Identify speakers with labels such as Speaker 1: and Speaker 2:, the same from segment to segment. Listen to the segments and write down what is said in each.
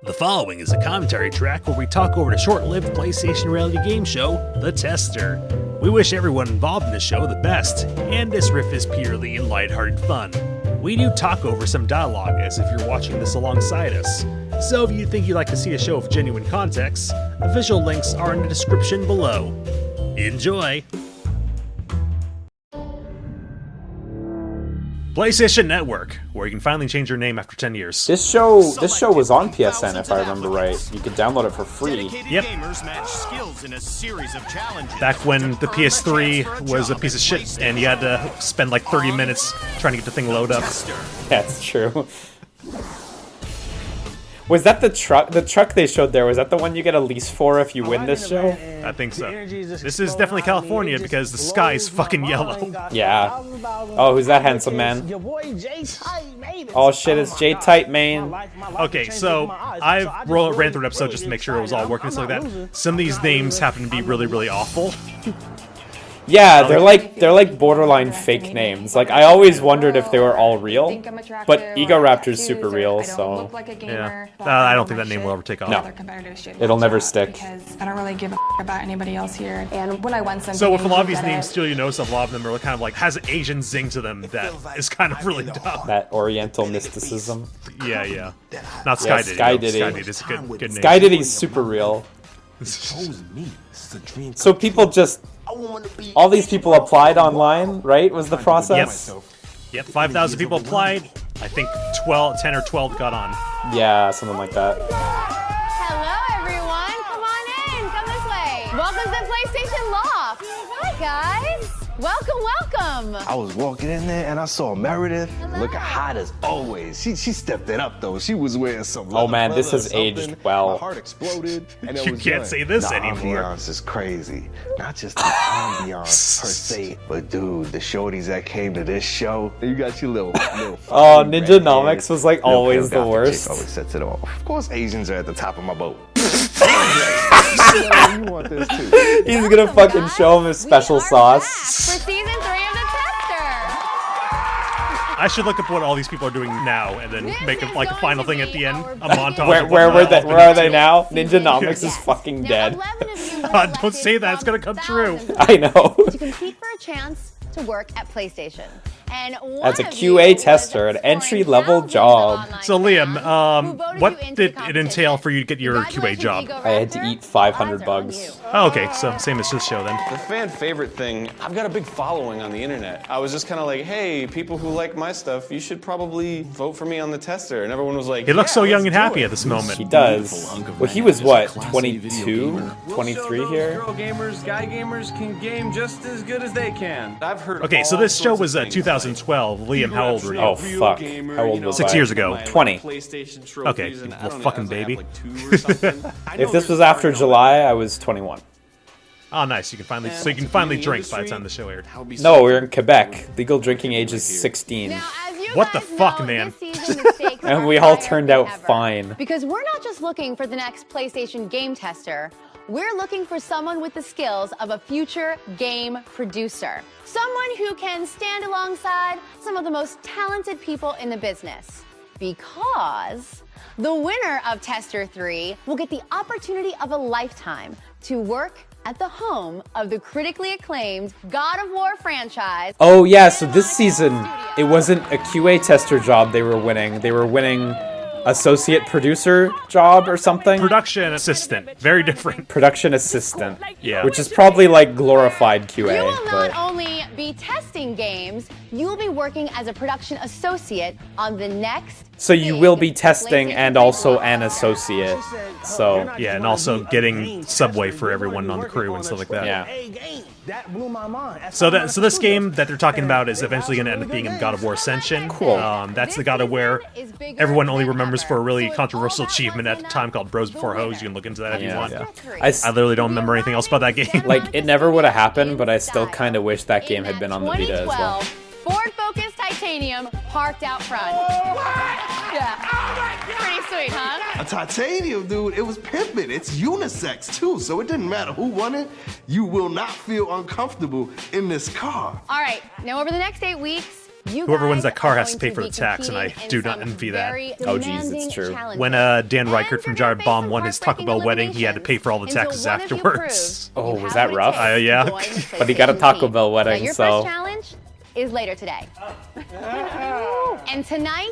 Speaker 1: The following is a commentary track where we talk over the short-lived PlayStation reality game show, The Tester. We wish everyone involved in the show the best, and this riff is purely lighthearted fun. We do talk over some dialogue as if you're watching this alongside us. So if you think you'd like to see a show with genuine context, official links are in the description below. Enjoy! PlayStation Network, where you can finally change your name after 10 years.
Speaker 2: This show was on PSN, if I remember right. You could download it for free.
Speaker 1: Yep. Back when the PS3 was a piece of shit and you had to spend like 30 minutes trying to get the thing load up.
Speaker 2: That's true. Was that the truck? The truck they showed there, was that the one you get a lease for if you win this show?
Speaker 1: I think so. This is definitely California because the sky is fucking yellow.
Speaker 2: Yeah. Oh, who's that handsome man? Oh shit, it's J-Type, man.
Speaker 1: Okay, so I ran through an episode just to make sure it was all working and stuff like that. Some of these names happen to be really, really awful.
Speaker 2: Yeah, they're like borderline fake names. Like I always wondered if they were all real, but Egoraptor's super real, so
Speaker 1: yeah. I don't think that name will ever take off.
Speaker 2: No, it'll never stick.
Speaker 3: Because I don't really give a about anybody else here. And when I went something,
Speaker 1: so with a lot of these names, still you notice a lot of them are kind of like has an Asian zing to them that is kind of really dumb.
Speaker 2: That Oriental mysticism.
Speaker 1: Yeah, yeah. Not Sky Diddy.
Speaker 2: Sky Diddy.
Speaker 1: Sky Diddy's a good name.
Speaker 2: Sky Diddy's super real. So people just. All these people applied online, right? Was the process?
Speaker 1: Yep, 5,000 people applied. I think 10 or 12 got on.
Speaker 2: Yeah, something like that.
Speaker 4: Hello, everyone. Come on in. Come this way. Welcome to PlayStation Loft. Hi, guys. Welcome, welcome.
Speaker 5: I was walking in there and I saw Meredith looking hot as always. She stepped it up though. She was wearing some.
Speaker 2: Oh man, this has aged well.
Speaker 5: My heart exploded. And
Speaker 1: You can't say this anymore.
Speaker 5: The ambiance is crazy. Not just the ambiance per se, but dude, the shorties that came to this show. You got your little.
Speaker 2: Oh, Ninjanomics was like always the worst.
Speaker 5: Always sets it off. Of course, Asians are at the top of my boat. You want this too.
Speaker 2: He's gonna fucking show him his special sauce.
Speaker 4: For season 3 of The Tester.
Speaker 1: I should look up what all these people are doing now and then make a final thing at the end, a montage.
Speaker 2: Where are they now? Ninjanomics is fucking dead.
Speaker 1: Don't say that, it's gonna come true.
Speaker 2: I know.
Speaker 4: To compete for a chance to work at PlayStation. And
Speaker 2: as a QA tester, an entry-level job.
Speaker 1: So Liam, what did it entail for you to get your QA job?
Speaker 2: I had to eat 500 bugs.
Speaker 1: Oh, okay, so same as this show then.
Speaker 6: The fan favorite thing, I've got a big following on the internet. I was just kind of like, hey, people who like my stuff, you should probably vote for me on the tester. And everyone was like,
Speaker 1: he looks so young and happy at this moment.
Speaker 2: He does. Well, he was what, 22, 23 here?
Speaker 7: Girl gamers, guy gamers can game just as good as they can.
Speaker 6: I've heard.
Speaker 1: Okay, so this show was 2012. Liam, how old were you?
Speaker 2: Oh, fuck. How old was I?
Speaker 1: 6 years ago.
Speaker 2: 20.
Speaker 1: Okay, you little fucking baby.
Speaker 2: If this was after July, I was 21.
Speaker 1: Oh, nice. You can finally drink by the time the show aired.
Speaker 2: No, we're in Quebec. Legal drinking age is 16.
Speaker 1: What the fuck, man?
Speaker 2: And we all turned out fine.
Speaker 4: Because we're not just looking for the next PlayStation game tester. We're looking for someone with the skills of a future game producer. Someone who can stand alongside some of the most talented people in the business. Because the winner of Tester 3 will get the opportunity of a lifetime to work at the home of the critically acclaimed God of War franchise.
Speaker 2: Oh yeah, so this season, it wasn't a QA tester job they were winning. They were winning associate producer job or something?
Speaker 1: Production assistant. Very different.
Speaker 2: Production assistant.
Speaker 1: Yeah.
Speaker 2: Which is probably like glorified QA.
Speaker 4: You will
Speaker 2: but...
Speaker 4: not only be testing games, you will be working as a production associate on the next.
Speaker 2: So you will be testing and also an associate. So
Speaker 1: yeah, and also getting Subway for everyone on the crew and stuff like that.
Speaker 2: Yeah.
Speaker 7: That blew my mind.
Speaker 1: So this game that they're talking about is eventually going to end up being in God of War Ascension.
Speaker 2: Cool.
Speaker 1: That's the God of War everyone only remembers for a really controversial achievement at the time called Bros Before Hoes. You can look into that if you want.
Speaker 2: Yeah.
Speaker 1: I literally don't remember anything else about that game.
Speaker 2: Like, it never would have happened, but I still kind of wish that game had been on the Vita as well.
Speaker 4: Ford Focus Titanium parked out front. Yeah. Pretty sweet, huh?
Speaker 5: A titanium, dude, it was pimping. It's unisex too, so it didn't matter who won it. You will not feel uncomfortable in this car.
Speaker 4: All right, now over the next 8 weeks,
Speaker 1: Whoever wins that car has to pay for the tax, and I do not envy that.
Speaker 2: Oh, geez, it's true.
Speaker 1: When Dan Reichert from Jared Bomb won his Taco Bell wedding, he had to pay for all the taxes afterwards.
Speaker 2: Oh, was that rough?
Speaker 1: Yeah.
Speaker 2: But he got a Taco Bell wedding,
Speaker 4: your
Speaker 2: so...
Speaker 4: first challenge is later today. And tonight,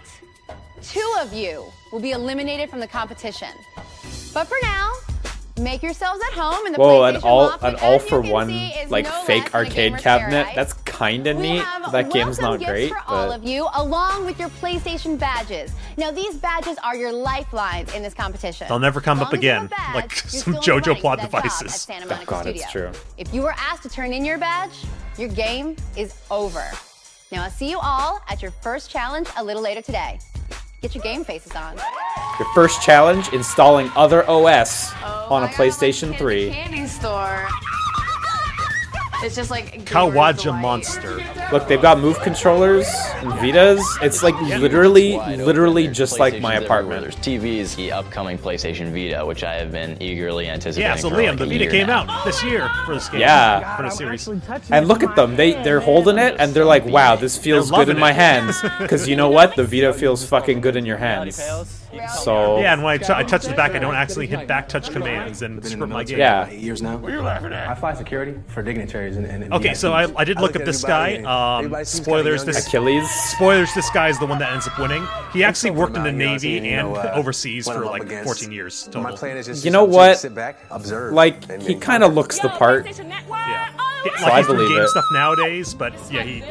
Speaker 4: 2 of you will be eliminated from the competition. But for now, make yourselves at home in the
Speaker 2: Whoa, an
Speaker 4: PlayStation
Speaker 2: all
Speaker 4: Loft,
Speaker 2: an
Speaker 4: which,
Speaker 2: all
Speaker 4: as you
Speaker 2: for
Speaker 4: can
Speaker 2: one
Speaker 4: see, is
Speaker 2: like
Speaker 4: no less
Speaker 2: fake
Speaker 4: than a
Speaker 2: arcade
Speaker 4: gamer's
Speaker 2: cabinet.
Speaker 4: paradise.
Speaker 2: That's kind of
Speaker 4: We
Speaker 2: neat.
Speaker 4: have
Speaker 2: That game's
Speaker 4: welcome
Speaker 2: not
Speaker 4: gifts
Speaker 2: great,
Speaker 4: for all
Speaker 2: but
Speaker 4: of you, along with your PlayStation badges. Now, these badges are your lifelines in this competition.
Speaker 1: They'll never come
Speaker 4: As
Speaker 1: up
Speaker 4: long as you have
Speaker 1: again,
Speaker 4: a badge,
Speaker 1: like
Speaker 4: you're
Speaker 1: some
Speaker 4: still in the
Speaker 1: JoJo
Speaker 4: running
Speaker 1: plot
Speaker 4: for that job at
Speaker 1: devices.
Speaker 4: Santa
Speaker 2: Oh
Speaker 4: Monica
Speaker 2: god, it's
Speaker 4: Studio.
Speaker 2: true.
Speaker 4: If you were asked to turn in your badge, your game is over. Now, I'll see you all at your first challenge a little later today. Get your game faces on.
Speaker 2: Your first challenge, installing other OS on a PlayStation 3.
Speaker 3: Candy store. It's just like
Speaker 1: Kawaja Monster.
Speaker 2: Look, they've got Move controllers and Vitas. It's like literally just like my apartment.
Speaker 8: There's TVs, the upcoming PlayStation Vita, which I have been eagerly anticipating.
Speaker 1: Yeah, so
Speaker 8: for
Speaker 1: Liam,
Speaker 8: like
Speaker 1: the
Speaker 8: a
Speaker 1: Vita
Speaker 8: year
Speaker 1: came
Speaker 8: now.
Speaker 1: out this year for this game.
Speaker 2: Yeah.
Speaker 1: For the series.
Speaker 2: And look at them. They're holding it and they're like, wow, this feels
Speaker 1: They're
Speaker 2: good in
Speaker 1: loving
Speaker 2: my
Speaker 1: it.
Speaker 2: hands. Because you know what? The Vita feels fucking good in your hands. So
Speaker 1: Yeah, and when I touch the back, I don't actually hit back touch commands and screw my game.
Speaker 2: yeah.
Speaker 9: Years now. What are you laughing at? I fly security for dignitaries and
Speaker 1: Okay, so I did look at this guy. Spoilers, this
Speaker 2: Achilles.
Speaker 1: guy is the one that ends up winning. He actually worked in the Navy and overseas for like 14 years total.
Speaker 9: My plan is just
Speaker 2: You know what?
Speaker 9: sit back, observe.
Speaker 2: Like, he kind of looks the part.
Speaker 1: Yeah.
Speaker 2: So I
Speaker 1: he's doing
Speaker 2: believe
Speaker 1: game
Speaker 2: it.
Speaker 1: stuff nowadays, but yeah, he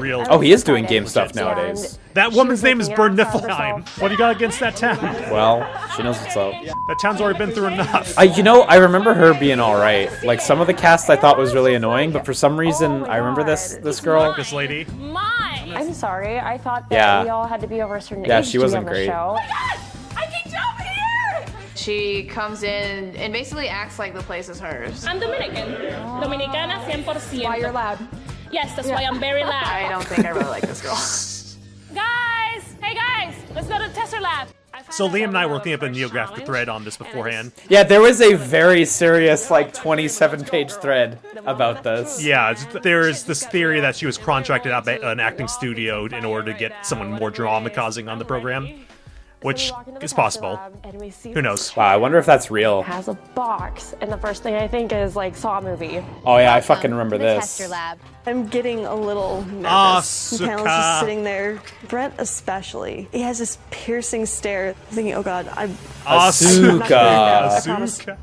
Speaker 1: real.
Speaker 2: Oh, he is doing game stuff nowadays.
Speaker 1: That woman's name is Bern Niflheim. What do you got against that town?
Speaker 2: Well, she knows what's up.
Speaker 1: That town's already been through enough.
Speaker 2: I remember her being alright. Like, some of the cast I thought was really annoying, but for some reason, I remember this girl.
Speaker 1: This lady.
Speaker 10: I'm sorry. I thought that
Speaker 2: Yeah.
Speaker 10: we all had to be over a certain
Speaker 2: Yeah,
Speaker 10: age
Speaker 2: she
Speaker 10: to be
Speaker 2: wasn't
Speaker 10: on the
Speaker 2: great.
Speaker 10: show.
Speaker 3: I can jump here! She comes in and basically acts like the place is hers.
Speaker 11: I'm Dominican. Dominicana 100%.
Speaker 3: Why you're loud.
Speaker 11: Yes, that's why I'm very loud.
Speaker 3: I don't think I really like this girl.
Speaker 11: Guys! Hey guys! Let's go to the tester lab.
Speaker 1: So Liam and I were looking up a Neographic thread on this beforehand.
Speaker 2: Yeah, there was a very serious, like, 27-page thread about this.
Speaker 1: Yeah, there's this theory that she was contracted out by an acting studio in order to get someone more drama causing on the program, which is possible. Who knows?
Speaker 2: Wow, I wonder if that's real.
Speaker 10: Has a box, and the first thing I think is like Saw movie.
Speaker 2: Oh yeah, I fucking remember
Speaker 4: The
Speaker 2: this.
Speaker 4: tester lab.
Speaker 12: I'm getting a little nervous.
Speaker 1: Asuka.
Speaker 12: Panel's just sitting there. Brent especially. He has this piercing stare, thinking, "Oh God, I'm."
Speaker 2: Asuka.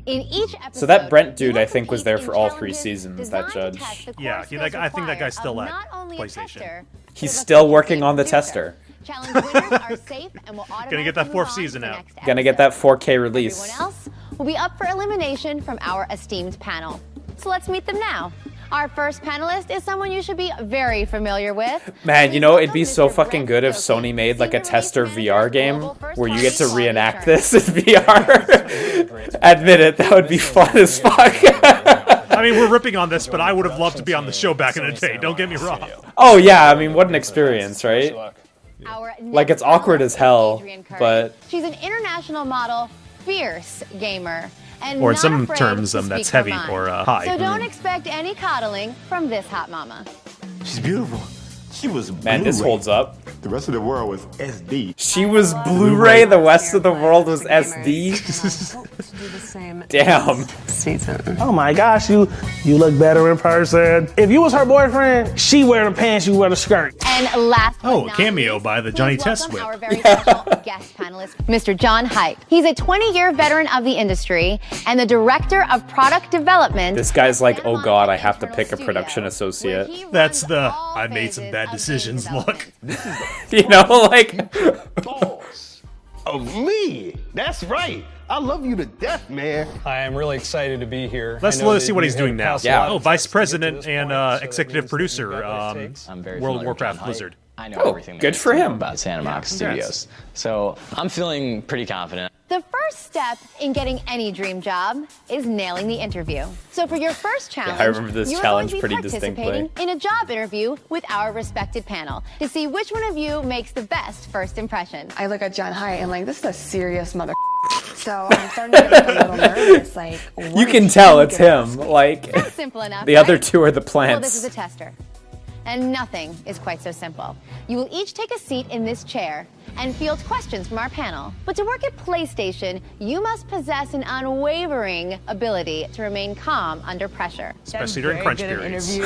Speaker 4: In each episode,
Speaker 2: So that Brent dude, I think, was there for all 3 seasons, that judge.
Speaker 1: Yeah, I think that guy's still at PlayStation.
Speaker 2: He's still working on the tester.
Speaker 4: Challenge winners are safe and will
Speaker 1: Gonna get that
Speaker 4: automatically
Speaker 1: 4th
Speaker 4: move on
Speaker 1: season
Speaker 4: to the
Speaker 1: out.
Speaker 4: next
Speaker 2: Gonna get
Speaker 4: episode.
Speaker 2: that 4K release.
Speaker 4: Everyone else will be up for elimination from our esteemed panel. So let's meet them now. Our first panelist is someone you should be very familiar with.
Speaker 2: Man, you know, it'd be so fucking good if Sony made like a tester VR game where you get to reenact this in VR. Admit it, that would be fun as fuck.
Speaker 1: I mean, we're ripping on this, but I would have loved to be on the show back in the day. Don't get me wrong.
Speaker 2: Oh yeah, I mean, what an experience, right? Like, it's awkward as hell, but
Speaker 4: she's an international model, fierce gamer, and
Speaker 1: Or in
Speaker 4: not
Speaker 1: some
Speaker 4: afraid
Speaker 1: terms,
Speaker 4: to
Speaker 1: that's
Speaker 4: speak her
Speaker 1: heavy
Speaker 4: mind.
Speaker 1: or high.
Speaker 4: So don't expect any coddling from this hot mama.
Speaker 13: She's beautiful. She was
Speaker 2: man, this
Speaker 13: Blu-ray.
Speaker 2: holds up.
Speaker 13: The rest of the world was SD.
Speaker 2: She was Blu-ray, the rest of the world was SD. Damn.
Speaker 7: Oh my gosh, you look better in person. If you was her boyfriend, she wear the pants, you wear the skirt.
Speaker 4: And last but
Speaker 1: Oh,
Speaker 4: not
Speaker 1: cameo
Speaker 4: least,
Speaker 1: by the Johnny
Speaker 4: please
Speaker 1: Test
Speaker 4: welcome
Speaker 1: Whip.
Speaker 4: our very special guest panelist, Mr. John Haidt. He's a 20-year veteran of the industry and the director of product development.
Speaker 2: This guy's like, oh god, I have to
Speaker 4: Internal
Speaker 2: pick a
Speaker 4: Studio,
Speaker 2: production
Speaker 4: where
Speaker 2: associate.
Speaker 4: he
Speaker 1: That's
Speaker 4: runs
Speaker 1: the
Speaker 4: all
Speaker 1: I made some
Speaker 4: phases
Speaker 1: bad
Speaker 4: of game
Speaker 1: decisions
Speaker 4: development.
Speaker 1: look.
Speaker 2: You know, like...
Speaker 5: Boss of me. That's right. I love you to death, man.
Speaker 14: I am really excited to be here.
Speaker 1: Let's see what he's doing now.
Speaker 2: Yeah.
Speaker 1: Oh, vice president and executive producer,
Speaker 8: I'm very
Speaker 1: World
Speaker 8: familiar
Speaker 1: of
Speaker 8: with
Speaker 1: Warcraft
Speaker 8: John Haidt.
Speaker 1: Blizzard.
Speaker 8: I know
Speaker 2: Oh,
Speaker 8: everything
Speaker 2: good
Speaker 8: there is
Speaker 2: for
Speaker 8: to know
Speaker 2: him.
Speaker 8: about Santa Monica Studios. So I'm feeling pretty confident.
Speaker 4: The first step in getting any dream job is nailing the interview. So for your first challenge,
Speaker 2: I remember this
Speaker 4: you're
Speaker 2: challenge
Speaker 4: going to be
Speaker 2: pretty
Speaker 4: participating
Speaker 2: distinctly.
Speaker 4: in a job interview with our respected panel to see which one of you makes the best first impression.
Speaker 3: I look at John Haidt and like, this is a serious mother. So I'm starting to get a little nervous. Like,
Speaker 2: You can tell it's him. Like,
Speaker 4: Simple enough.
Speaker 2: the other
Speaker 4: right?
Speaker 2: two are the
Speaker 4: Well, this is
Speaker 2: plants.
Speaker 4: a tester. And nothing is quite so simple. You will each take a seat in this chair and field questions from our panel. But to work at PlayStation, you must possess an unwavering ability to remain calm under pressure.
Speaker 1: Especially during crunch periods.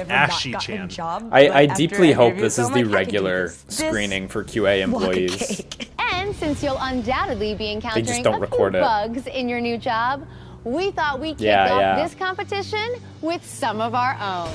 Speaker 1: Ashy-chan.
Speaker 2: I deeply hope this is the regular screening for QA employees.
Speaker 4: And since you'll undoubtedly be encountering
Speaker 2: don't
Speaker 4: a few
Speaker 2: record it.
Speaker 4: bugs in your new job, we thought we'd kick
Speaker 2: Yeah,
Speaker 4: off
Speaker 2: yeah.
Speaker 4: this competition with some of our own.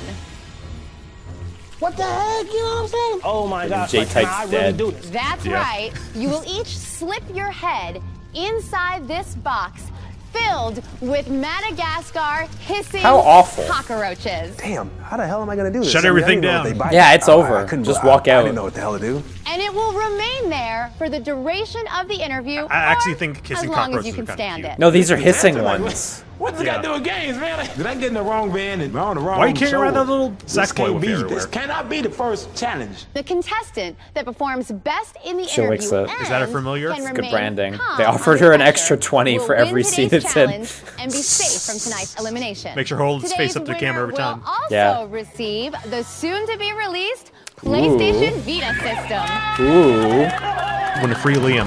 Speaker 7: What the heck? You know what I'm saying? Oh my gosh.
Speaker 2: J
Speaker 7: like, can I
Speaker 2: Type's
Speaker 7: really
Speaker 2: dead.
Speaker 7: do this?
Speaker 4: That's right. You will each slip your head inside this box filled with Madagascar hissing
Speaker 2: How awful.
Speaker 4: cockroaches.
Speaker 9: Damn, how the hell am I gonna do this?
Speaker 1: Shut
Speaker 9: I mean, I
Speaker 1: everything
Speaker 9: didn't know what
Speaker 1: down.
Speaker 9: they bite.
Speaker 2: Yeah, it's over.
Speaker 9: I couldn't-
Speaker 2: Just walk out.
Speaker 9: I didn't know what the hell to do.
Speaker 4: And it will remain there for the duration of the interview.
Speaker 1: I actually
Speaker 4: or
Speaker 1: think kissing
Speaker 4: as long as
Speaker 1: cockroaches
Speaker 4: you
Speaker 1: are
Speaker 4: can
Speaker 1: kinda
Speaker 4: stand
Speaker 1: cute.
Speaker 4: it.
Speaker 2: No, these are hissing ones.
Speaker 13: What's it got to do with games, man? Did I get in the wrong van and on the wrong
Speaker 1: Why are you carrying
Speaker 13: show?
Speaker 1: around that little sack
Speaker 13: This
Speaker 1: boy
Speaker 13: can't
Speaker 1: with
Speaker 13: be.
Speaker 1: you everywhere?
Speaker 13: This cannot be the first challenge.
Speaker 4: The contestant that performs best in the
Speaker 2: She likes
Speaker 4: interview
Speaker 2: it.
Speaker 1: Is that a
Speaker 4: and
Speaker 1: familiar?
Speaker 4: can
Speaker 1: It's
Speaker 2: good
Speaker 4: remain
Speaker 2: branding.
Speaker 4: calm
Speaker 2: They offered
Speaker 4: under
Speaker 2: her an
Speaker 4: pressure
Speaker 2: extra 20
Speaker 4: will
Speaker 2: for every
Speaker 4: win
Speaker 2: scene
Speaker 4: today's
Speaker 2: it's in.
Speaker 4: challenge and be safe from tonight's elimination.
Speaker 1: Make sure to hold his face
Speaker 4: Today's
Speaker 1: up to the camera every
Speaker 4: winner
Speaker 1: time.
Speaker 4: will also
Speaker 2: Yeah.
Speaker 4: receive the soon-to-be-released PlayStation Vita system.
Speaker 2: Ooh,
Speaker 1: When to free Liam.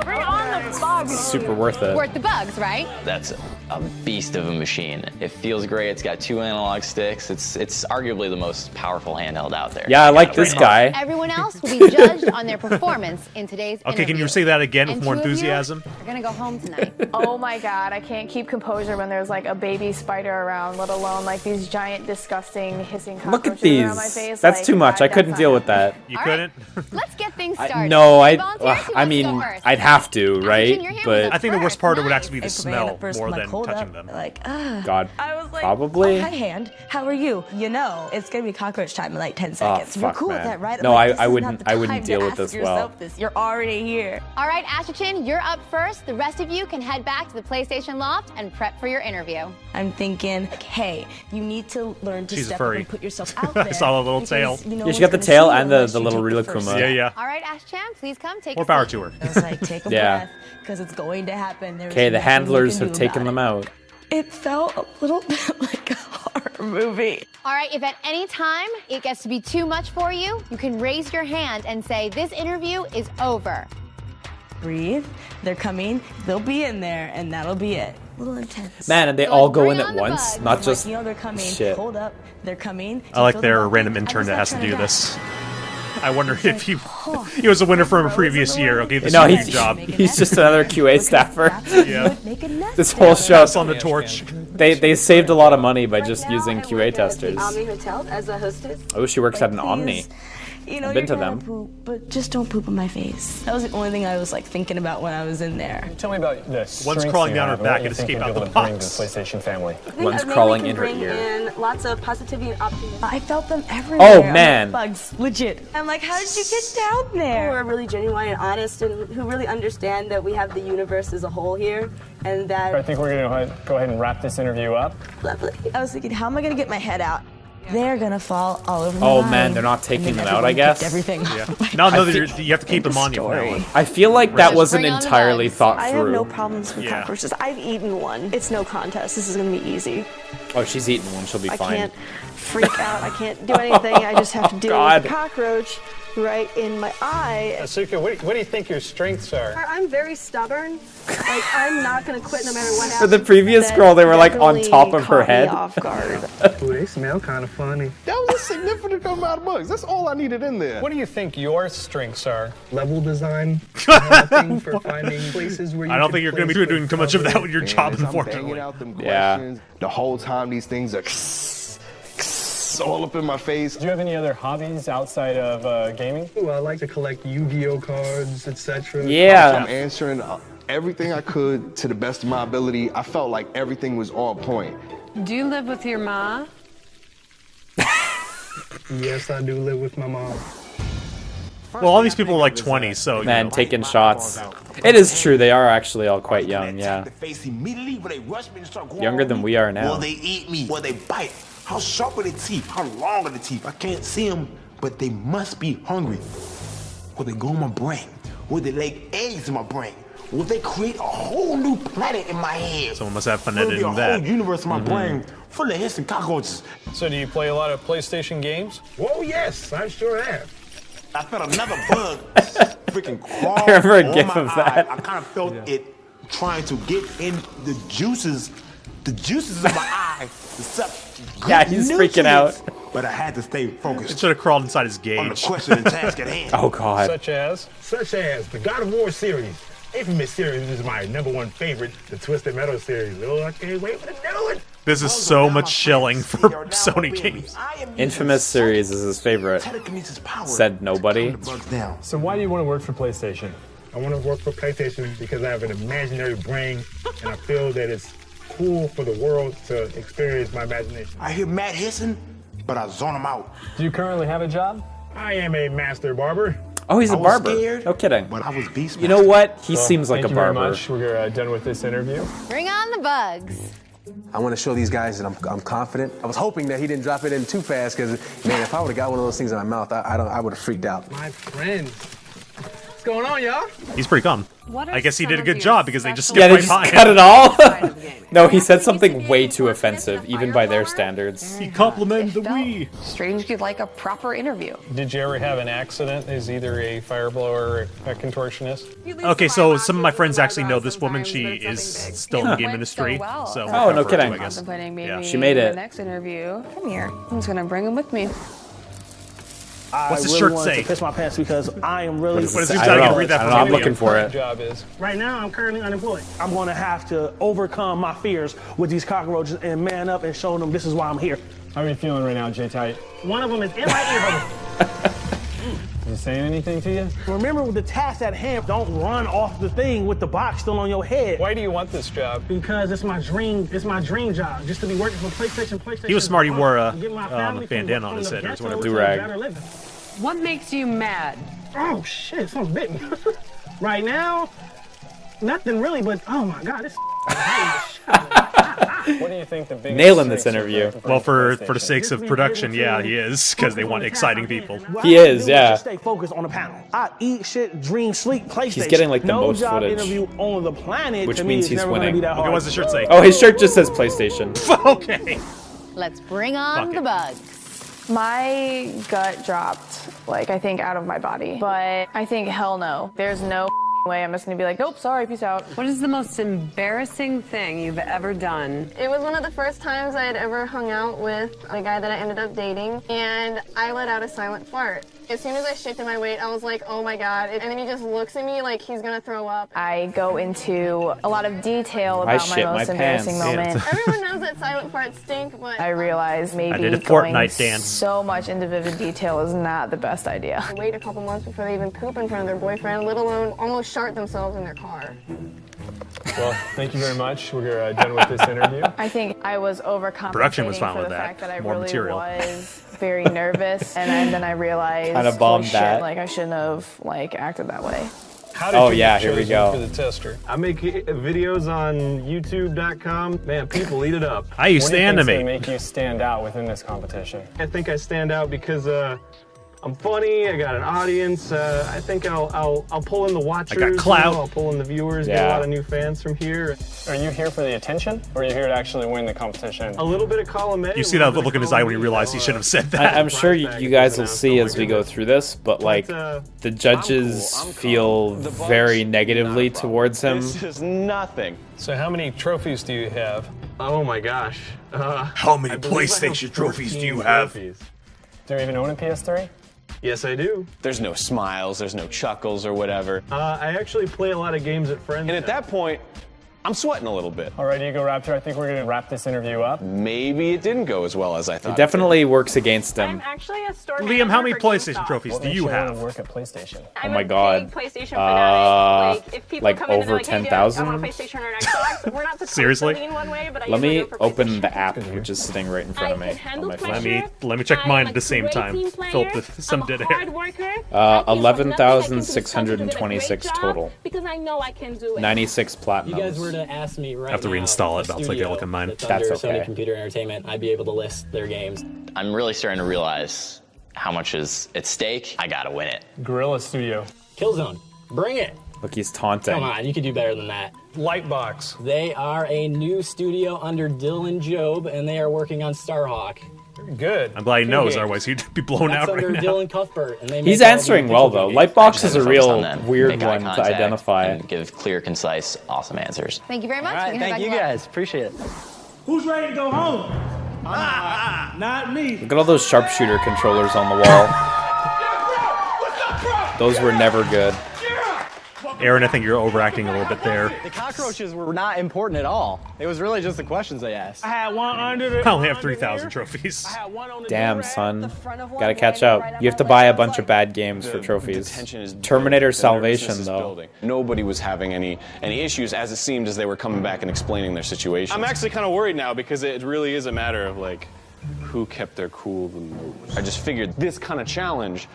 Speaker 11: Bring on the bugs.
Speaker 2: super worth it.
Speaker 4: Worth the bugs, right?
Speaker 8: That's a beast of a machine. It feels great. It's got 2 analog sticks. It's arguably the most powerful handheld out there.
Speaker 2: Yeah, I like this guy.
Speaker 4: Everyone else will be judged on their performance in today's interview.
Speaker 1: Okay, can you say that again with
Speaker 4: And
Speaker 1: more
Speaker 4: 2 of you
Speaker 1: enthusiasm?
Speaker 4: are gonna go home tonight.
Speaker 3: Oh my god, I can't keep composure when there's like a baby spider around, let alone like these giant, disgusting, hissing
Speaker 2: Look
Speaker 3: cockroaches
Speaker 2: at
Speaker 3: around my
Speaker 2: these.
Speaker 3: face.
Speaker 2: That's
Speaker 3: like,
Speaker 2: too much. I
Speaker 3: that's
Speaker 2: couldn't
Speaker 3: not
Speaker 2: deal with
Speaker 3: happening.
Speaker 2: that.
Speaker 1: You
Speaker 4: All
Speaker 1: couldn't?
Speaker 4: Let's get things started.
Speaker 2: No,
Speaker 4: Volunteers, who
Speaker 2: I
Speaker 4: wants to go
Speaker 2: mean,
Speaker 4: first?
Speaker 2: I'd have to, right?
Speaker 4: Ashton, you're here with
Speaker 2: But
Speaker 1: I think the worst part would actually be the
Speaker 15: I put my hand
Speaker 1: smell
Speaker 15: up first,
Speaker 1: more
Speaker 15: I'm like,
Speaker 1: than
Speaker 15: hold
Speaker 1: touching
Speaker 15: up.
Speaker 1: them.
Speaker 15: Like,
Speaker 2: God,
Speaker 15: I was like,
Speaker 2: probably.
Speaker 15: Oh, hi, hand. How are you? You know, it's gonna be cockroach time in like 10 seconds. You're
Speaker 2: fuck,
Speaker 15: cool with
Speaker 2: man.
Speaker 15: that, right? I'm
Speaker 2: No,
Speaker 15: like,
Speaker 2: I
Speaker 15: this is
Speaker 2: wouldn't-
Speaker 15: not the
Speaker 2: I wouldn't
Speaker 15: time
Speaker 2: deal
Speaker 15: to
Speaker 2: with
Speaker 15: ask
Speaker 2: this
Speaker 15: yourself
Speaker 2: well.
Speaker 15: this. You're already here.
Speaker 4: All right, Ashton, you're up first. The rest of you can head back to the PlayStation Loft and prep for your interview.
Speaker 15: I'm thinking, like, hey, you need to learn to
Speaker 1: She's a
Speaker 15: step
Speaker 1: furry.
Speaker 15: up and put yourself out there.
Speaker 1: I saw a little
Speaker 15: because,
Speaker 1: tail.
Speaker 15: you know,
Speaker 2: Yeah, she
Speaker 15: one's
Speaker 2: got the
Speaker 15: gonna
Speaker 2: tail
Speaker 15: see you
Speaker 2: and the
Speaker 15: unless you
Speaker 2: little
Speaker 15: take the
Speaker 2: Rilakkuma.
Speaker 15: first step.
Speaker 1: Yeah, yeah.
Speaker 4: All right, Ashton, please come take
Speaker 1: More
Speaker 4: a
Speaker 1: power
Speaker 4: seat.
Speaker 1: to her.
Speaker 15: I was like, take a
Speaker 2: Yeah.
Speaker 15: breath, because it's going to happen. There's
Speaker 2: Okay, the
Speaker 15: nothing you
Speaker 2: handlers
Speaker 15: can
Speaker 2: have
Speaker 15: do
Speaker 2: taken
Speaker 15: about
Speaker 2: them
Speaker 15: it.
Speaker 2: out.
Speaker 15: It felt a little bit like a horror movie.
Speaker 4: All right, if at any time it gets to be too much for you, you can raise your hand and say, this interview is over.
Speaker 15: Breathe. They're coming. They'll be in there, and that'll be it. A little intense.
Speaker 2: Man, and they
Speaker 4: So
Speaker 2: all
Speaker 4: let's
Speaker 2: go
Speaker 4: bring
Speaker 2: in at
Speaker 4: on the
Speaker 2: once,
Speaker 4: bugs.
Speaker 2: not
Speaker 15: I'm
Speaker 2: just
Speaker 15: like, you know, they're coming.
Speaker 2: shit.
Speaker 15: Hold up. They're coming.
Speaker 1: I like
Speaker 15: Feel the
Speaker 1: their
Speaker 15: bubble.
Speaker 1: random
Speaker 15: I
Speaker 1: intern
Speaker 15: just
Speaker 1: that
Speaker 15: got
Speaker 1: has to
Speaker 15: turned
Speaker 1: do
Speaker 15: down.
Speaker 1: this. I wonder if he was a winner from a previous year. Okay, this
Speaker 2: No,
Speaker 1: is a new
Speaker 2: he's
Speaker 1: job.
Speaker 2: he's just another QA staffer.
Speaker 1: Yeah.
Speaker 15: Make a nest
Speaker 2: This whole
Speaker 15: out of
Speaker 2: show,
Speaker 1: Pass on the torch.
Speaker 2: they saved a lot of money by just using QA testers.
Speaker 12: Hotel as a hostess.
Speaker 2: Oh, she works at an
Speaker 15: Please.
Speaker 2: Omni.
Speaker 15: You know,
Speaker 2: I've been
Speaker 15: you're
Speaker 2: to
Speaker 15: gonna
Speaker 2: them.
Speaker 15: Poop, but just don't poop on my face. That was the only thing I was like thinking about when I was in there.
Speaker 14: Tell me about the strengths
Speaker 1: crawling
Speaker 14: you
Speaker 1: down
Speaker 14: have
Speaker 1: her
Speaker 14: and what
Speaker 1: back
Speaker 14: you
Speaker 1: and
Speaker 14: think
Speaker 1: escape
Speaker 14: you'll
Speaker 1: out
Speaker 14: be
Speaker 1: the
Speaker 14: able to bring to
Speaker 1: box.
Speaker 14: the PlayStation family.
Speaker 2: One's crawling in her ear.
Speaker 12: In lots of positivity and optimism.
Speaker 15: I felt them everywhere.
Speaker 2: Oh,
Speaker 15: I'm like,
Speaker 2: man.
Speaker 15: bugs, legit. I'm like, how did you get down
Speaker 12: Who
Speaker 15: there?
Speaker 12: are really genuine and honest and who really understand that we have the universe as a whole here and
Speaker 14: I
Speaker 12: that
Speaker 14: think we're going to go ahead and wrap this interview up.
Speaker 12: lovely.
Speaker 15: I was thinking, how am I gonna get my head out? They're gonna fall all over my
Speaker 2: Oh
Speaker 15: line.
Speaker 2: man, they're not
Speaker 15: And
Speaker 2: taking
Speaker 15: then
Speaker 2: them out,
Speaker 15: everyone
Speaker 2: I guess.
Speaker 15: picked Everything.
Speaker 1: Yeah.
Speaker 15: Like,
Speaker 1: No,
Speaker 2: I
Speaker 1: you
Speaker 2: think-
Speaker 1: have to keep them on you from now on.
Speaker 2: I feel like that
Speaker 4: Just
Speaker 2: wasn't
Speaker 4: bring on the
Speaker 2: entirely
Speaker 4: bugs.
Speaker 2: thought
Speaker 12: I have no
Speaker 2: through.
Speaker 12: problems with
Speaker 1: Yeah.
Speaker 12: cockroaches. I've eaten one. It's no contest. This is gonna be easy.
Speaker 2: Oh, she's eating one. She'll be
Speaker 12: I
Speaker 2: fine.
Speaker 12: can't freak out. I can't do anything. I just have to deal
Speaker 2: God.
Speaker 12: with a cockroach right in my eye.
Speaker 14: Asuka, what do you think your strengths are?
Speaker 12: I'm very stubborn. Like, I'm not gonna quit no matter what happens.
Speaker 2: For the previous
Speaker 12: That
Speaker 2: scroll, they were like on
Speaker 12: definitely
Speaker 2: top of her
Speaker 12: caught me
Speaker 2: head.
Speaker 12: off guard.
Speaker 5: Ooh, they smell kind of funny.
Speaker 13: That was a significant amount of bugs. That's all I needed in there.
Speaker 14: What do you think your strengths are?
Speaker 9: Level design. Thing for finding places where you
Speaker 1: I don't
Speaker 9: can
Speaker 1: think you're going to
Speaker 9: place
Speaker 1: be doing too much of that with your
Speaker 5: Man,
Speaker 1: job,
Speaker 5: as I'm
Speaker 1: unfortunately.
Speaker 5: banging out them
Speaker 2: Yeah.
Speaker 5: questions, the whole time these things are all up in my face.
Speaker 14: Do you have any other hobbies outside of gaming?
Speaker 9: Ooh, I like to collect Yu-Gi-Oh cards, etc.
Speaker 5: I'm
Speaker 2: Yeah.
Speaker 5: answering everything I could to the best of my ability. I felt like everything was on point.
Speaker 11: Do you live with your ma?
Speaker 9: Yes, I do live with my mom.
Speaker 1: Well, all these people are like 20, so you
Speaker 2: Man,
Speaker 1: know.
Speaker 2: taking shots. It is true. They are actually all quite young. Yeah.
Speaker 13: The face immediately when they rush me and start going
Speaker 2: Younger
Speaker 13: on
Speaker 2: than
Speaker 13: me.
Speaker 2: we are now.
Speaker 13: Will they eat me? Will they bite? How sharp are their teeth? How long are the teeth? I can't see them, but they must be hungry. Will they go in my brain? Will they lay eggs in my brain? will they create a whole new planet in my head.
Speaker 1: Someone must have fun
Speaker 13: There'll be
Speaker 1: editing
Speaker 13: a
Speaker 1: that.
Speaker 13: whole universe in my brain full of hissing cockroaches.
Speaker 14: So do you play a lot of PlayStation games?
Speaker 13: Whoa, yes, I sure have. I felt another bug freaking crawl
Speaker 2: I remember a
Speaker 13: on
Speaker 2: gif
Speaker 13: my
Speaker 2: of that.
Speaker 13: eye. I kind of felt it trying to get in the juices of my eye. To suck
Speaker 2: Yeah, he's freaking out.
Speaker 13: But I had to stay focused.
Speaker 1: It should have crawled inside his
Speaker 13: On the
Speaker 1: gauge.
Speaker 13: question and task at hand.
Speaker 2: Oh God.
Speaker 14: Such as?
Speaker 13: Such as the God of War series. Infamous series is my #1 favorite. The Twisted Metal series. Oh, I can't wait for the new one.
Speaker 1: This is so much shilling for Sony games.
Speaker 2: Infamous series is his favorite.
Speaker 13: Telekinesis power.
Speaker 2: Said nobody.
Speaker 13: Down.
Speaker 14: So why do you want to work for PlayStation?
Speaker 13: I want to work for PlayStation because I have an imaginary brain and I feel that it's cool for the world to experience my imagination. I hear Matt hissing, but I zone him out.
Speaker 14: Do you currently have a job?
Speaker 13: I am a master barber.
Speaker 2: Oh, he's a
Speaker 13: I was
Speaker 2: barber.
Speaker 13: scared,
Speaker 2: No kidding.
Speaker 13: but I was beast.
Speaker 2: You know what? He
Speaker 14: Well,
Speaker 2: seems like a
Speaker 14: thank you very
Speaker 2: barber.
Speaker 14: much. We're done with this interview.
Speaker 4: Bring on the bugs.
Speaker 9: I want to show these guys that I'm confident. I was hoping that he didn't drop it in too fast because, man, if I would have got one of those things in my mouth, I would have freaked out.
Speaker 13: My friends. What's going on, y'all?
Speaker 1: He's pretty calm.
Speaker 11: What are
Speaker 1: I guess he did a
Speaker 11: some
Speaker 1: good
Speaker 11: of
Speaker 1: job
Speaker 11: your
Speaker 1: because they just
Speaker 11: special-
Speaker 1: skipped
Speaker 2: Yeah, they
Speaker 1: right
Speaker 2: just
Speaker 1: by
Speaker 2: cut
Speaker 1: him.
Speaker 2: it all. No, he said something way too offensive, even by their standards.
Speaker 1: He complimented the Wii.
Speaker 3: Strangely like a proper interview.
Speaker 14: Did you ever have an accident as either a fireblower or a contortionist?
Speaker 1: Okay, so some of my friends actually know this woman. She is still in the game industry. So
Speaker 2: Oh, no
Speaker 1: we'll cover her
Speaker 2: kidding.
Speaker 1: too, I guess.
Speaker 3: Contemplating maybe
Speaker 1: Yeah.
Speaker 2: She made it.
Speaker 3: the next interview. Come here. I'm just gonna bring him with me.
Speaker 1: What's the
Speaker 7: I really
Speaker 1: shirt
Speaker 7: wanted
Speaker 1: say?
Speaker 7: to piss my pants because I am really.
Speaker 2: What is this?
Speaker 1: it?
Speaker 2: I don't know.
Speaker 1: Read that
Speaker 2: I don't
Speaker 1: for
Speaker 2: know. I'm
Speaker 1: me.
Speaker 2: looking for it.
Speaker 14: Job is.
Speaker 7: Right now, I'm currently unemployed. I'm going to have to overcome my fears with these cockroaches and man up and show them this is why I'm here.
Speaker 14: How are you feeling right now, J-Tight?
Speaker 7: One of them is in my ear hole.
Speaker 14: Is he saying anything to you?
Speaker 7: Remember with the task at hand, don't run off the thing with the box still on your head.
Speaker 14: Why do you want this job?
Speaker 7: Because it's my dream. It's my dream job, just to be working for PlayStation.
Speaker 1: He was smart. He wore a
Speaker 7: Get my family
Speaker 1: bandana
Speaker 7: from
Speaker 1: on his
Speaker 7: the
Speaker 1: head or
Speaker 7: ghetto
Speaker 1: whatever.
Speaker 7: to
Speaker 2: Do-rag.
Speaker 7: better living.
Speaker 11: What makes you mad?
Speaker 7: Oh shit, something bit me. Right now, nothing really, but oh my god, this.
Speaker 14: What do you think the biggest
Speaker 2: Nailing this
Speaker 14: strengths are
Speaker 2: interview.
Speaker 14: for
Speaker 1: Well, for
Speaker 14: PlayStation?
Speaker 1: the sakes of production, yeah, he is, because they want exciting people.
Speaker 2: He is, yeah.
Speaker 7: Just stay focused on the panel. I eat, shit, dream, sleep, PlayStation.
Speaker 2: He's getting, like, the
Speaker 7: no
Speaker 2: most
Speaker 7: job
Speaker 2: footage.
Speaker 7: interview on the planet.
Speaker 2: Which
Speaker 7: to me
Speaker 2: means
Speaker 7: is
Speaker 2: he's
Speaker 7: never gonna
Speaker 2: winning.
Speaker 7: be that
Speaker 1: Okay,
Speaker 7: hard.
Speaker 1: what's the shirt say?
Speaker 2: Oh, his shirt just says PlayStation.
Speaker 1: Okay.
Speaker 4: Let's bring on
Speaker 1: Fuck
Speaker 4: the
Speaker 1: it.
Speaker 4: bugs.
Speaker 3: My gut dropped, like, I think out of my body. But I think, hell no. There's no way I'm just gonna be like, nope, sorry, peace out.
Speaker 11: What is the most embarrassing thing you've ever done?
Speaker 10: It was one of the first times I had ever hung out with a guy that I ended up dating, and I let out a silent fart. As soon as I shifted my weight, I was like, oh my god. And then he just looks at me like he's gonna throw up.
Speaker 3: I go into a lot of detail
Speaker 2: I
Speaker 3: about my
Speaker 2: shit my
Speaker 3: most embarrassing
Speaker 2: pants.
Speaker 3: moment.
Speaker 10: Everyone knows that silent farts stink, but
Speaker 3: I realize maybe
Speaker 1: did a
Speaker 3: going
Speaker 1: Fortnite dance.
Speaker 3: so much into vivid detail is not the best idea.
Speaker 10: they wait a couple months before they even poop in front of their boyfriend, let alone almost shart themselves in their car.
Speaker 14: Well, thank you very much. We're done with this interview.
Speaker 3: I think I was overcompensating
Speaker 1: Production was fine
Speaker 3: for
Speaker 1: with
Speaker 3: the
Speaker 1: that.
Speaker 3: fact that I
Speaker 1: More
Speaker 3: really
Speaker 1: material.
Speaker 3: was very nervous, and then I realized,
Speaker 2: Kinda bombed
Speaker 3: holy shit,
Speaker 2: that.
Speaker 3: like I shouldn't have like acted that way.
Speaker 14: How did
Speaker 2: Oh,
Speaker 14: you
Speaker 2: yeah,
Speaker 14: get
Speaker 2: here we
Speaker 14: chosen
Speaker 2: go.
Speaker 14: For the tester? I make videos on YouTube.com. Man, people eat it up.
Speaker 1: I used to
Speaker 14: What do you think's
Speaker 1: animate.
Speaker 14: gonna make you stand out within this competition?
Speaker 16: I think I stand out because I'm funny. I got an audience. I think I'll pull in the watchers.
Speaker 1: I got clout.
Speaker 16: I'll pull in the viewers. Get a lot of new fans from here.
Speaker 14: Are you here for the attention, or are you here to actually win the competition?
Speaker 16: A little bit of column A.
Speaker 1: You see that look in his eye when he realized he should have said that.
Speaker 2: I'm sure you guys will see as we go through this, but like the judges feel very negatively towards him.
Speaker 6: This is nothing.
Speaker 14: So how many trophies do you have?
Speaker 16: Oh my gosh.
Speaker 13: How many
Speaker 16: I believe I have
Speaker 13: PlayStation trophies do
Speaker 16: 14
Speaker 13: you have?
Speaker 16: trophies.
Speaker 14: Do you even own a PS3?
Speaker 16: Yes, I do.
Speaker 6: There's no smiles, there's no chuckles or whatever.
Speaker 16: I actually play a lot of games at friends.
Speaker 6: And at that point, I'm sweating a little bit.
Speaker 14: All right, Egoraptor, I think we're going to wrap this interview up.
Speaker 6: Maybe it didn't go as well as I thought.
Speaker 2: It definitely works against him.
Speaker 10: Actually, a store
Speaker 1: Liam, how many
Speaker 10: manager for
Speaker 1: PlayStation
Speaker 10: GameStop.
Speaker 1: trophies
Speaker 14: What
Speaker 1: do
Speaker 14: makes
Speaker 1: you
Speaker 14: you wanna
Speaker 1: have?
Speaker 14: work at PlayStation?
Speaker 2: Oh my god.
Speaker 10: Big PlayStation fanatic. Like, if people
Speaker 2: like
Speaker 10: come in and
Speaker 2: over
Speaker 10: they're like, hey, dude, I
Speaker 2: 10,000?
Speaker 10: want a PlayStation or an Xbox. We're not supposed
Speaker 1: Seriously?
Speaker 10: to lean one way, but I
Speaker 2: Let
Speaker 10: usually
Speaker 2: me
Speaker 10: go for
Speaker 2: open
Speaker 10: PlayStation.
Speaker 2: the app, which is sitting right in front of me. On my phone.
Speaker 1: Let me check mine at the same time. Philip, some did it.
Speaker 2: 11,626 total.
Speaker 11: Because I know I can do it.
Speaker 2: 96 platinums.
Speaker 17: You guys were to ask me right
Speaker 1: I have to
Speaker 17: now,
Speaker 1: reinstall it,
Speaker 17: the
Speaker 1: but I'll take a
Speaker 17: studio
Speaker 1: look at mine.
Speaker 17: that's
Speaker 2: That's
Speaker 17: under
Speaker 2: okay.
Speaker 17: Sony Computer Entertainment, I'd be able to list their games.
Speaker 8: I'm really starting to realize how much is at stake. I gotta win it.
Speaker 14: Gorilla Studio.
Speaker 17: Killzone, bring it.
Speaker 2: Look, he's taunting.
Speaker 17: Come on, you could do better than that.
Speaker 14: Lightbox.
Speaker 17: They are a new studio under Dylan Job, and they are working on Starhawk.
Speaker 14: Good.
Speaker 1: I'm glad he knows, otherwise he'd be blown
Speaker 17: That's
Speaker 1: out
Speaker 17: under
Speaker 1: right now.
Speaker 17: Dylan Cuthbert, and they
Speaker 2: He's
Speaker 17: make all
Speaker 2: answering
Speaker 17: the
Speaker 2: well,
Speaker 17: pixel
Speaker 2: though.
Speaker 17: games.
Speaker 2: Lightbox is a real
Speaker 8: Make
Speaker 2: weird
Speaker 8: eye
Speaker 2: one to
Speaker 8: contact
Speaker 2: identify.
Speaker 8: and give clear, concise, awesome answers.
Speaker 4: Thank you very much.
Speaker 18: All right,
Speaker 4: We can head
Speaker 18: thank
Speaker 4: back
Speaker 18: you
Speaker 4: to lunch.
Speaker 18: guys. Appreciate it.
Speaker 7: Who's ready to go home? Not me.
Speaker 2: Look at all those sharpshooter controllers on the wall. Those were never good.
Speaker 1: Aaron, I think you're overacting a little bit there.
Speaker 18: The cockroaches were not important at all. It was really just the questions they asked.
Speaker 7: I had one under the.
Speaker 1: I only have 3,000 trophies.
Speaker 2: Damn, son. Gotta catch up. You have to buy a bunch of bad games for trophies. Terminator Salvation, though.
Speaker 6: Nobody was having any issues, as it seemed as they were coming back and explaining their situation. I'm actually kind of worried now because it really is a matter of like who kept their cool the most. I just figured this kind of challenge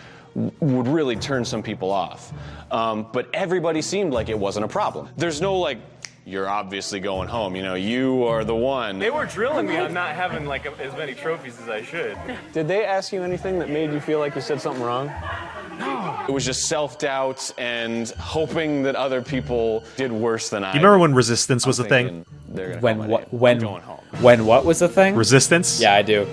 Speaker 6: would really turn some people off. But everybody seemed like it wasn't a problem. There's no like, you're obviously going home, you know, you are the one.
Speaker 16: They were drilling me on not having like as many trophies as I should.
Speaker 6: Did they ask you anything that made you feel like you said something wrong? No. It was just self-doubt and hoping that other people did worse than I.
Speaker 1: You remember when Resistance was a thing?
Speaker 2: When what was a thing?
Speaker 1: Resistance?
Speaker 2: Yeah, I do.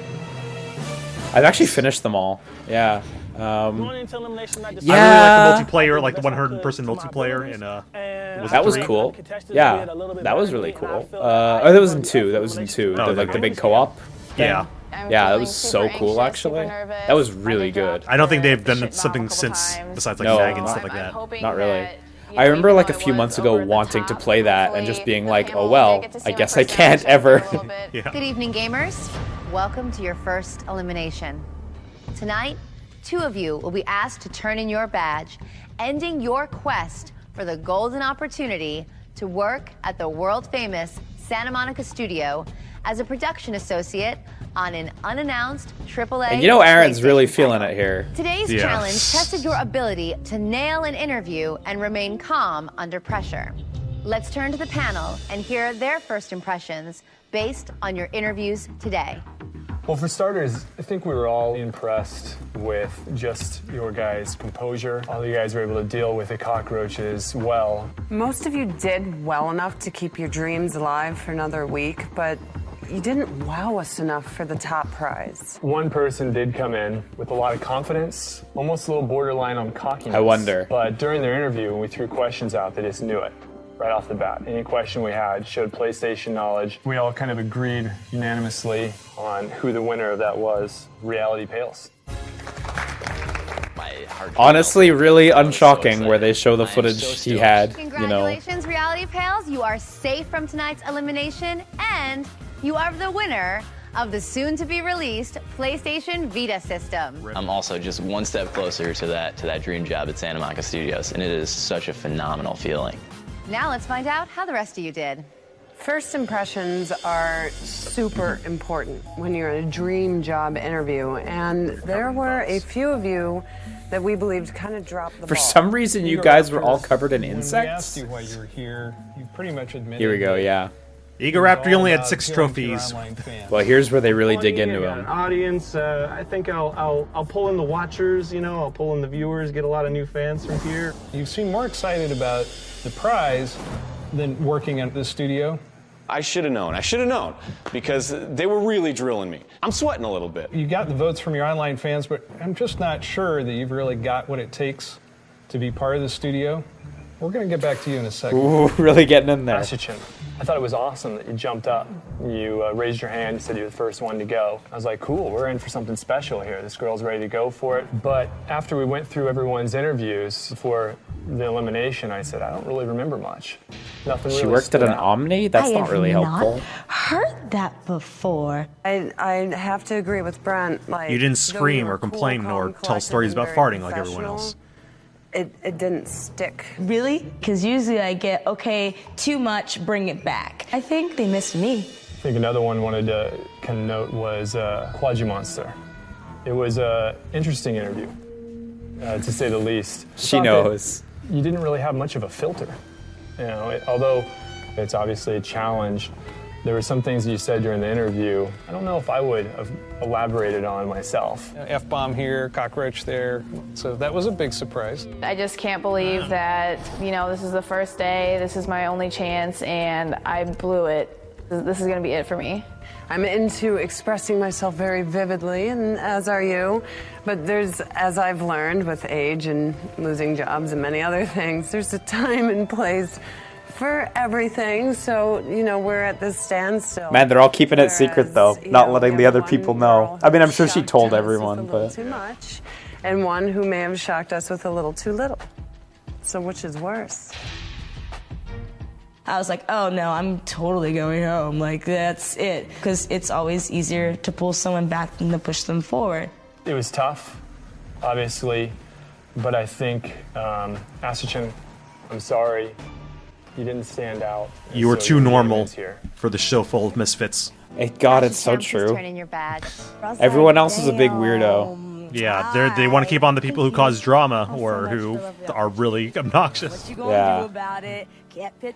Speaker 2: I've actually finished them all. Yeah.
Speaker 1: I really like the multiplayer, like the 100-person multiplayer in
Speaker 2: that was cool. Yeah, that was really cool. Oh, that was in 2. That was in 2. The big co-op thing.
Speaker 1: Yeah.
Speaker 2: Yeah, that was so cool, actually. That was really good.
Speaker 1: I don't think they've done something since, besides like tag and stuff like that.
Speaker 2: Not really. I remember like a few months ago wanting to play that and just being like, oh well, I guess I can't ever.
Speaker 4: Good evening, gamers. Welcome to your first elimination. Tonight, 2 of you will be asked to turn in your badge, ending your quest for the golden opportunity to work at the world-famous Santa Monica studio as a production associate on an unannounced AAA.
Speaker 2: And you know Aaron's really feeling it here.
Speaker 4: Today's challenge tested your ability to nail an interview and remain calm under pressure. Let's turn to the panel and hear their first impressions based on your interviews today.
Speaker 16: Well, for starters, I think we were all impressed with just your guys' composure. All you guys were able to deal with the cockroaches well.
Speaker 19: Most of you did well enough to keep your dreams alive for another week, but you didn't wow us enough for the top prize.
Speaker 16: One person did come in with a lot of confidence, almost a little borderline on cockiness.
Speaker 2: I wonder.
Speaker 16: But during their interview, when we threw questions out, they just knew it right off the bat. Any question we had showed PlayStation knowledge. We all kind of agreed unanimously on who the winner of that was. Reality Pales.
Speaker 2: Honestly, really unshocking where they show the footage he had, you know.
Speaker 4: Congratulations, Reality Pales. You are safe from tonight's elimination, and you are the winner of the soon-to-be-released PlayStation Vita system.
Speaker 8: I'm also just one step closer to that dream job at Santa Monica Studios, and it is such a phenomenal feeling.
Speaker 4: Now let's find out how the rest of you did.
Speaker 19: First impressions are super important when you're in a dream job interview, and there were a few of you that we believed kind of dropped the ball.
Speaker 2: For some reason, you guys were all covered in insects.
Speaker 16: When we asked you why you were here, you pretty much admitted.
Speaker 2: Here we go, yeah.
Speaker 1: Egoraptor only had 6 trophies.
Speaker 2: Well, here's where they really dig into
Speaker 16: an
Speaker 2: him.
Speaker 16: Audience, I think I'll pull in the watchers, you know, I'll pull in the viewers, get a lot of new fans from here. You seem more excited about the prize than working at the studio.
Speaker 6: I should have known, because they were really drilling me. I'm sweating a little bit.
Speaker 16: You got the votes from your online fans, but I'm just not sure that you've really got what it takes to be part of the studio. We're going to get back to you in a second.
Speaker 2: Ooh, really getting in there.
Speaker 16: I thought it was awesome that you jumped up. You raised your hand, said you were the first one to go. I was like, cool, we're in for something special here. This girl's ready to go for it. But after we went through everyone's interviews before the elimination, I said, I don't really remember much. Nothing really.
Speaker 2: She worked at an Omni? That's not really helpful.
Speaker 15: Heard that before.
Speaker 19: I have to agree with Brent. Like,
Speaker 1: You didn't scream or complain or tell stories about farting like everyone else.
Speaker 19: It didn't stick.
Speaker 15: Really? Because usually I get, okay, too much, bring it back. I think they missed me.
Speaker 16: I think another one wanted to kind of note was Quagimonster. It was an interesting interview, to say the least.
Speaker 2: She knows.
Speaker 16: You didn't really have much of a filter. You know, although it's obviously a challenge, There were some things you said during the interview I don't know if I would have elaborated on myself.
Speaker 14: F-bomb here, cockroach there. So that was a big surprise.
Speaker 3: I just can't believe that, this is the first day, this is my only chance, and I blew it. This is gonna be it for me.
Speaker 19: I'm into expressing myself very vividly, and as are you. But there's, as I've learned with age and losing jobs and many other things, there's a time and place for everything. So, we're at this standstill.
Speaker 2: Man, they're all keeping it secret though, not letting the other people know. I mean, I'm sure she told everyone, but
Speaker 19: too much, and one who may have shocked us with a little too little. So which is worse?
Speaker 15: I was like, oh no, I'm totally going home. Like, that's it. Because it's always easier to pull someone back than to push them forward.
Speaker 16: It was tough, obviously, but I think, Asachin, I'm sorry, you didn't stand out.
Speaker 1: You were
Speaker 16: So
Speaker 1: too
Speaker 16: your
Speaker 1: normal
Speaker 16: name is here.
Speaker 1: for the show full of misfits.
Speaker 2: God, it's so true. Everyone else is a big weirdo.
Speaker 1: Yeah, they want to keep on the people who cause drama or who are really obnoxious.
Speaker 2: Yeah.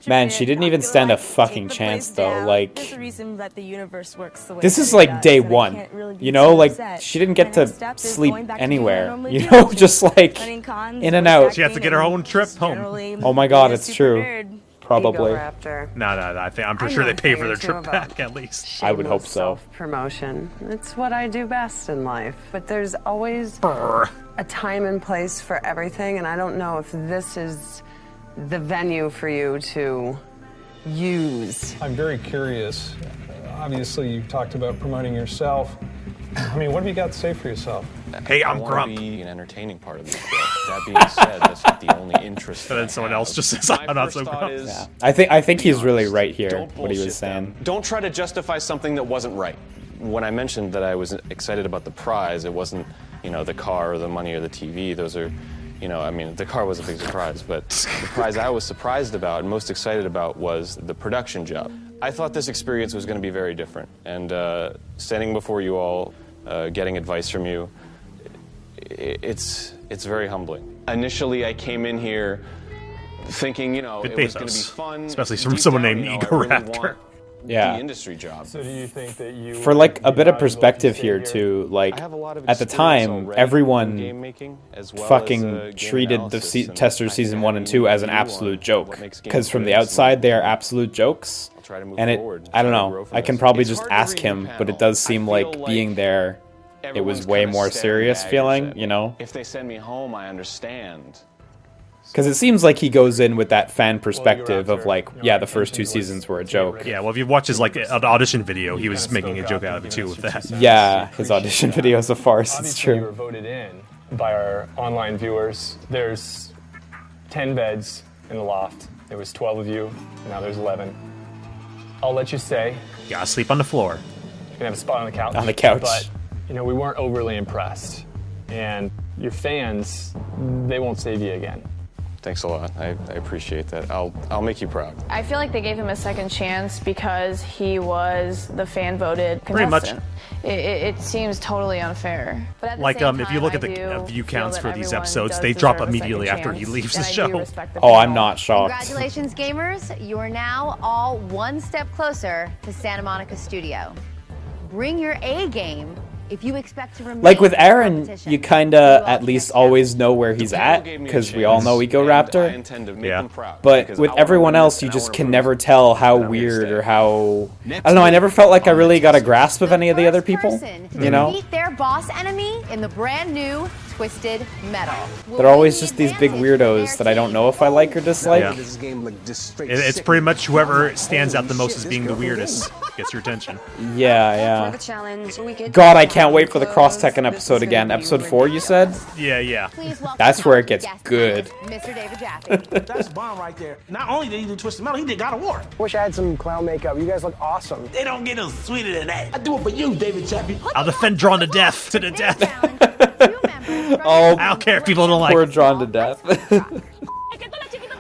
Speaker 2: Man, she didn't even stand a fucking chance though. Like,
Speaker 15: There's a reason that the universe works the way
Speaker 2: this
Speaker 15: that
Speaker 2: is
Speaker 15: it
Speaker 2: like
Speaker 15: does,
Speaker 2: day
Speaker 15: and I
Speaker 2: one.
Speaker 15: can't really be
Speaker 2: You know,
Speaker 15: too
Speaker 2: like
Speaker 15: upset.
Speaker 2: she didn't get
Speaker 15: My
Speaker 2: to
Speaker 15: next step is
Speaker 2: sleep
Speaker 15: going back to doing what I
Speaker 2: anywhere.
Speaker 15: normally
Speaker 2: You
Speaker 15: do,
Speaker 2: know,
Speaker 15: which
Speaker 2: just
Speaker 15: is
Speaker 2: like
Speaker 15: running cons,
Speaker 2: in and out.
Speaker 1: She has to get her own trip home.
Speaker 2: Oh my God, it's true. Probably.
Speaker 19: Egoraptor.
Speaker 1: No, I'm pretty sure they pay for their trip back at least.
Speaker 2: I would hope so.
Speaker 19: Self-promotion. It's what I do best in life. But there's always a time and place for everything, and I don't know if this is the venue for you to use.
Speaker 14: I'm very curious. Obviously, you talked about promoting yourself. I mean, what have you got to say for yourself?
Speaker 1: Hey, I'm
Speaker 6: I want
Speaker 1: Grump.
Speaker 6: to be an entertaining part of this show. That being said, that's not the only interest.
Speaker 1: And then someone else just says, I'm not so Grump.
Speaker 2: Yeah. I think he's really right here, what he was saying.
Speaker 6: Don't try to justify something that wasn't right. When I mentioned that I was excited about the prize, it wasn't, the car or the money or the TV. Those are, the car was a big surprise, but the prize I was surprised about and most excited about was the production job. I thought this experience was going to be very different, and standing before you all, getting advice from you, it's very humbling. Initially, I came in here thinking, it was going to be fun.
Speaker 1: Especially from someone named Egoraptor.
Speaker 2: Yeah.
Speaker 6: The industry job.
Speaker 16: So do you think that you
Speaker 2: For like a bit of perspective here too, like at the time, everyone fucking treated the Testers season 1 and 2 as an absolute joke. Because from the outside, they are absolute jokes. And I don't know, I can probably just ask him, but it does seem like being there, it was way more serious feeling,
Speaker 6: If they send me home, I understand.
Speaker 2: Because it seems like he goes in with that fan perspective of like, yeah, the first 2 seasons were a joke.
Speaker 1: Yeah, well, if you watch his an audition video, he was making a joke out of it too with that.
Speaker 2: Yeah, his audition video is a farce. It's
Speaker 16: Obviously, you
Speaker 2: true.
Speaker 16: were voted in by our online viewers. There's 10 beds in the loft. There was 12 of you. Now there's 11. I'll let you stay.
Speaker 1: You gotta sleep on the floor.
Speaker 16: You can have a spot on the couch.
Speaker 2: On the couch.
Speaker 16: But, we weren't overly impressed. And your fans, they won't save you again.
Speaker 6: Thanks a lot. I appreciate that. I'll make you proud.
Speaker 3: I feel like they gave him a second chance because he was the fan-voted
Speaker 1: Pretty much.
Speaker 3: contestant. It seems totally unfair. But at the
Speaker 1: Like,
Speaker 3: same
Speaker 1: if you
Speaker 3: time,
Speaker 1: look at
Speaker 3: I
Speaker 1: the
Speaker 3: do
Speaker 1: view
Speaker 3: feel
Speaker 1: counts
Speaker 3: that
Speaker 1: for these
Speaker 3: everyone
Speaker 1: episodes,
Speaker 3: does
Speaker 1: they drop
Speaker 3: deserve a
Speaker 1: immediately
Speaker 3: second
Speaker 1: after he
Speaker 3: chance,
Speaker 1: leaves the
Speaker 3: and I do
Speaker 1: show.
Speaker 3: respect the
Speaker 2: Oh, I'm
Speaker 3: panel.
Speaker 2: not shocked.
Speaker 4: Congratulations, gamers. You are now all one step closer to Santa Monica Studio. Bring your A game if you expect to remain
Speaker 2: Like with
Speaker 4: in the
Speaker 2: Aaron,
Speaker 4: competition.
Speaker 2: you kinda at least always know where he's at, because we all know Egoraptor.
Speaker 1: Yeah.
Speaker 2: But with everyone else, you just can never tell how weird or how... I don't know, I never felt like I really got a grasp of any of the other people,
Speaker 4: Defeat their boss enemy in the brand new Twisted Metal.
Speaker 2: They're always just these big weirdos that I don't know if I like or dislike.
Speaker 1: Yeah. It's pretty much whoever stands out the most as being the weirdest gets your attention.
Speaker 2: Yeah. God, I can't wait for the cross-Tekken episode again. Episode 4, you said?
Speaker 1: Yeah.
Speaker 2: That's where it gets good.
Speaker 4: Mr. David Jaffe.
Speaker 7: That's bomb right there. Not only did he do Twisted Metal, he did God of War.
Speaker 20: Wish I had some clown makeup. You guys look awesome.
Speaker 7: They don't get no sweeter than that. I do it for you, David Chappie.
Speaker 1: I'll defend Drawn to Death to the death.
Speaker 2: Oh,
Speaker 1: I don't care if people don't like
Speaker 2: poor
Speaker 1: it.
Speaker 2: Drawn to Death.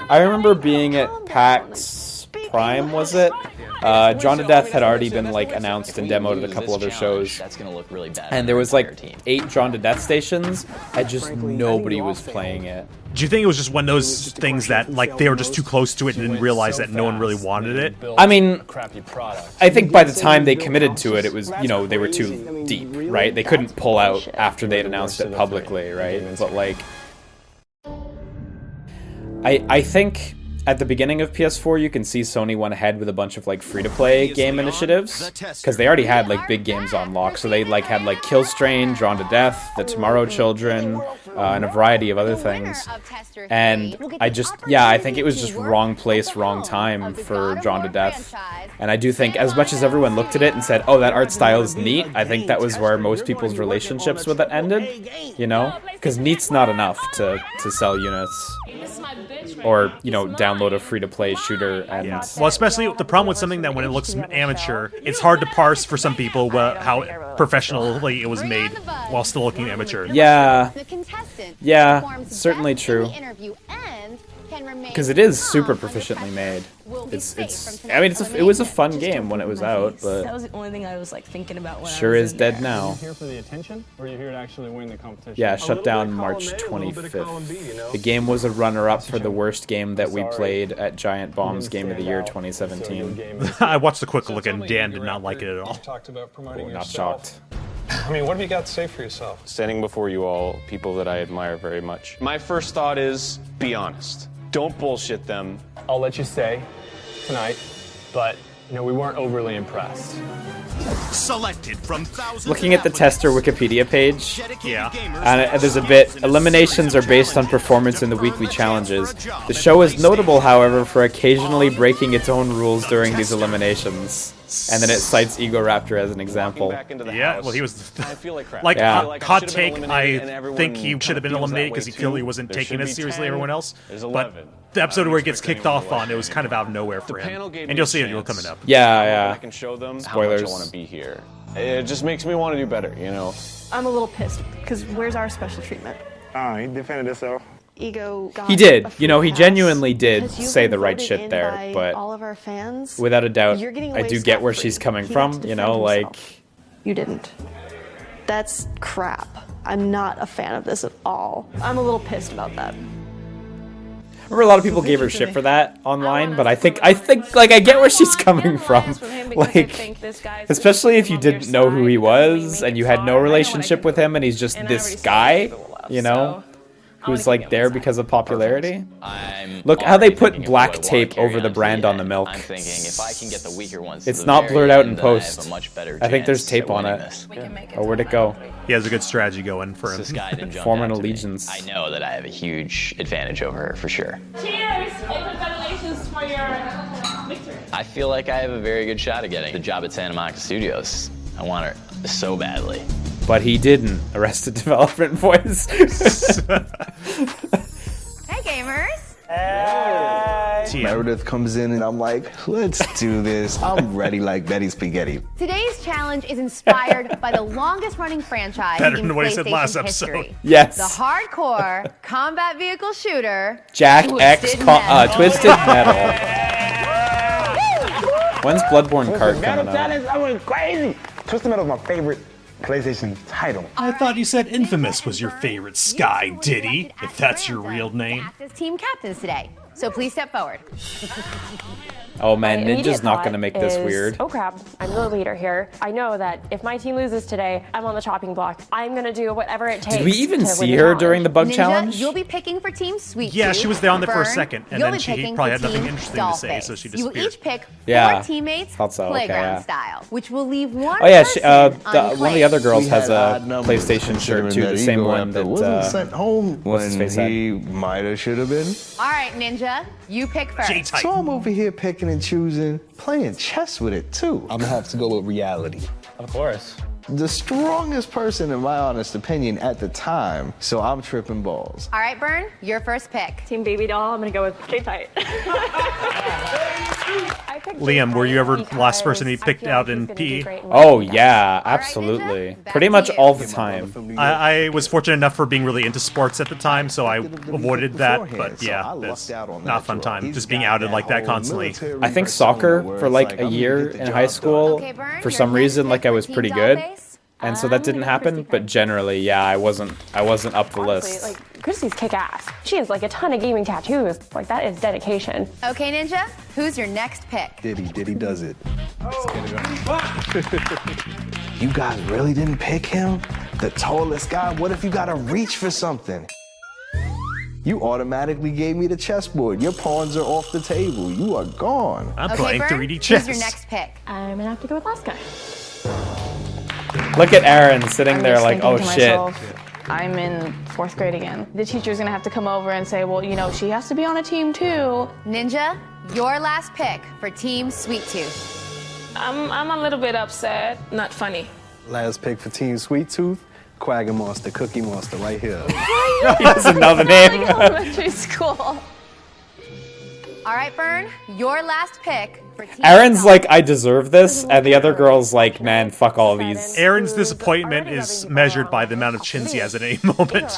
Speaker 2: I remember being at PAX Prime, was it? Drawn to Death had already been like announced and demoed at a couple other shows.
Speaker 8: That's gonna look really bad.
Speaker 2: And there was like 8 Drawn to Death stations, and just nobody was playing it.
Speaker 1: Do you think it was just one of those things that, like, they were just too close to it and didn't realize that no one really wanted it?
Speaker 2: I mean, I think by the time they committed to it, it was, you know, they were too deep, right? They couldn't pull out after they'd announced it publicly, right? But, like, I think at the beginning of PS4, you can see Sony went ahead with a bunch of, like, free-to-play game initiatives, because they already had, like, big games on lock. So they, like, had, like, Kill Strain, Drawn to Death, The Tomorrow Children, and a variety of other things. And I think it was just wrong place, wrong time for Drawn to Death. And I do think, as much as everyone looked at it and said, oh, that art style is neat, I think that was where most people's relationships with it ended, you know? Because neat's not enough to sell units. Or, you know, download a free-to-play shooter and...
Speaker 1: Well, especially the problem with something that when it looks amateur, it's hard to parse for some people how professionally it was made while still looking amateur.
Speaker 2: Yeah. Yeah, certainly true. Because it is super proficiently made. It was a fun game when it was out, but
Speaker 15: that was the only thing I was like thinking about when
Speaker 2: sure
Speaker 15: I was
Speaker 2: is dead now.
Speaker 16: Are you here for the attention, or are you here to actually win the competition?
Speaker 2: Yeah, shut down March 25th. The game was a runner-up for the worst game that we played at Giant Bomb's Game of the Year 2017.
Speaker 1: I watched a quick look and Dan did not like it at all.
Speaker 14: Talked about promoting
Speaker 2: Not
Speaker 14: yourself.
Speaker 2: shocked.
Speaker 14: I mean, what have you got to say for yourself?
Speaker 6: Standing before you all, people that I admire very much. My first thought is, be honest. Don't bullshit them.
Speaker 16: I'll let you stay tonight, but you know we weren't overly impressed.
Speaker 21: Selected from thousands.
Speaker 2: Looking at the tester Wikipedia page,
Speaker 1: yeah,
Speaker 2: and there's a bit, eliminations are based on performance in the weekly challenges. The show is notable, however, for occasionally breaking its own rules during these eliminations. And then it cites Egoraptor as an example.
Speaker 1: Yeah, well, he was...
Speaker 6: I feel like crap.
Speaker 1: Like,
Speaker 2: yeah.
Speaker 1: hot take, I think he should have been eliminated because he clearly wasn't taking it as seriously as everyone else. But the episode where he gets kicked off on, it was kind of out of nowhere for him. And you'll see it coming up.
Speaker 2: Yeah.
Speaker 6: I can show them
Speaker 2: Spoilers.
Speaker 6: how much I want to be here. It just makes me want to do better, you know?
Speaker 12: I'm a little pissed, because where's our special treatment?
Speaker 13: Oh, he defended himself.
Speaker 12: Ego got
Speaker 2: He did.
Speaker 12: a
Speaker 2: You know, he
Speaker 12: pass
Speaker 2: genuinely did
Speaker 12: because you've
Speaker 2: say
Speaker 12: been
Speaker 2: the right
Speaker 12: voted
Speaker 2: shit
Speaker 12: in
Speaker 2: there,
Speaker 12: by
Speaker 2: but
Speaker 12: all of our fans,
Speaker 2: without a doubt,
Speaker 12: you're getting
Speaker 2: I
Speaker 12: away
Speaker 2: do get where
Speaker 12: scot-free.
Speaker 2: she's coming
Speaker 12: He got
Speaker 2: from,
Speaker 12: to
Speaker 2: you
Speaker 12: defend
Speaker 2: know, like...
Speaker 12: himself. You didn't. That's crap. I'm not a fan of this at all. I'm a little pissed about that.
Speaker 2: I remember a lot of people gave her shit for that online, but I think like I get where she's coming from. Like, especially if you didn't know who he was and you had no relationship with him and he's just this guy, you know, who's like there because of popularity. Look how they put black tape over the brand on the milk.
Speaker 8: I'm thinking if I can get the weaker ones,
Speaker 2: It's not blurred out in post.
Speaker 8: I have a much better
Speaker 2: I think there's
Speaker 8: chance
Speaker 2: tape
Speaker 8: at
Speaker 2: on
Speaker 8: winning
Speaker 2: it.
Speaker 8: this.
Speaker 2: Oh, where'd it go?
Speaker 1: He has a good strategy going for him.
Speaker 8: This guy didn't jump
Speaker 2: Form an
Speaker 8: out to me.
Speaker 2: allegiance.
Speaker 8: I know that I have a huge advantage over her for sure.
Speaker 11: Cheers and congratulations for your victory.
Speaker 8: I feel like I have a very good shot at getting the job at Santa Monica Studios. I want her so badly.
Speaker 2: But he didn't. Arrested Development voice.
Speaker 4: Hey, gamers.
Speaker 5: Meredith comes in and I'm like, let's do this. I'm ready like Betty Spaghetti.
Speaker 4: Today's challenge is inspired by the longest-running franchise
Speaker 1: Better
Speaker 4: in
Speaker 1: than what he said
Speaker 4: PlayStation
Speaker 1: last
Speaker 4: history.
Speaker 1: episode.
Speaker 2: Yes.
Speaker 4: The hardcore combat vehicle shooter,
Speaker 2: Jack X
Speaker 4: Twisted Metal.
Speaker 2: Twisted Metal. When's Bloodborne Kart coming out?
Speaker 13: I went crazy. Twisted Metal is my favorite PlayStation title.
Speaker 1: I thought you said Infamous was your favorite Sky Diddy, if that's your real name.
Speaker 4: Act as team captains today, so please step forward.
Speaker 2: Oh man,
Speaker 22: My immediate
Speaker 2: Ninja's not
Speaker 22: thought
Speaker 2: gonna make this
Speaker 22: is,
Speaker 2: weird.
Speaker 22: Oh crap, I'm the leader here. I know that if my team loses today, I'm on the chopping block. I'm gonna do whatever it takes.
Speaker 2: Did we even
Speaker 22: to
Speaker 2: see
Speaker 22: win the
Speaker 2: her
Speaker 22: challenge.
Speaker 2: during the bug
Speaker 4: Ninja,
Speaker 2: challenge?
Speaker 4: you'll be picking for Team Sweet
Speaker 1: Yeah,
Speaker 4: Tooth.
Speaker 1: she was there on the first
Speaker 4: Burn,
Speaker 1: second, and
Speaker 4: you'll
Speaker 1: then
Speaker 4: be
Speaker 1: she
Speaker 4: picking
Speaker 1: probably
Speaker 4: for
Speaker 1: had nothing
Speaker 4: Team
Speaker 1: interesting to say, so she
Speaker 4: Dollface. You will
Speaker 1: disappeared.
Speaker 4: each pick
Speaker 2: Yeah,
Speaker 4: four teammates,
Speaker 2: thought so, okay,
Speaker 4: playground
Speaker 2: yeah.
Speaker 4: style, which will leave one
Speaker 2: Oh yeah,
Speaker 4: person
Speaker 2: one of the other girls
Speaker 5: We
Speaker 2: has
Speaker 5: had
Speaker 2: a
Speaker 5: odd numbers
Speaker 2: PlayStation shirt
Speaker 5: considering
Speaker 2: too,
Speaker 5: that
Speaker 2: the same
Speaker 5: Egoraptor
Speaker 2: one that
Speaker 5: wasn't sent home
Speaker 2: what's his
Speaker 5: when
Speaker 2: face had.
Speaker 5: he might have should have been.
Speaker 4: All right, Ninja, you pick first.
Speaker 5: So I'm over here picking and choosing, playing chess with it too. I'm gonna have to go with reality.
Speaker 18: Of course.
Speaker 5: The strongest person, in my honest opinion, at the time. So I'm tripping balls.
Speaker 4: All right, Burn, your first pick.
Speaker 22: Team Baby Doll, I'm gonna go with J-Tight. I picked
Speaker 1: Liam, were you ever the last person to be picked out in PE?
Speaker 2: Oh yeah, absolutely. Pretty much all the time.
Speaker 1: I was fortunate enough for being really into sports at the time, so I avoided that. But yeah, that's not a fun time. Just being outed like that constantly.
Speaker 2: I think soccer for like a year in high school, for some reason, like I was pretty good. And so that didn't happen, but generally, yeah, I wasn't up the list.
Speaker 22: Like, Christy's kick-ass. She has like a ton of gaming tattoos. Like, that is dedication.
Speaker 4: Okay, Ninja, who's your next pick?
Speaker 5: Diddy does it. You guys really didn't pick him? The tallest guy? What if you gotta reach for something? You automatically gave me the chessboard. Your pawns are off the table. You are gone.
Speaker 1: I'm
Speaker 4: Okay,
Speaker 1: playing
Speaker 4: Vern,
Speaker 1: 3D chess.
Speaker 4: who's your next pick?
Speaker 22: I'm gonna have to go with last guy.
Speaker 2: Look at Aaron sitting
Speaker 3: I'm
Speaker 2: there
Speaker 3: just
Speaker 2: like,
Speaker 3: thinking
Speaker 2: oh
Speaker 3: to
Speaker 2: shit.
Speaker 3: myself, I'm in 4th grade again. The teacher's gonna have to come over and say, well, you know, she has to be on a team too.
Speaker 4: Ninja, your last pick for Team Sweet Tooth.
Speaker 11: I'm a little bit upset. Not funny.
Speaker 5: Last pick for Team Sweet Tooth, Quagga Monster, Cookie Monster, right here.
Speaker 2: He doesn't know the name.
Speaker 3: Elementary school.
Speaker 4: All right, Vern, your last pick for Team
Speaker 2: Aaron's like, I deserve this, and the other girl's like, man, fuck all these.
Speaker 1: Aaron's disappointment is measured by the amount of chins he has at any moment.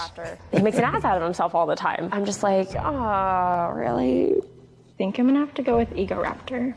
Speaker 22: He makes an ass out of himself all the time. I'm just like, oh, really?
Speaker 3: I think I'm gonna have to go with Egoraptor.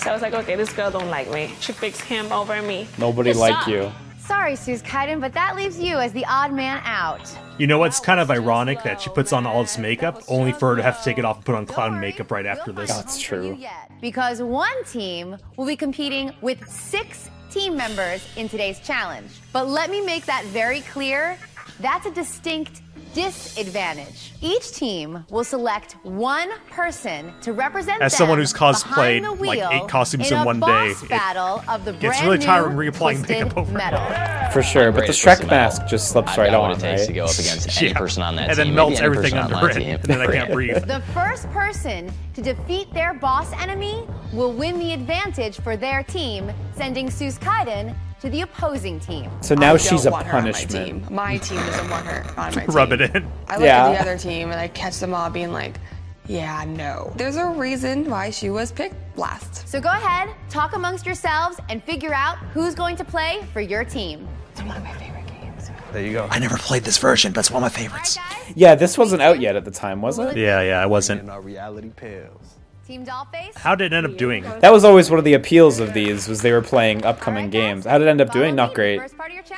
Speaker 11: So I was like, okay, this girl don't like me. She picks him over me.
Speaker 2: Nobody liked you.
Speaker 4: Sorry, Suze Kaiden, but that leaves you as the odd man out.
Speaker 1: You know what's kind of ironic that she puts on all this makeup, only for her to have to take it off and put on clown makeup right after this.
Speaker 2: That's true.
Speaker 4: Because one team will be competing with 6 team members in today's challenge. But let me make that very clear. That's a distinct disadvantage. Each team will select one person to represent
Speaker 1: As
Speaker 4: them
Speaker 1: someone who's cosplayed
Speaker 4: behind the
Speaker 1: like
Speaker 4: wheel
Speaker 1: 8 costumes in
Speaker 4: a
Speaker 1: one day,
Speaker 4: boss
Speaker 1: it
Speaker 4: battle of the
Speaker 1: gets
Speaker 4: brand
Speaker 1: really tiring
Speaker 4: new
Speaker 1: reapplying
Speaker 4: Twisted
Speaker 1: makeup over
Speaker 4: Metal.
Speaker 2: For sure, but the Shrek mask just slips right
Speaker 8: got
Speaker 2: on,
Speaker 8: what it takes
Speaker 2: right?
Speaker 8: to go up against any person on that
Speaker 1: and
Speaker 8: team.
Speaker 1: then melts
Speaker 8: maybe any
Speaker 1: everything
Speaker 8: person on
Speaker 1: under
Speaker 8: my
Speaker 1: it,
Speaker 8: team.
Speaker 1: and then I can't breathe.
Speaker 4: The first person to defeat their boss enemy will win the advantage for their team, sending Suze Kaiden to the opposing team.
Speaker 2: So now
Speaker 9: I
Speaker 2: she's
Speaker 9: don't
Speaker 2: a
Speaker 9: want her on my
Speaker 2: punishment.
Speaker 9: team. My team doesn't want her on my team.
Speaker 1: Rub it in.
Speaker 9: I look at the other team and I catch them all being like, yeah, no. There's a reason why she was picked last.
Speaker 4: So go ahead, talk amongst yourselves, and figure out who's going to play for your team.
Speaker 9: It's one of my favorite games.
Speaker 5: There you go.
Speaker 1: I never played this version, but it's one of my favorites.
Speaker 2: Yeah, this wasn't out yet at the time, was it?
Speaker 1: Yeah, I wasn't.
Speaker 5: And our reality pales.
Speaker 4: Team Dollface?
Speaker 1: How did it end up doing?
Speaker 2: That was always one of the appeals of these, was they were playing upcoming games. How did it end up doing? Not great.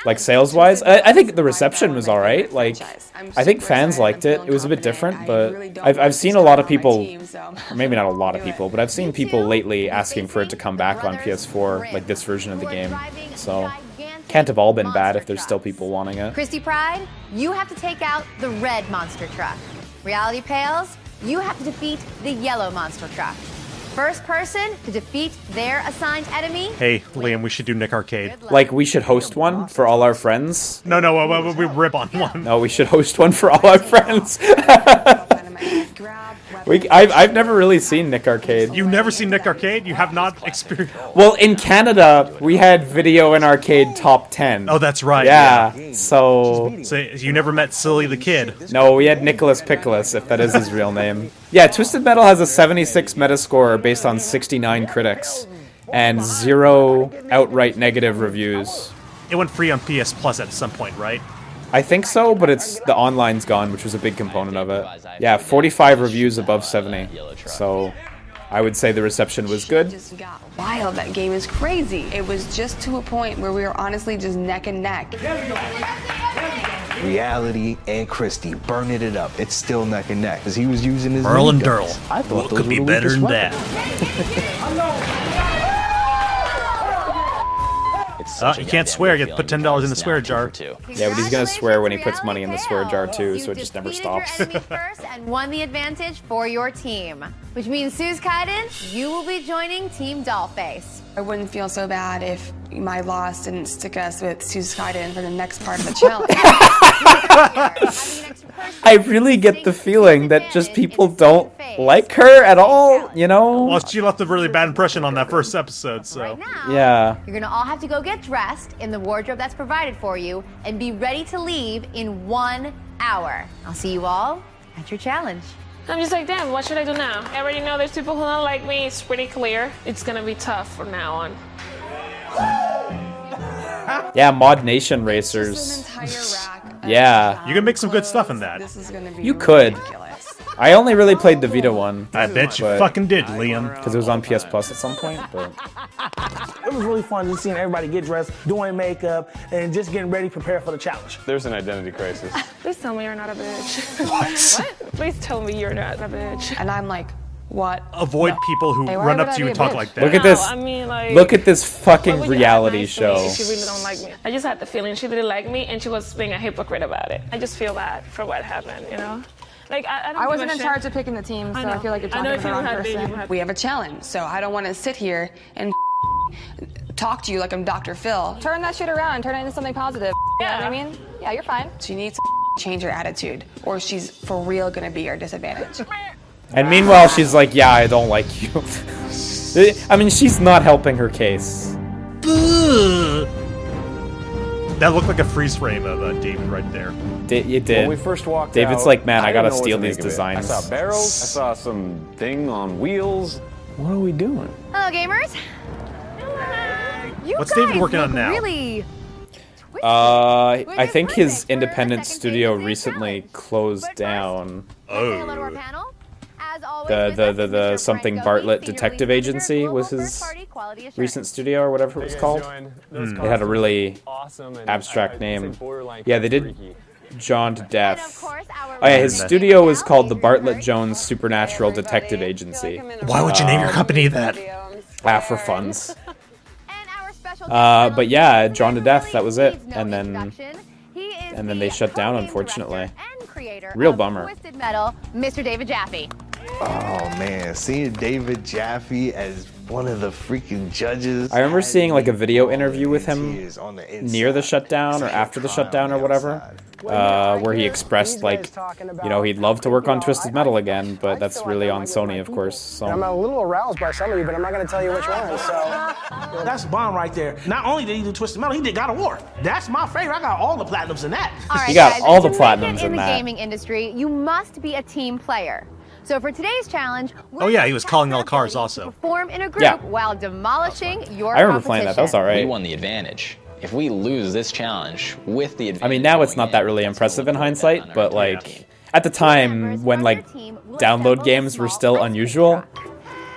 Speaker 2: Like, sales-wise? I think the reception was alright. Like, I think fans liked it. It was a bit different, but I've seen a lot of people, or maybe not a lot of people, but I've seen people lately asking for it to come back on PS4, like this version of the game. So, can't have all been bad if there's still people wanting it.
Speaker 4: Christy Pride, you have to take out the red monster truck. Reality Pales, you have to defeat the yellow monster truck. First person to defeat their assigned enemy.
Speaker 1: Hey, Liam, we should do Nick Arcade.
Speaker 2: Like, we should host one for all our friends?
Speaker 1: No, we rip on one.
Speaker 2: No, we should host one for all our friends. I've never really seen Nick Arcade.
Speaker 1: You've never seen Nick Arcade? You have not experienced...
Speaker 2: Well, in Canada, we had Video and Arcade Top 10.
Speaker 1: Oh, that's right.
Speaker 2: Yeah, so
Speaker 1: you never met Silly the Kid?
Speaker 2: No, we had Nicholas Pickles, if that is his real name. Yeah, Twisted Metal has a 76 Metascore based on 69 critics, and 0 outright negative reviews.
Speaker 1: It went free on PS Plus at some point, right?
Speaker 2: I think so, but the online's gone, which was a big component of it. Yeah, 45 reviews above 70. So I would say the reception was good.
Speaker 9: Just got wild. That game is crazy. It was just to a point where we were honestly just neck and neck.
Speaker 5: Reality and Christy burning it up. It's still neck and neck because he was using his
Speaker 1: Earl and
Speaker 5: guns.
Speaker 1: Durl.
Speaker 5: I thought
Speaker 1: What
Speaker 5: those
Speaker 1: could
Speaker 5: were
Speaker 1: be
Speaker 5: the
Speaker 1: better
Speaker 5: weakest
Speaker 1: than that? You can't swear. You have to put $10 in the swear jar.
Speaker 2: Yeah, but he's gonna swear when he puts money in the swear jar too, so it just never stops.
Speaker 4: First and won the advantage for your team, which means Suze Kaiden, you will be joining Team Dollface.
Speaker 9: I wouldn't feel so bad if my loss didn't stick us with Suze Kaiden for the next part of the challenge.
Speaker 2: I really get the feeling that just people don't like her at all, you know?
Speaker 1: Well, she left a really bad impression on that first episode, so...
Speaker 2: Yeah.
Speaker 4: You're gonna all have to go get dressed in the wardrobe that's provided for you and be ready to leave in 1 hour. I'll see you all at your challenge.
Speaker 11: I'm just like, damn, what should I do now? I already know there's people who don't like me. It's pretty clear. It's gonna be tough from now on.
Speaker 2: Yeah, Mod Nation Racers. Yeah.
Speaker 1: You can make some good stuff in that.
Speaker 2: You could. I only really played the Vita one.
Speaker 1: I bet you fucking did, Liam.
Speaker 2: Because it was on PS Plus at some point, but...
Speaker 7: It was really fun just seeing everybody get dressed, doing makeup, and just getting ready, prepare for the challenge.
Speaker 6: There's an identity crisis.
Speaker 11: Please tell me you're not a bitch. What? Please tell me you're not a bitch.
Speaker 9: And I'm like, what?
Speaker 1: Avoid people who run up to you and talk like that.
Speaker 2: Look at this.
Speaker 11: I mean, like,
Speaker 2: look at this fucking
Speaker 11: what would you
Speaker 2: reality
Speaker 11: advise me
Speaker 2: show.
Speaker 11: if she really don't like me. I just had the feeling she didn't like me, and she was being a hypocrite about it. I just feel bad for what happened, you know? Like, I
Speaker 3: wasn't in charge of picking the team, so I feel like you're talking to the wrong person.
Speaker 9: We have a challenge, so I don't want to sit here and talk to you like I'm Dr. Phil.
Speaker 3: Turn that shit around, turn it into something positive. You know what I mean? Yeah, you're fine.
Speaker 9: She needs to change her attitude, or she's for real gonna be our disadvantage.
Speaker 2: And meanwhile, she's like, yeah, I don't like you. I mean, she's not helping her case.
Speaker 1: That looked like a freeze frame of David right there.
Speaker 2: It did.
Speaker 6: When we first walked
Speaker 2: David's
Speaker 6: out,
Speaker 2: like, man, I gotta
Speaker 6: didn't know what
Speaker 2: steal
Speaker 6: to
Speaker 2: these
Speaker 6: make of it.
Speaker 2: designs.
Speaker 6: I saw barrels. I saw some thing on wheels. What are we doing?
Speaker 4: Hello, gamers. You
Speaker 1: What's
Speaker 4: guys
Speaker 1: David working
Speaker 4: look
Speaker 1: on now?
Speaker 4: Really
Speaker 2: I think his independent studio recently closed down.
Speaker 1: Oh.
Speaker 2: The something Bartlett Detective Agency was his recent studio or whatever it was called. It had a really abstract name. Yeah, they did John to Death. Oh yeah, his studio was called the Bartlett Jones Supernatural Detective Agency.
Speaker 1: Why would you name your company that?
Speaker 2: For funds. But yeah, John to Death, that was it. And then they shut down, unfortunately. Real bummer.
Speaker 4: Twisted Metal, Mr. David Jaffe.
Speaker 5: Oh man, seeing David Jaffe as one of the freaking judges.
Speaker 2: I remember seeing like a video interview with him near the shutdown or after the shutdown or whatever, where he expressed like, you know, he'd love to work on Twisted Metal again, but that's really on Sony, of course. So.
Speaker 20: I'm a little aroused by some of you, but I'm not going to tell you which one. So
Speaker 7: that's bomb right there. Not only did he do Twisted Metal, he did God of War. That's my favorite. I got all the platinums in that.
Speaker 4: All right,
Speaker 2: he got
Speaker 4: guys,
Speaker 2: all the
Speaker 4: to
Speaker 2: platinums
Speaker 4: make it
Speaker 2: in
Speaker 4: the
Speaker 2: that.
Speaker 4: gaming industry, you must be a team player. So for today's challenge,
Speaker 1: Oh yeah, he was calling all cars also.
Speaker 4: perform in a group while demolishing your
Speaker 2: I remember playing that. That was all right.
Speaker 8: We won the advantage. If we lose this challenge with the advantage,
Speaker 2: I mean, now it's not that really impressive in hindsight, but like at the time when like download games were still unusual,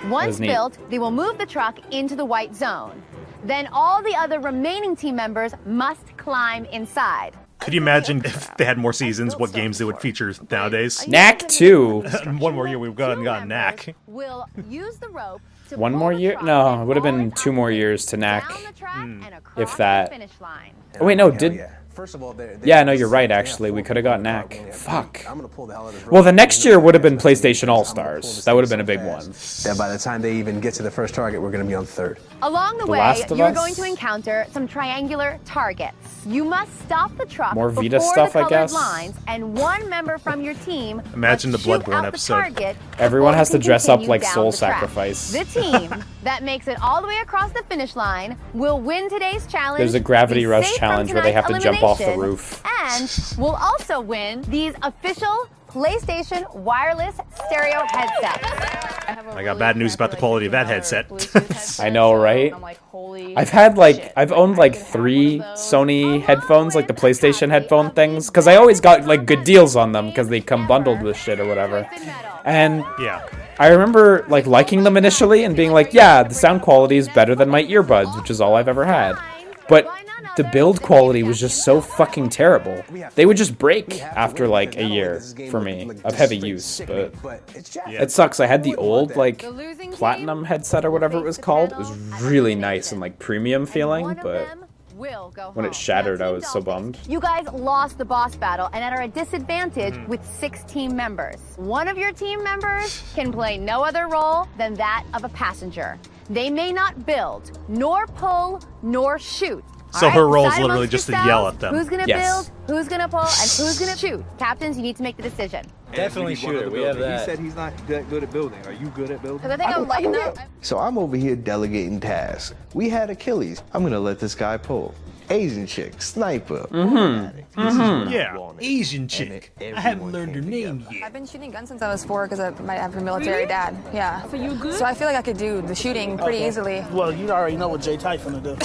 Speaker 4: Once built, they will move the truck into the white zone. Then all the other remaining team members must climb inside.
Speaker 1: Could you imagine if they had more seasons, what games they would feature nowadays?
Speaker 2: Knack 2.
Speaker 1: One more year, we've got Knack.
Speaker 4: Will use the rope to
Speaker 2: One more year? No, it would have been 2 more years to Knack, if that. Oh wait, no, did... Yeah, no, you're right, actually. We could have got Knack. Fuck. Well, the next year would have been PlayStation All-Stars. That would have been a big one.
Speaker 10: That by the time they even get to the first target, we're going to be on third.
Speaker 4: Along the
Speaker 2: The
Speaker 4: way,
Speaker 2: Last of
Speaker 4: you're
Speaker 2: Us?
Speaker 4: going to encounter some triangular targets. You must stop the truck
Speaker 2: More Vita
Speaker 4: before
Speaker 2: stuff,
Speaker 4: the
Speaker 2: I
Speaker 4: colored
Speaker 2: guess?
Speaker 4: lines, and one member from your team
Speaker 1: Imagine the
Speaker 4: must shoot
Speaker 1: Bloodborne
Speaker 4: out the
Speaker 1: episode.
Speaker 4: target
Speaker 2: Everyone
Speaker 4: before
Speaker 2: has to
Speaker 4: it can
Speaker 2: dress up
Speaker 4: continue
Speaker 2: like
Speaker 4: down
Speaker 2: Soul
Speaker 4: the track.
Speaker 2: Sacrifice.
Speaker 4: The team that makes it all the way across the finish line will win today's challenge.
Speaker 2: There's a Gravity
Speaker 4: be
Speaker 2: Rush
Speaker 4: safe from
Speaker 2: challenge where they have to
Speaker 4: tonight's
Speaker 2: jump off the
Speaker 4: elimination,
Speaker 2: roof.
Speaker 4: And will also win these official PlayStation wireless stereo headsets.
Speaker 1: I got bad news about the quality of that headset.
Speaker 2: I know, right? I've owned like 3 Sony headphones, like the PlayStation headphone things, because I always got like good deals on them because they come bundled with shit or whatever. And
Speaker 1: yeah,
Speaker 2: I remember like liking them initially and being like, yeah, the sound quality is better than my earbuds, which is all I've ever had. But the build quality was just so fucking terrible. They would just break after like a year for me of heavy use, but it sucks. I had the old like platinum headset or whatever it was called. It was really nice and like premium feeling, but when it shattered, I was so bummed.
Speaker 4: You guys lost the boss battle and are at a disadvantage with 6 team members. One of your team members can play no other role than that of a passenger. They may not build, nor pull, nor shoot.
Speaker 1: So her role is literally just to yell at them.
Speaker 4: Who's gonna build, who's gonna pull, and who's gonna shoot? Captains, you need to make the decision.
Speaker 10: Definitely shoot. We have that. He said he's not that good at building. Are you good at building?
Speaker 4: Because I think I'm light enough.
Speaker 5: So I'm over here delegating tasks. We had Achilles. I'm gonna let this guy pull. Asian chick, sniper.
Speaker 1: Yeah, Asian chick. I haven't learned her name yet.
Speaker 9: I've been shooting guns since I was 4 because I have a military dad. Yeah. So you good? So I feel like I could do the shooting pretty easily.
Speaker 7: Well, you already know what Jay Ty's gonna do.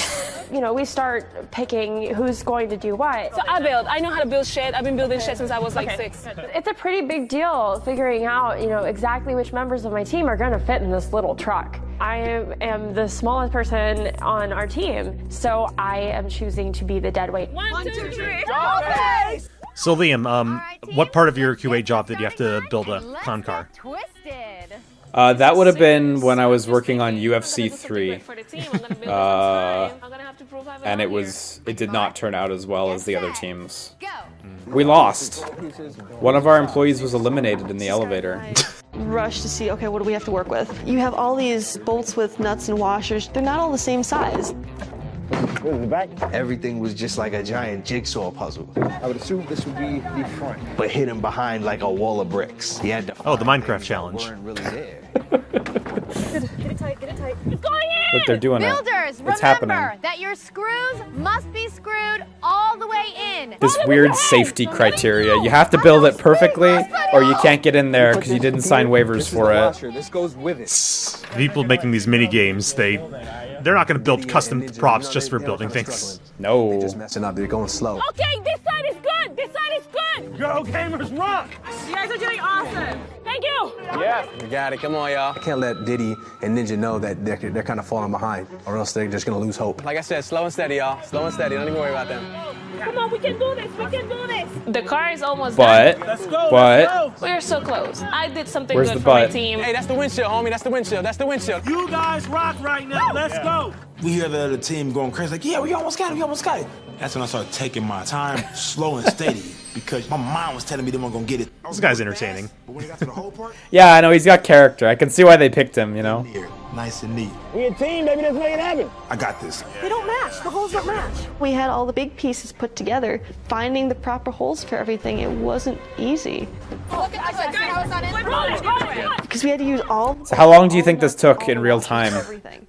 Speaker 22: You know, we start picking who's going to do what.
Speaker 11: So I build. I know how to build shit. I've been building shit since I was like 6.
Speaker 22: It's a pretty big deal figuring out, you know, exactly which members of my team are going to fit in this little truck. I am the smallest person on our team, so I am choosing to be the dead weight.
Speaker 11: 1, 2, 3.
Speaker 1: So Liam, what part of your QA job did you have to build a con car?
Speaker 2: That would have been when I was working on UFC 3. And it did not turn out as well as the other teams. We lost. One of our employees was eliminated in the elevator.
Speaker 12: Rush to see, okay, what do we have to work with? You have all these bolts with nuts and washers. They're not all the same size.
Speaker 5: Everything was just like a giant jigsaw puzzle.
Speaker 10: I would assume this would be the front.
Speaker 5: But hidden behind like a wall of bricks. He had to
Speaker 1: the Minecraft challenge.
Speaker 5: weren't really there.
Speaker 11: Get it tight, get it tight. It's going in!
Speaker 2: Look, they're doing
Speaker 4: Builders,
Speaker 2: it. It's
Speaker 4: remember
Speaker 2: happening.
Speaker 4: that your screws must be screwed all the way in.
Speaker 2: This weird safety criteria. You have to build it perfectly, or you can't get in there because you didn't sign waivers for it.
Speaker 10: This goes with it.
Speaker 1: People making these mini games, they're not going to build custom props just for building things.
Speaker 2: No.
Speaker 10: Just messing up. They're going slow.
Speaker 11: Okay, this side is good. This side is good.
Speaker 7: Go gamers rock!
Speaker 11: You guys are doing awesome. Thank you.
Speaker 18: Yeah. You got it. Come on, y'all.
Speaker 10: I can't let Diddy and Ninja know that they're kind of falling behind, or else they're just gonna lose hope.
Speaker 18: Like I said, slow and steady, y'all. Slow and steady. Don't even worry about them.
Speaker 11: Come on, we can do this. We can do this. The car is almost
Speaker 2: But,
Speaker 11: done.
Speaker 7: Let's go.
Speaker 2: but,
Speaker 11: We're so close. I did something
Speaker 2: Where's
Speaker 11: good
Speaker 2: the
Speaker 11: for my
Speaker 2: but?
Speaker 11: team.
Speaker 18: Hey, that's the windshield, homie. That's the windshield. That's the windshield.
Speaker 7: You guys rock right now. Let's go.
Speaker 13: We hear the other team going crazy, like, yeah, we almost got it, we almost got it. That's when I started taking my time, slow and steady, because my mind was telling me they weren't gonna get it.
Speaker 1: This guy's entertaining.
Speaker 13: But when it got to the whole part,
Speaker 2: yeah, I know, he's got character. I can see why they picked him, you know?
Speaker 13: nice and neat.
Speaker 7: We a team, baby. Let's make it happen.
Speaker 13: I got this.
Speaker 12: They don't match. The holes don't match. We had all the big pieces put together. Finding the proper holes for everything, it wasn't easy.
Speaker 9: Look at this. I was not in.
Speaker 12: Because we had to use all.
Speaker 2: So how long do you think this took in real time?
Speaker 12: Everything.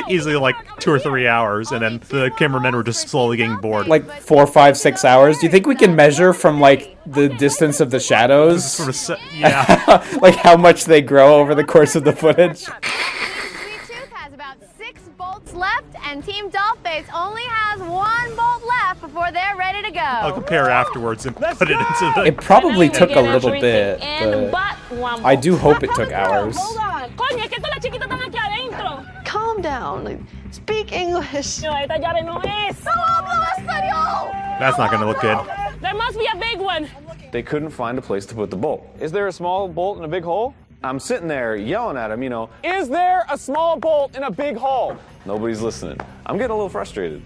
Speaker 1: Easily like 2 or 3 hours, and then the cameramen were just slowly getting bored.
Speaker 2: Like 4, 5, 6 hours? Do you think we can measure from like the distance of the shadows?
Speaker 1: Sort of yeah.
Speaker 2: Like how much they grow over the course of the footage?
Speaker 4: Sweet Tooth has about 6 bolts left, and Team Dollface only has 1 bolt left before they're ready to go.
Speaker 1: I'll compare afterwards and put it into the...
Speaker 2: It probably took a little bit, but I do hope it took hours.
Speaker 12: Calm down. Like, speak English.
Speaker 1: That's not going to look good.
Speaker 11: There must be a big one.
Speaker 6: They couldn't find a place to put the bolt. Is there a small bolt in a big hole? I'm sitting there yelling at him, is there a small bolt in a big hole? Nobody's listening. I'm getting a little frustrated.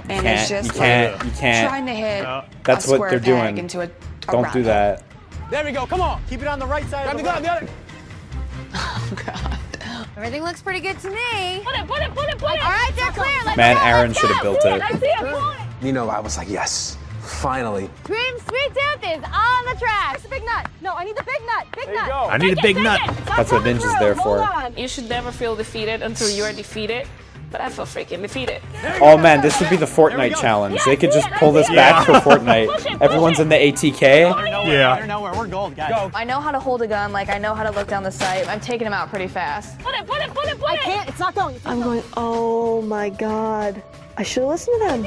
Speaker 9: And it's just
Speaker 2: you can't.
Speaker 9: trying to hit
Speaker 2: That's
Speaker 9: a
Speaker 2: what
Speaker 9: square
Speaker 2: they're
Speaker 9: peg
Speaker 2: doing.
Speaker 9: into a
Speaker 2: Don't do that.
Speaker 18: There we go. Come on. Keep it on the right side. Grab the gun. The other.
Speaker 9: Oh, God.
Speaker 4: Everything looks pretty good to me.
Speaker 11: Put it.
Speaker 4: All right, they're clear. Let's
Speaker 2: Man,
Speaker 4: go.
Speaker 2: Aaron should have built it.
Speaker 11: I see a point.
Speaker 10: I was like, yes, finally.
Speaker 4: Dream Sweet Tooth is on the track.
Speaker 9: That's the big nut. No, I need the big nut. Big nut.
Speaker 1: I need a big nut.
Speaker 2: That's what Ninja's there for.
Speaker 11: You should never feel defeated until you are defeated. But I feel freaking defeated.
Speaker 2: Oh man, this would be the Fortnite challenge. They could just pull this back for Fortnite. Everyone's in the ATK.
Speaker 1: Yeah.
Speaker 18: We're gold, guys.
Speaker 3: I know how to hold a gun, like I know how to look down the sight. I'm taking them out pretty fast.
Speaker 11: Put it.
Speaker 9: I can't. It's not going.
Speaker 12: I'm going, oh my God. I should have listened to them.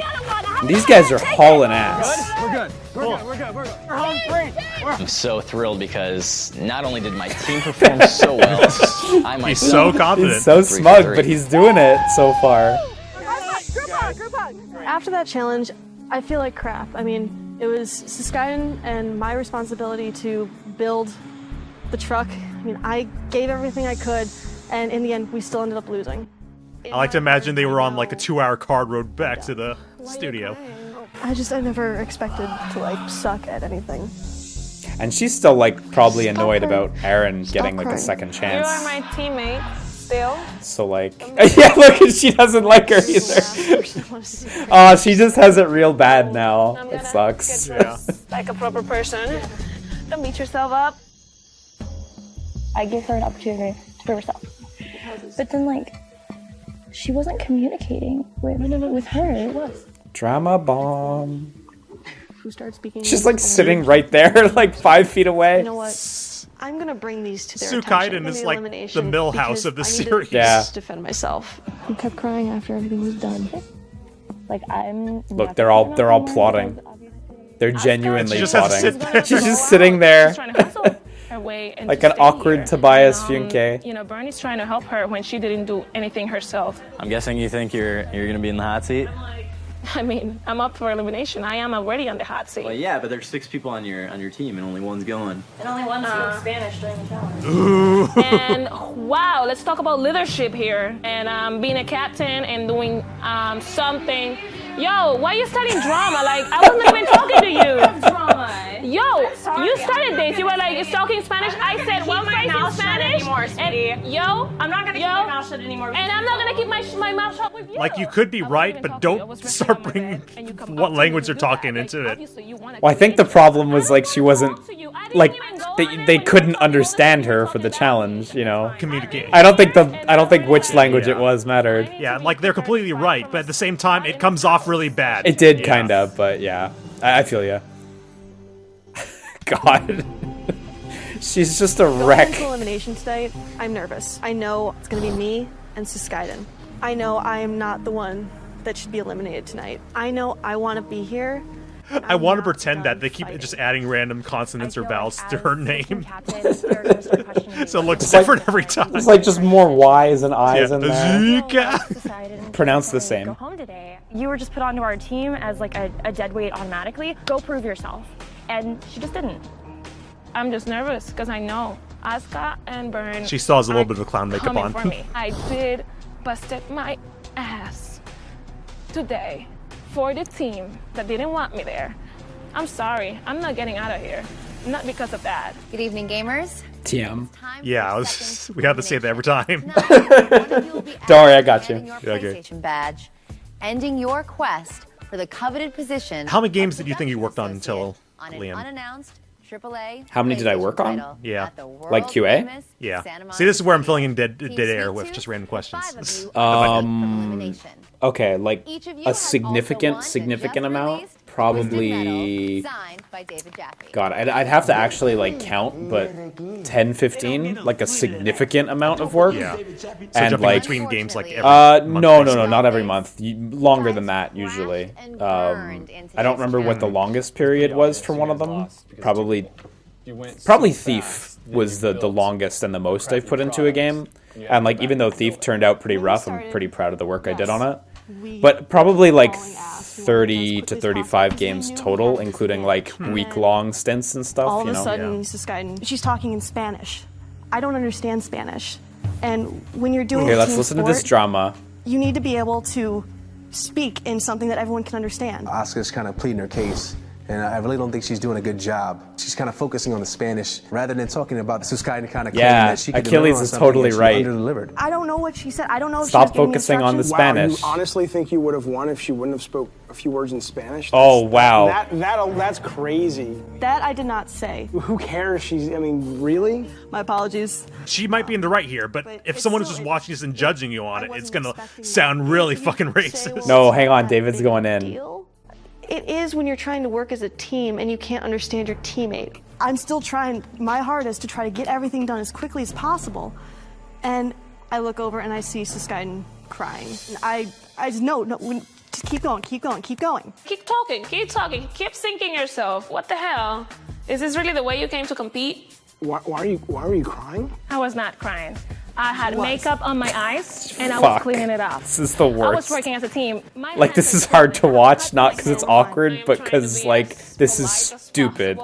Speaker 2: These guys are hauling ass.
Speaker 18: We're good. We're good. We're home free.
Speaker 8: I'm so thrilled because not only did my team perform so well, I myself.
Speaker 1: He's so confident.
Speaker 2: He's so smug, but he's doing it so far.
Speaker 9: Group hug.
Speaker 12: After that challenge, I feel like crap. I mean, it was Siskayan and my responsibility to build the truck. I mean, I gave everything I could, and in the end, we still ended up losing.
Speaker 1: I like to imagine they were on like a 2-hour card road back to the studio.
Speaker 12: I never expected to like suck at anything.
Speaker 2: And she's still like probably annoyed about Aaron getting like a second
Speaker 11: You
Speaker 2: chance.
Speaker 11: are my teammate still.
Speaker 2: So like, yeah, look, she doesn't like her either. Oh, she just has it real bad now. It sucks.
Speaker 11: Yeah. Like a proper person. Don't beat yourself up.
Speaker 22: I give her an opportunity to prove herself. But then, like,
Speaker 12: She wasn't communicating with her. It was.
Speaker 2: Drama bomb.
Speaker 12: Who started speaking?
Speaker 2: She's like sitting right there, like 5 feet away.
Speaker 12: You know what? I'm gonna bring these to their
Speaker 1: Sukaiden
Speaker 12: attention.
Speaker 1: is like the Millhouse of the
Speaker 12: because I need
Speaker 1: series.
Speaker 12: to just defend myself. Who kept crying after everything was done? Like I'm.
Speaker 2: Look, they're all plotting. They're genuinely
Speaker 1: She just has to
Speaker 2: plotting.
Speaker 1: sit there.
Speaker 2: She's just sitting there.
Speaker 11: She's trying to hustle her way and
Speaker 2: Like
Speaker 11: to
Speaker 2: an
Speaker 11: stay
Speaker 2: awkward
Speaker 11: here.
Speaker 2: Tobias
Speaker 11: And,
Speaker 2: Funke.
Speaker 11: You know, Bernie's trying to help her when she didn't do anything herself.
Speaker 8: I'm guessing you think you're gonna be in the hot seat?
Speaker 11: I mean, I'm up for elimination. I am already on the hot seat.
Speaker 8: Well, yeah, but there's 6 people on your team and only one's going.
Speaker 22: And only one spoke Spanish during the challenge.
Speaker 11: And wow, let's talk about leadership here and being a captain and doing something. Yo, why are you starting drama? Like, I wasn't even talking to you.
Speaker 22: Drama.
Speaker 11: Yo, you started this. You were like, you're talking Spanish. I said one phrase in Spanish. And yo, I'm not gonna keep my mouth shut anymore. And I'm not gonna keep my mouth shut with you.
Speaker 1: Like, you could be right, but don't start bringing what language they're talking into it.
Speaker 2: Well, I think the problem was like she wasn't like they couldn't understand her for the challenge, you know.
Speaker 1: Communicate.
Speaker 2: I don't think which language it was mattered.
Speaker 1: Yeah, like they're completely right, but at the same time, it comes off really bad.
Speaker 2: It did kind of, but yeah, I feel ya. God, she's just a
Speaker 12: Going
Speaker 2: wreck.
Speaker 12: into elimination tonight, I'm nervous. I know it's gonna be me and Suskaiden. I know I am not the one that should be eliminated tonight. I know I want to be here.
Speaker 1: I want to pretend that they keep just adding random consonants or vowels to her name. So it looks different every time.
Speaker 2: It's like just more Y's and I's
Speaker 1: Yeah.
Speaker 2: in there.
Speaker 22: Zika.
Speaker 2: Pronounced the same.
Speaker 22: Go home today. You were just put onto our team as like a dead weight automatically. Go prove yourself. And she just didn't.
Speaker 11: I'm just nervous because I know Asuka and Bern.
Speaker 1: She still has a little bit of clown makeup
Speaker 11: coming
Speaker 1: on.
Speaker 11: for me. I did busted my ass today for the team that didn't want me there. I'm sorry. I'm not getting out of here. Not because of that.
Speaker 4: Good evening, gamers.
Speaker 2: TM.
Speaker 1: Yeah, we have to say that every time.
Speaker 2: Don't worry, I got you.
Speaker 4: Your PlayStation badge, ending your quest for the coveted position.
Speaker 1: How many games did you think you worked on until
Speaker 4: on an
Speaker 1: Liam?
Speaker 4: unannounced AAA.
Speaker 2: How many did I work on?
Speaker 1: Yeah.
Speaker 2: Like QA?
Speaker 1: Yeah. See, this is where I'm filling in dead air with just random questions.
Speaker 2: Okay, like a significant amount. Probably. God, I'd have to actually like count, but 10, 15, like a significant amount of work.
Speaker 1: Yeah. So
Speaker 2: and
Speaker 1: jumping
Speaker 2: like
Speaker 1: between games like every month.
Speaker 2: No, not every month. Longer than that usually. I don't remember what the longest period was for one of them. Probably Thief was the longest and the most I've put into a game. And like even though Thief turned out pretty rough, I'm pretty proud of the work I did on it. But probably like 30 to 35 games total, including like week-long stints and stuff.
Speaker 12: All of a sudden, Suskaiden, she's talking in Spanish. I don't understand Spanish. And when you're doing
Speaker 2: Okay,
Speaker 12: a
Speaker 2: let's
Speaker 12: team
Speaker 2: listen to
Speaker 12: sport,
Speaker 2: this drama.
Speaker 12: You need to be able to speak in something that everyone can understand.
Speaker 10: Asuka's kind of pleading her case, and I really don't think she's doing a good job. She's kind of focusing on the Spanish rather than talking about the Suskaiden kind of claim that she could
Speaker 2: Achilles
Speaker 10: deliver on
Speaker 2: is
Speaker 10: something
Speaker 2: totally
Speaker 10: and she
Speaker 2: right.
Speaker 10: under-delivered.
Speaker 12: I don't know what she said. I don't know if
Speaker 2: Stop
Speaker 12: she was giving me
Speaker 2: focusing on the
Speaker 12: instructions.
Speaker 2: Spanish.
Speaker 17: You honestly think you would have won if she wouldn't have spoke a few words in Spanish?
Speaker 2: Oh, wow.
Speaker 17: That's crazy.
Speaker 12: That I did not say.
Speaker 17: Who cares? I mean, really?
Speaker 12: My apologies.
Speaker 1: She might be in the right here, but if someone is just watching this and judging you on it, it's gonna sound really fucking racist.
Speaker 2: No, hang on, David's going in.
Speaker 12: It is when you're trying to work as a team and you can't understand your teammate. I'm still trying my hardest to try to get everything done as quickly as possible. And I look over and I see Suskaiden crying. And I just, no, just keep going.
Speaker 11: Keep talking, keep talking, keep thinking yourself. What the hell? Is this really the way you came to compete?
Speaker 17: Why were you crying?
Speaker 11: I was not crying. I had makeup on my eyes and I
Speaker 2: Fuck.
Speaker 11: was cleaning it up.
Speaker 2: This is the
Speaker 11: I was
Speaker 2: worst.
Speaker 11: working as a team.
Speaker 2: Like, this is hard to watch, not because it's awkward, but because, like, this is stupid.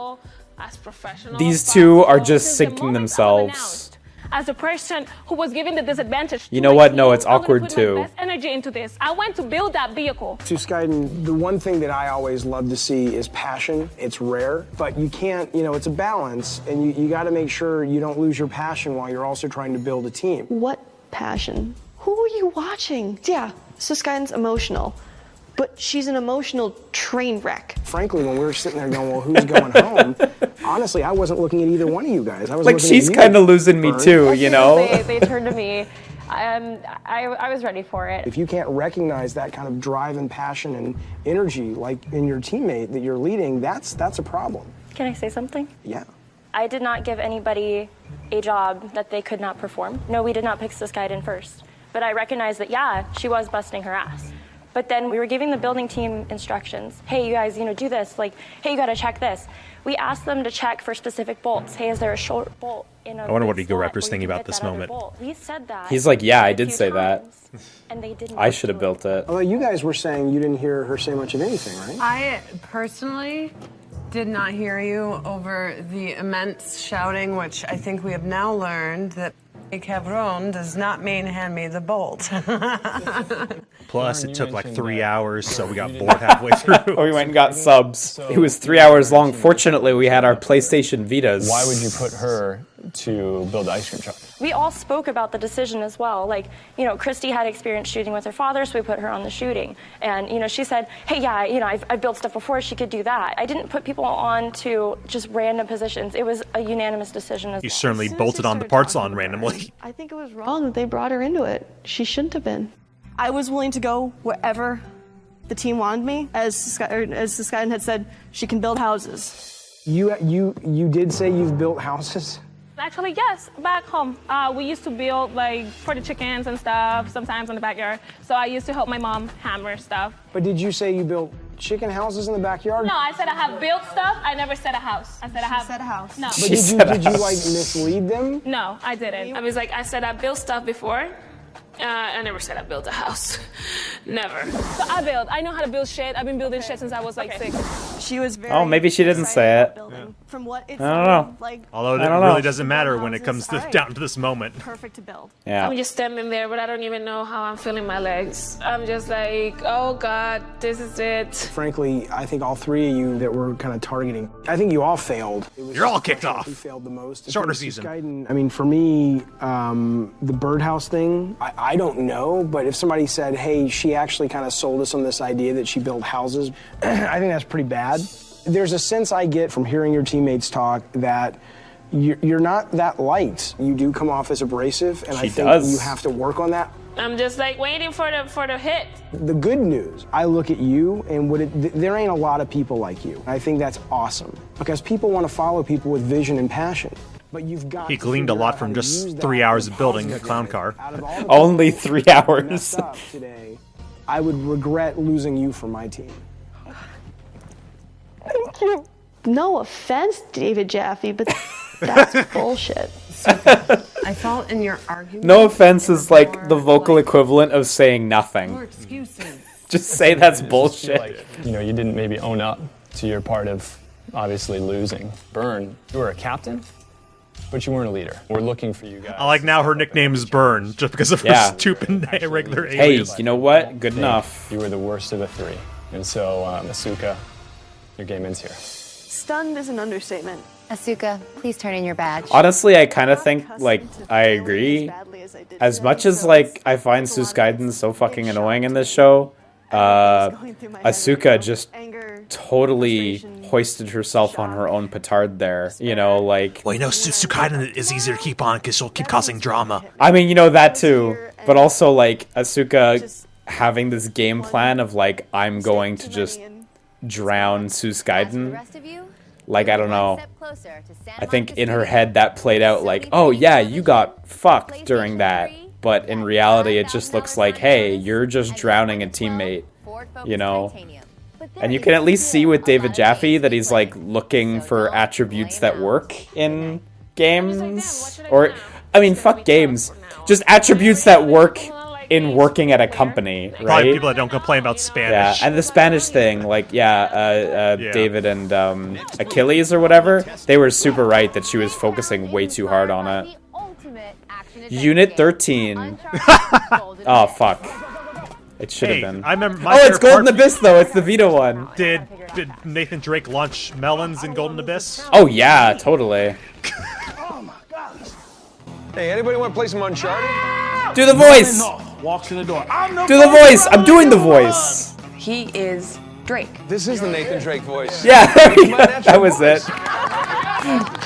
Speaker 2: These two are just sinking themselves.
Speaker 11: As a person who was given the disadvantage.
Speaker 2: You know what? No, it's awkward too.
Speaker 11: Best energy into this. I went to build that vehicle.
Speaker 17: Suskaiden, the one thing that I always love to see is passion. It's rare, but you can't, it's a balance, and you got to make sure you don't lose your passion while you're also trying to build a team.
Speaker 12: What passion? Who are you watching? Yeah, Suskaiden's emotional, but she's an emotional train wreck.
Speaker 17: Frankly, when we were sitting there going, well, who's going home? Honestly, I wasn't looking at either one of you guys. I was
Speaker 2: like,
Speaker 17: looking
Speaker 2: she's
Speaker 17: at you,
Speaker 2: kind of losing me
Speaker 17: Bern.
Speaker 2: too, you know?
Speaker 22: They turned to me I was ready for it.
Speaker 17: If you can't recognize that kind of drive and passion and energy, like in your teammate that you're leading, that's a problem.
Speaker 12: Can I say something?
Speaker 17: Yeah.
Speaker 12: I did not give anybody a job that they could not perform. No, we did not pick Skyden first. But I recognized that, yeah, she was busting her ass. But then we were giving the building team instructions. Hey, you guys, do this. Like, hey, you got to check this. We asked them to check for specific bolts. Hey, is there a short bolt in a
Speaker 1: I wonder what Egoraptor's thinking about this moment.
Speaker 12: We said that.
Speaker 2: He's like, yeah, I did say that.
Speaker 12: And they didn't.
Speaker 2: I should have built it.
Speaker 17: Although you guys were saying you didn't hear her say much of anything, right?
Speaker 15: I personally did not hear you over the immense shouting, which I think we have now learned that a cabron does not mean hand me the bolt.
Speaker 1: Plus, it took like 3 hours, so we got bored halfway through.
Speaker 2: We went and got subs. It was 3 hours long. Fortunately, we had our PlayStation Vitas.
Speaker 16: Why would you put her to build the ice cream truck?
Speaker 12: We all spoke about the decision as well. Like, Christy had experience shooting with her father, so we put her on the shooting. And, she said, hey, yeah, I've built stuff before, she could do that. I didn't put people on to just random positions. It was a unanimous decision as well.
Speaker 1: You certainly bolted on the parts on randomly.
Speaker 12: I think it was wrong that they brought her into it. She shouldn't have been. I was willing to go wherever the team wanted me. As Skyden had said, she can build houses.
Speaker 17: You did say you've built houses?
Speaker 11: Actually, yes, back home. We used to build for the chickens and stuff, sometimes in the backyard. So I used to help my mom hammer stuff.
Speaker 17: But did you say you built chicken houses in the backyard?
Speaker 11: No, I said I have built stuff. I never said a house. I said I have.
Speaker 15: Said a house.
Speaker 11: No.
Speaker 17: But did you mislead them?
Speaker 11: No, I didn't. I was like, I said I built stuff before. I never said I built a house. Never. So I know how to build shit. I've been building shit since I was 6.
Speaker 12: She was very.
Speaker 2: Oh, maybe she didn't say it.
Speaker 12: Yeah. From what it
Speaker 2: I don't know.
Speaker 12: Like,
Speaker 1: although it really doesn't matter when it comes down to this moment.
Speaker 12: Perfect to build.
Speaker 2: Yeah.
Speaker 11: I'm just standing there, but I don't even know how I'm feeling my legs. I'm just like, oh God, this is it.
Speaker 17: Frankly, I think all three of you that we're kind of targeting, I think you all failed.
Speaker 1: You're all kicked off.
Speaker 17: You failed the most.
Speaker 1: Shorter season.
Speaker 17: Skyden, I mean, for me, the birdhouse thing, I don't know, but if somebody said, hey, she actually kind of sold us on this idea that she built houses, I think that's pretty bad. There's a sense I get from hearing your teammates talk that you're not that light. You do come off as abrasive, and I think you have to work on that.
Speaker 11: I'm just waiting for the hit.
Speaker 17: The good news, I look at you, and there ain't a lot of people like you. I think that's awesome because people want to follow people with vision and passion. But you've got.
Speaker 1: He gleaned a lot from just 3 hours of building a clown car.
Speaker 2: Only 3 hours.
Speaker 17: Today, I would regret losing you from my team.
Speaker 12: Thank you. No offense, David Jaffe, but that's bullshit.
Speaker 15: I felt in your argument.
Speaker 2: No offense is like the vocal equivalent of saying nothing.
Speaker 15: More excuses.
Speaker 2: Just say that's bullshit.
Speaker 16: You didn't maybe own up to your part of obviously losing. Burn, you were a captain, but you weren't a leader. We're looking for you guys.
Speaker 1: I like now her nickname is Burn, just because of her stupid regular alias.
Speaker 2: Hey, you know what? Good enough.
Speaker 16: You were the worst of the three. And so, Asuka, your game ends here.
Speaker 12: Stunned is an understatement.
Speaker 4: Asuka, please turn in your badge.
Speaker 2: Honestly, I kind of think, I agree. As much as, I find Skyden so fucking annoying in this show, Asuka just totally hoisted herself on her own petard there.
Speaker 1: Well, Skyden is easier to keep on because she'll keep causing drama.
Speaker 2: I mean, that too. But also, Asuka having this game plan of, I'm going to just drown Skyden. I don't know. I think in her head that played out oh yeah, you got fucked during that. But in reality, it just looks like, hey, you're just drowning a teammate, And you can at least see with David Jaffe that he's looking for attributes that work in games. Or, I mean, fuck games. Just attributes that work in working at a company, right?
Speaker 1: Probably people that don't complain about Spanish.
Speaker 2: Yeah, and the Spanish thing, David and Achilles or whatever, they were super right that she was focusing way too hard on it. Unit 13. Oh, fuck. It should have been.
Speaker 1: I remember
Speaker 2: it's Golden Abyss, though. It's the Vita one.
Speaker 1: Did Nathan Drake launch melons in Golden Abyss?
Speaker 2: Oh, yeah, totally.
Speaker 19: Hey, anybody want to play some Uncharted?
Speaker 2: Do the voice!
Speaker 7: Walks in the door.
Speaker 2: Do the voice! I'm doing the voice!
Speaker 15: He is Drake.
Speaker 19: This is the Nathan Drake voice.
Speaker 2: Yeah, that was it.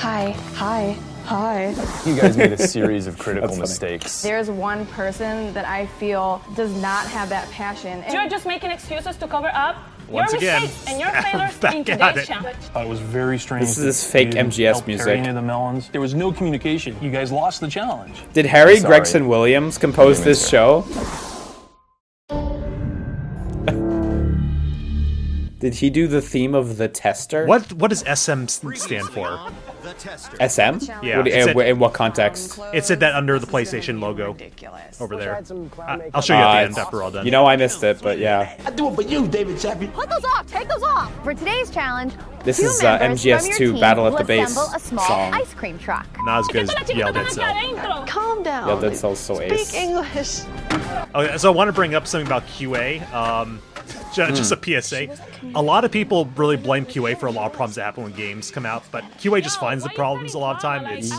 Speaker 12: Hi.
Speaker 3: Hi.
Speaker 16: You guys made a series of critical mistakes.
Speaker 3: There's one person that I feel does not have that passion.
Speaker 11: You're just making excuses to cover up
Speaker 1: Once
Speaker 11: your
Speaker 1: again,
Speaker 11: mistakes and your failures
Speaker 1: back
Speaker 11: in
Speaker 1: at
Speaker 11: today's
Speaker 1: it.
Speaker 11: challenge.
Speaker 16: It was very strange.
Speaker 2: This is fake
Speaker 16: You didn't
Speaker 2: MGS
Speaker 16: help
Speaker 2: music.
Speaker 16: carry any of the melons. There was no communication. You guys lost the challenge.
Speaker 2: Did Harry
Speaker 16: Sorry.
Speaker 2: Gregson Williams compose this show? Did he do the theme of The Tester?
Speaker 1: What does SM stand for?
Speaker 2: SM?
Speaker 1: Yeah.
Speaker 2: What,
Speaker 1: it said-
Speaker 2: in what context?
Speaker 1: It said that under the PlayStation logo over there. I'll show you at the end after we're all done.
Speaker 2: You know I missed it, but yeah.
Speaker 13: I do it for you, David Chappie.
Speaker 4: Put those off. Take those off. For today's challenge,
Speaker 2: This
Speaker 4: two
Speaker 2: is
Speaker 4: members from your
Speaker 2: MGS2
Speaker 4: team
Speaker 2: Battle at
Speaker 4: will
Speaker 2: the Base
Speaker 4: assemble a small
Speaker 2: song.
Speaker 4: ice cream truck.
Speaker 1: Not as good as Yell Dead Cell.
Speaker 12: Calm down.
Speaker 2: Yell Dead Cell's so ace.
Speaker 12: Speak English.
Speaker 1: Okay, so I want to bring up something about QA. Just a PSA. A lot of people really blame QA for a lot of problems that happen when games come out, but QA just finds the problems a lot of time. It's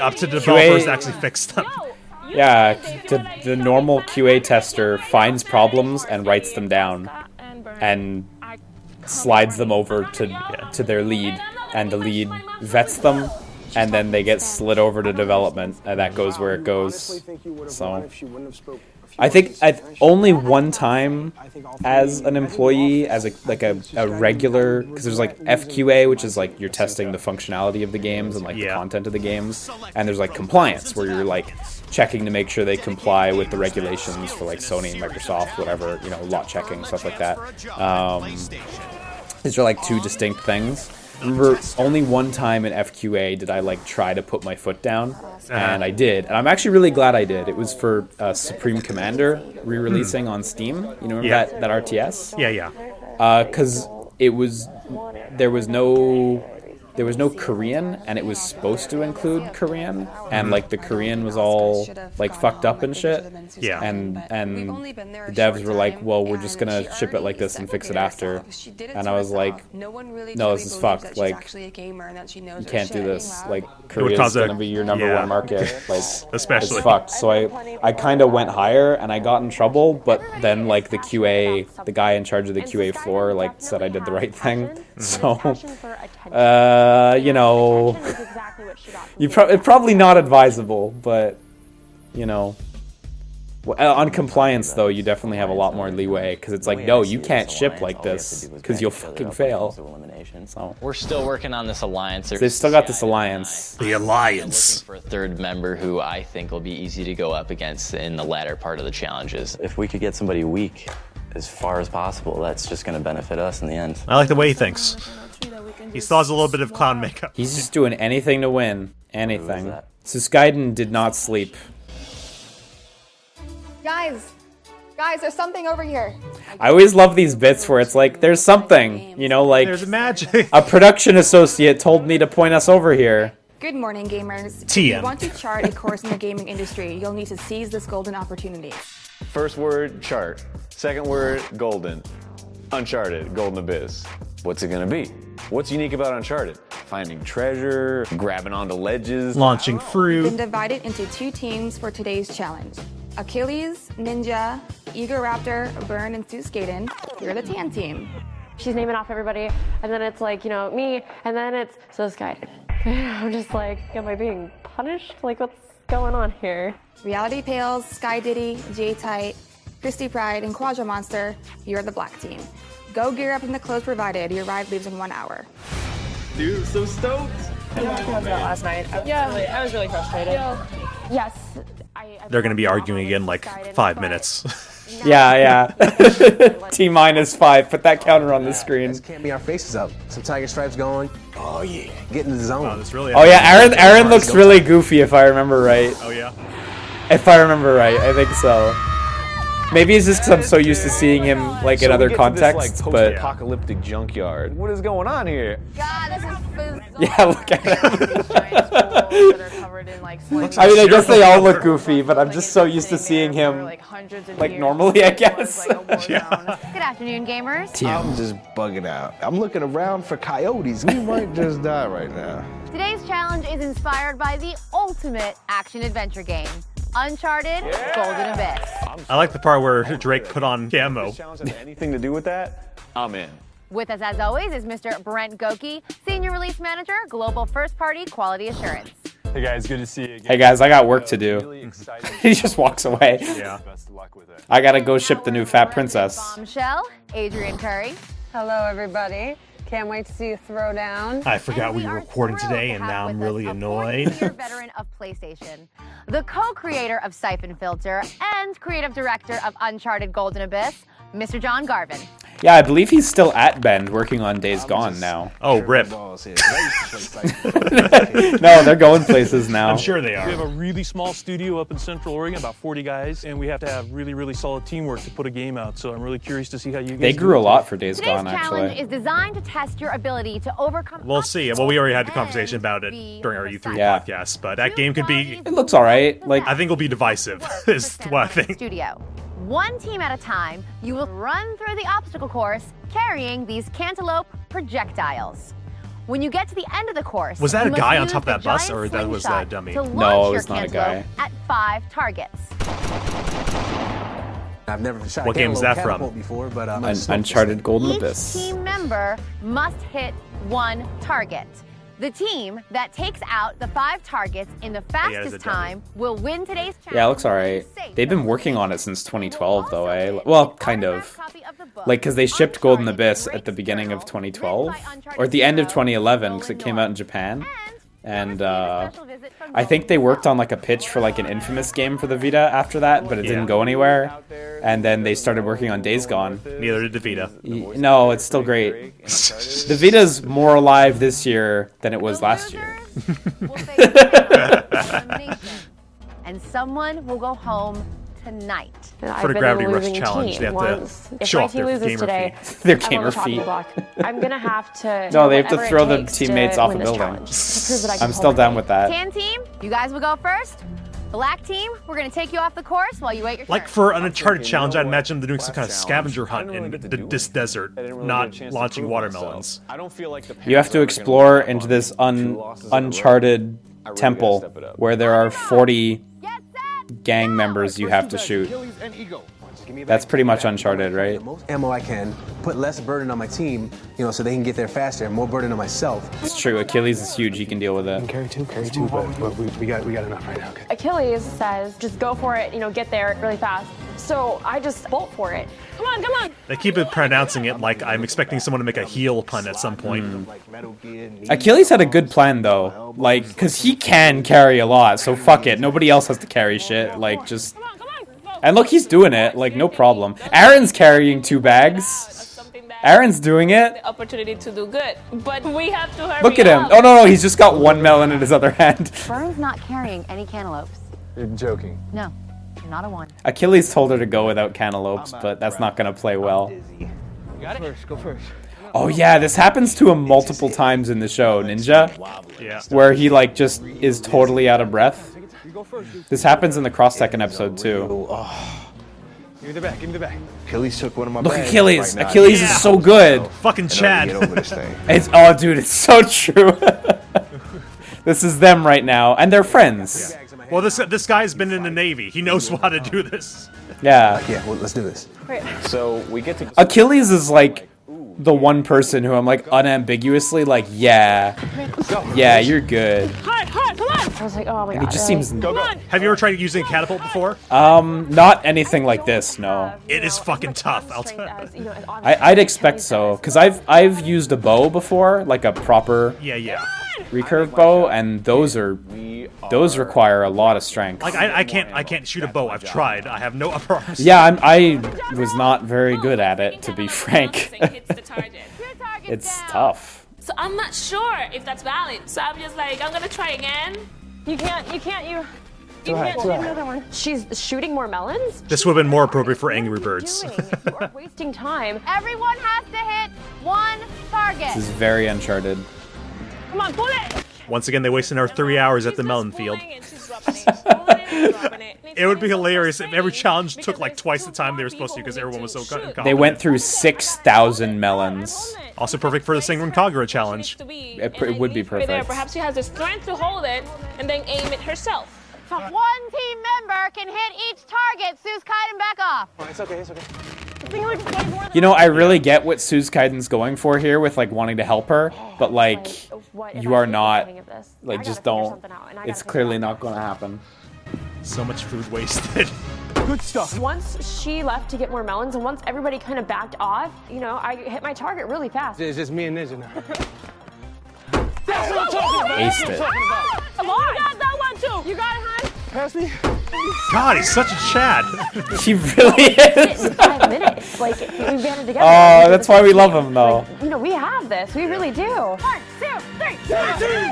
Speaker 1: up to developers to actually fix them.
Speaker 2: Yeah, the normal QA tester finds problems and writes them down and slides them over to their lead, and the lead vets them, and then they get slid over to development, and that goes where it goes. So I think only one time as an employee, as a regular, because there's like FQA, which is like you're testing the functionality of the games and like the content of the games, and there's like compliance, where you're like checking to make sure they comply with the regulations for like Sony, Microsoft, whatever, you know, lot checking, stuff like that. These are like two distinct things. I remember only one time in FQA did I like try to put my foot down, and I did, and I'm actually really glad I did. It was for Supreme Commander re-releasing on Steam. You know, remember that RTS?
Speaker 1: Yeah.
Speaker 2: Because there was no Korean, and it was supposed to include Korean, and like the Korean was all like fucked up and shit.
Speaker 1: Yeah.
Speaker 2: And the devs were like, well, we're just gonna ship it like this and fix it after. And I was like, no, this is fucked. Like, you can't do this. Like, Korea's gonna be your number one market. Like,
Speaker 1: especially
Speaker 2: it's fucked. So I kind of went higher, and I got in trouble. But then like the guy in charge of the QA floor, like said I did the right thing. So. You know, it's probably not advisable, but, you know, on compliance, though, you definitely have a lot more leeway, because it's like, no, you can't ship like this, because you'll fucking fail. So
Speaker 8: We're still working on this alliance.
Speaker 2: they've still got this alliance.
Speaker 1: The alliance.
Speaker 8: For a third member who I think will be easy to go up against in the latter part of the challenges.
Speaker 14: If we could get somebody weak as far as possible, that's just going to benefit us in the end.
Speaker 1: I like the way he thinks. He still has a little bit of clown makeup.
Speaker 2: He's just doing anything to win. Anything. So Skyden did not sleep.
Speaker 21: Guys, there's something over here.
Speaker 2: I always love these bits where it's like, there's something, you know, like
Speaker 1: there's magic.
Speaker 2: A production associate told me to point us over here.
Speaker 21: Good morning, gamers. If
Speaker 2: TM.
Speaker 21: you want to chart a course in the gaming industry, you'll need to seize this golden opportunity.
Speaker 6: First word, chart. Second word, golden. Uncharted, golden abyss. What's it gonna be? What's unique about Uncharted? Finding treasure, grabbing onto ledges.
Speaker 1: Launching
Speaker 21: Been
Speaker 1: fruit.
Speaker 21: divided into two teams for today's challenge. Achilles, Ninja, Egoraptor, Burn, and Skaden. You're the tan team.
Speaker 22: She's naming off everybody, and then it's like, you know, me, and then it's so Sky. I'm just like, am I being punished? Like, what's going on here?
Speaker 21: Reality Pales, Sky Diddy, J-Tight, Christy Pride, and Quadra Monster. You're the black team. Go gear up in the clothes provided. Your ride leaves in 1 hour.
Speaker 14: Dude, so stoked.
Speaker 11: I about last night. I was really frustrated.
Speaker 22: Yes.
Speaker 1: They're going to be arguing again like 5 minutes.
Speaker 2: Yeah. T-5. Put that counter on the screen.
Speaker 10: Can't be our faces up. Some tiger stripes going. Oh yeah. Get in the zone.
Speaker 2: Oh yeah, Aaron looks really goofy if I remember right.
Speaker 1: Oh yeah.
Speaker 2: If I remember right, I think so. Maybe it's just because I'm so used to seeing him like in other contexts,
Speaker 6: like,
Speaker 2: but
Speaker 6: post-apocalyptic junkyard. What is going on here?
Speaker 21: God, this is
Speaker 2: yeah, look at him.
Speaker 21: Like,
Speaker 2: I mean, I guess they all look goofy, but I'm just so used to seeing him like normally, I guess.
Speaker 4: Good afternoon, gamers.
Speaker 5: I'm just bugging out. I'm looking around for coyotes. We might just die right now.
Speaker 4: Today's challenge is inspired by the ultimate action-adventure game, Uncharted Golden Abyss.
Speaker 1: I like the part where Drake put on camo.
Speaker 6: Anything to do with that? I'm in.
Speaker 4: With us, as always, is Mr. Brent Goki, Senior Release Manager, Global First Party Quality Assurance.
Speaker 16: Hey guys, good to see you again.
Speaker 2: Hey guys, I got work to do. He just walks away.
Speaker 16: Yeah.
Speaker 2: I gotta go ship the new fat princess.
Speaker 4: Bombshell, Adrian Curry.
Speaker 15: Hello, everybody. Can't wait to see you throw down.
Speaker 1: I forgot we were recording today, and now I'm really annoyed.
Speaker 4: Veteran of PlayStation, the co-creator of Siphon Filter and creative director of Uncharted Golden Abyss, Mr. John Garvin.
Speaker 2: Yeah, I believe he's still at Bend working on Days Gone now.
Speaker 1: Oh, rip.
Speaker 2: No, they're going places now.
Speaker 1: I'm sure they are.
Speaker 18: We have a really small studio up in Central Oregon, about 40 guys, and we have to have really, really solid teamwork to put a game out. So I'm really curious to see how you guys
Speaker 2: They
Speaker 18: do
Speaker 2: grew
Speaker 18: it.
Speaker 2: a lot for Days
Speaker 4: Today's
Speaker 2: Gone,
Speaker 4: challenge
Speaker 2: actually.
Speaker 4: is designed to test your ability to overcome.
Speaker 1: We'll see. Well, we already had the conversation about it during our E3
Speaker 2: Yeah.
Speaker 1: podcast, but that game could be...
Speaker 2: It looks alright. Like,
Speaker 1: I think it'll be divisive, is what I think.
Speaker 4: Studio. One team at a time, you will run through the obstacle course carrying these cantaloupe projectiles. When you get to the end of the course,
Speaker 1: Was that
Speaker 4: you
Speaker 1: a guy
Speaker 4: must
Speaker 1: on top of
Speaker 4: use
Speaker 1: that
Speaker 4: the
Speaker 1: bus,
Speaker 4: giant
Speaker 1: or that was a
Speaker 4: slingshot
Speaker 1: dummy?
Speaker 4: to launch
Speaker 2: No, it
Speaker 4: your
Speaker 2: was not a
Speaker 4: cantaloupe
Speaker 2: guy.
Speaker 4: at 5 targets.
Speaker 10: I've never shot
Speaker 1: What
Speaker 10: a
Speaker 1: game is that
Speaker 10: catapult
Speaker 1: from?
Speaker 10: before, but
Speaker 2: Uncharted Golden
Speaker 4: Each
Speaker 2: Abyss.
Speaker 4: team member must hit 1 target. The team that takes out the 5 targets in the fastest time will win today's challenge.
Speaker 2: Yeah, it looks alright. They've been working on it since 2012, though, eh? Well, kind of. Like, because they shipped Golden Abyss at the beginning of 2012, or at the end of 2011, because it came out in Japan. And I think they worked on like a pitch for like an Infamous game for the Vita after that, but it didn't go anywhere. And then they started working on Days Gone.
Speaker 1: Neither did the Vita.
Speaker 2: No, it's still great. The Vita's more alive this year than it was last year.
Speaker 4: And someone will go home tonight.
Speaker 1: For the Gravity Rush challenge, they have to show off their gamer
Speaker 22: today,
Speaker 1: feet.
Speaker 2: Their
Speaker 22: I'm on
Speaker 2: gamer
Speaker 22: the chopping
Speaker 2: feet.
Speaker 22: block. I'm gonna have to.
Speaker 2: No, they have to
Speaker 22: whatever it
Speaker 2: throw the
Speaker 22: takes
Speaker 2: teammates
Speaker 22: to
Speaker 2: off a
Speaker 22: win this
Speaker 2: building.
Speaker 22: challenge. To prove that I can
Speaker 2: I'm
Speaker 22: hold
Speaker 2: still
Speaker 22: my
Speaker 2: down
Speaker 22: weight.
Speaker 2: with that.
Speaker 4: Tan team, you guys will go first. Black team, we're going to take you off the course while you wait your turn.
Speaker 1: Like for an Uncharted challenge, I'd imagine they're doing some kind of scavenger hunt in this desert, not launching watermelons.
Speaker 6: I don't feel like the
Speaker 2: You have to explore into this uncharted temple where there are 40 gang members you have to shoot. That's pretty much Uncharted, right?
Speaker 10: most ammo I can, put less burden on my team, so they can get there faster, and more burden on myself.
Speaker 2: It's true. Achilles is huge. He can deal with it.
Speaker 10: Carry two, but we got enough right now. Okay.
Speaker 22: Achilles says, just go for it, get there really fast. So I just bolt for it. Come on, come on.
Speaker 1: They keep pronouncing it like I'm expecting someone to make a heel pun at some point.
Speaker 2: Achilles had a good plan, though. Like, because he can carry a lot, so fuck it. Nobody else has to carry shit. Like, just... And look, he's doing it. Like, no problem. Aaron's carrying 2 bags. Aaron's doing it.
Speaker 11: The opportunity to do good, but we have to hurry
Speaker 2: Look at him.
Speaker 11: up.
Speaker 2: Oh, no, he's just got 1 melon in his other hand.
Speaker 4: Vern's not carrying any cantaloupes.
Speaker 10: You're joking.
Speaker 4: No, not a one.
Speaker 2: Achilles told her to go without cantaloupes, but that's not going to play well.
Speaker 10: Go first.
Speaker 2: Oh, yeah, this happens to him multiple times in the show, Ninja.
Speaker 1: Yeah.
Speaker 2: Where he, like, just is totally out of breath. This happens in the Cross-Tekken episode, too.
Speaker 10: Give me the back.
Speaker 5: Achilles took one of my
Speaker 2: Look,
Speaker 5: bags
Speaker 2: Achilles.
Speaker 5: right now.
Speaker 2: Achilles is so good.
Speaker 1: Fucking Chad.
Speaker 5: Get over this thing.
Speaker 2: Oh, dude, it's so true. This is them right now, and they're friends.
Speaker 1: Well, this guy's been in the Navy. He knows how to do this.
Speaker 2: Yeah.
Speaker 10: Yeah, well, let's do this.
Speaker 6: So we get to
Speaker 2: Achilles is like the one person who I'm like unambiguously like, yeah, you're good.
Speaker 11: Hard, come on.
Speaker 22: I was like, oh my
Speaker 2: And
Speaker 22: god.
Speaker 2: he just
Speaker 22: really?
Speaker 2: seems
Speaker 1: Have you ever tried using a catapult before?
Speaker 2: not anything like this. No,
Speaker 1: It is fucking tough. I'll tell you.
Speaker 2: I'd expect so because I've used a bow before, like a proper
Speaker 1: Yeah.
Speaker 2: recurve bow, and those require a lot of strength.
Speaker 1: Like I can't shoot a bow. I've tried. I have no upper arms.
Speaker 2: Yeah, I was not very good at it, to be frank. It's tough.
Speaker 11: So I'm not sure if that's valid. So I'm just like, I'm gonna try again.
Speaker 22: You can't
Speaker 10: Too high.
Speaker 22: another one. She's shooting more melons?
Speaker 1: This would have been more appropriate for Angry Birds.
Speaker 22: You are wasting time.
Speaker 4: Everyone has to hit 1 target.
Speaker 2: This is very Uncharted.
Speaker 11: Come on, pull it.
Speaker 1: Once again, they wasted our 3 hours at the melon field. It would be hilarious if every challenge took like twice the time they were supposed to because everyone was so confident.
Speaker 2: They went through 6,000 melons.
Speaker 1: Also perfect for the Singing Cockroach challenge.
Speaker 2: It would be
Speaker 11: Right there.
Speaker 2: perfect.
Speaker 11: Perhaps she has the strength to hold it and then aim it herself.
Speaker 4: 1 team member can hit each target. Sue's kite and back off.
Speaker 10: It's okay.
Speaker 2: You know, I really get what Suzkaiden's going for here with like wanting to help her, but like you are not, like just don't. It's clearly not going to happen.
Speaker 1: So much food wasted.
Speaker 2: Good stuff.
Speaker 22: Once she left to get more melons, and once everybody kind of backed off, you know, I hit my target really fast.
Speaker 7: It's just me and Ninja now.
Speaker 22: That's what I'm talking about.
Speaker 2: Aced it.
Speaker 22: Come on. You got that one too. You got it, hon?
Speaker 7: Pass me.
Speaker 1: God, he's such a Chad.
Speaker 2: She really is.
Speaker 22: In 5 minutes. Like, we banded together.
Speaker 2: Oh, that's why we love him, though.
Speaker 22: Like, you know, we have this. We really do. 1, 2, 3.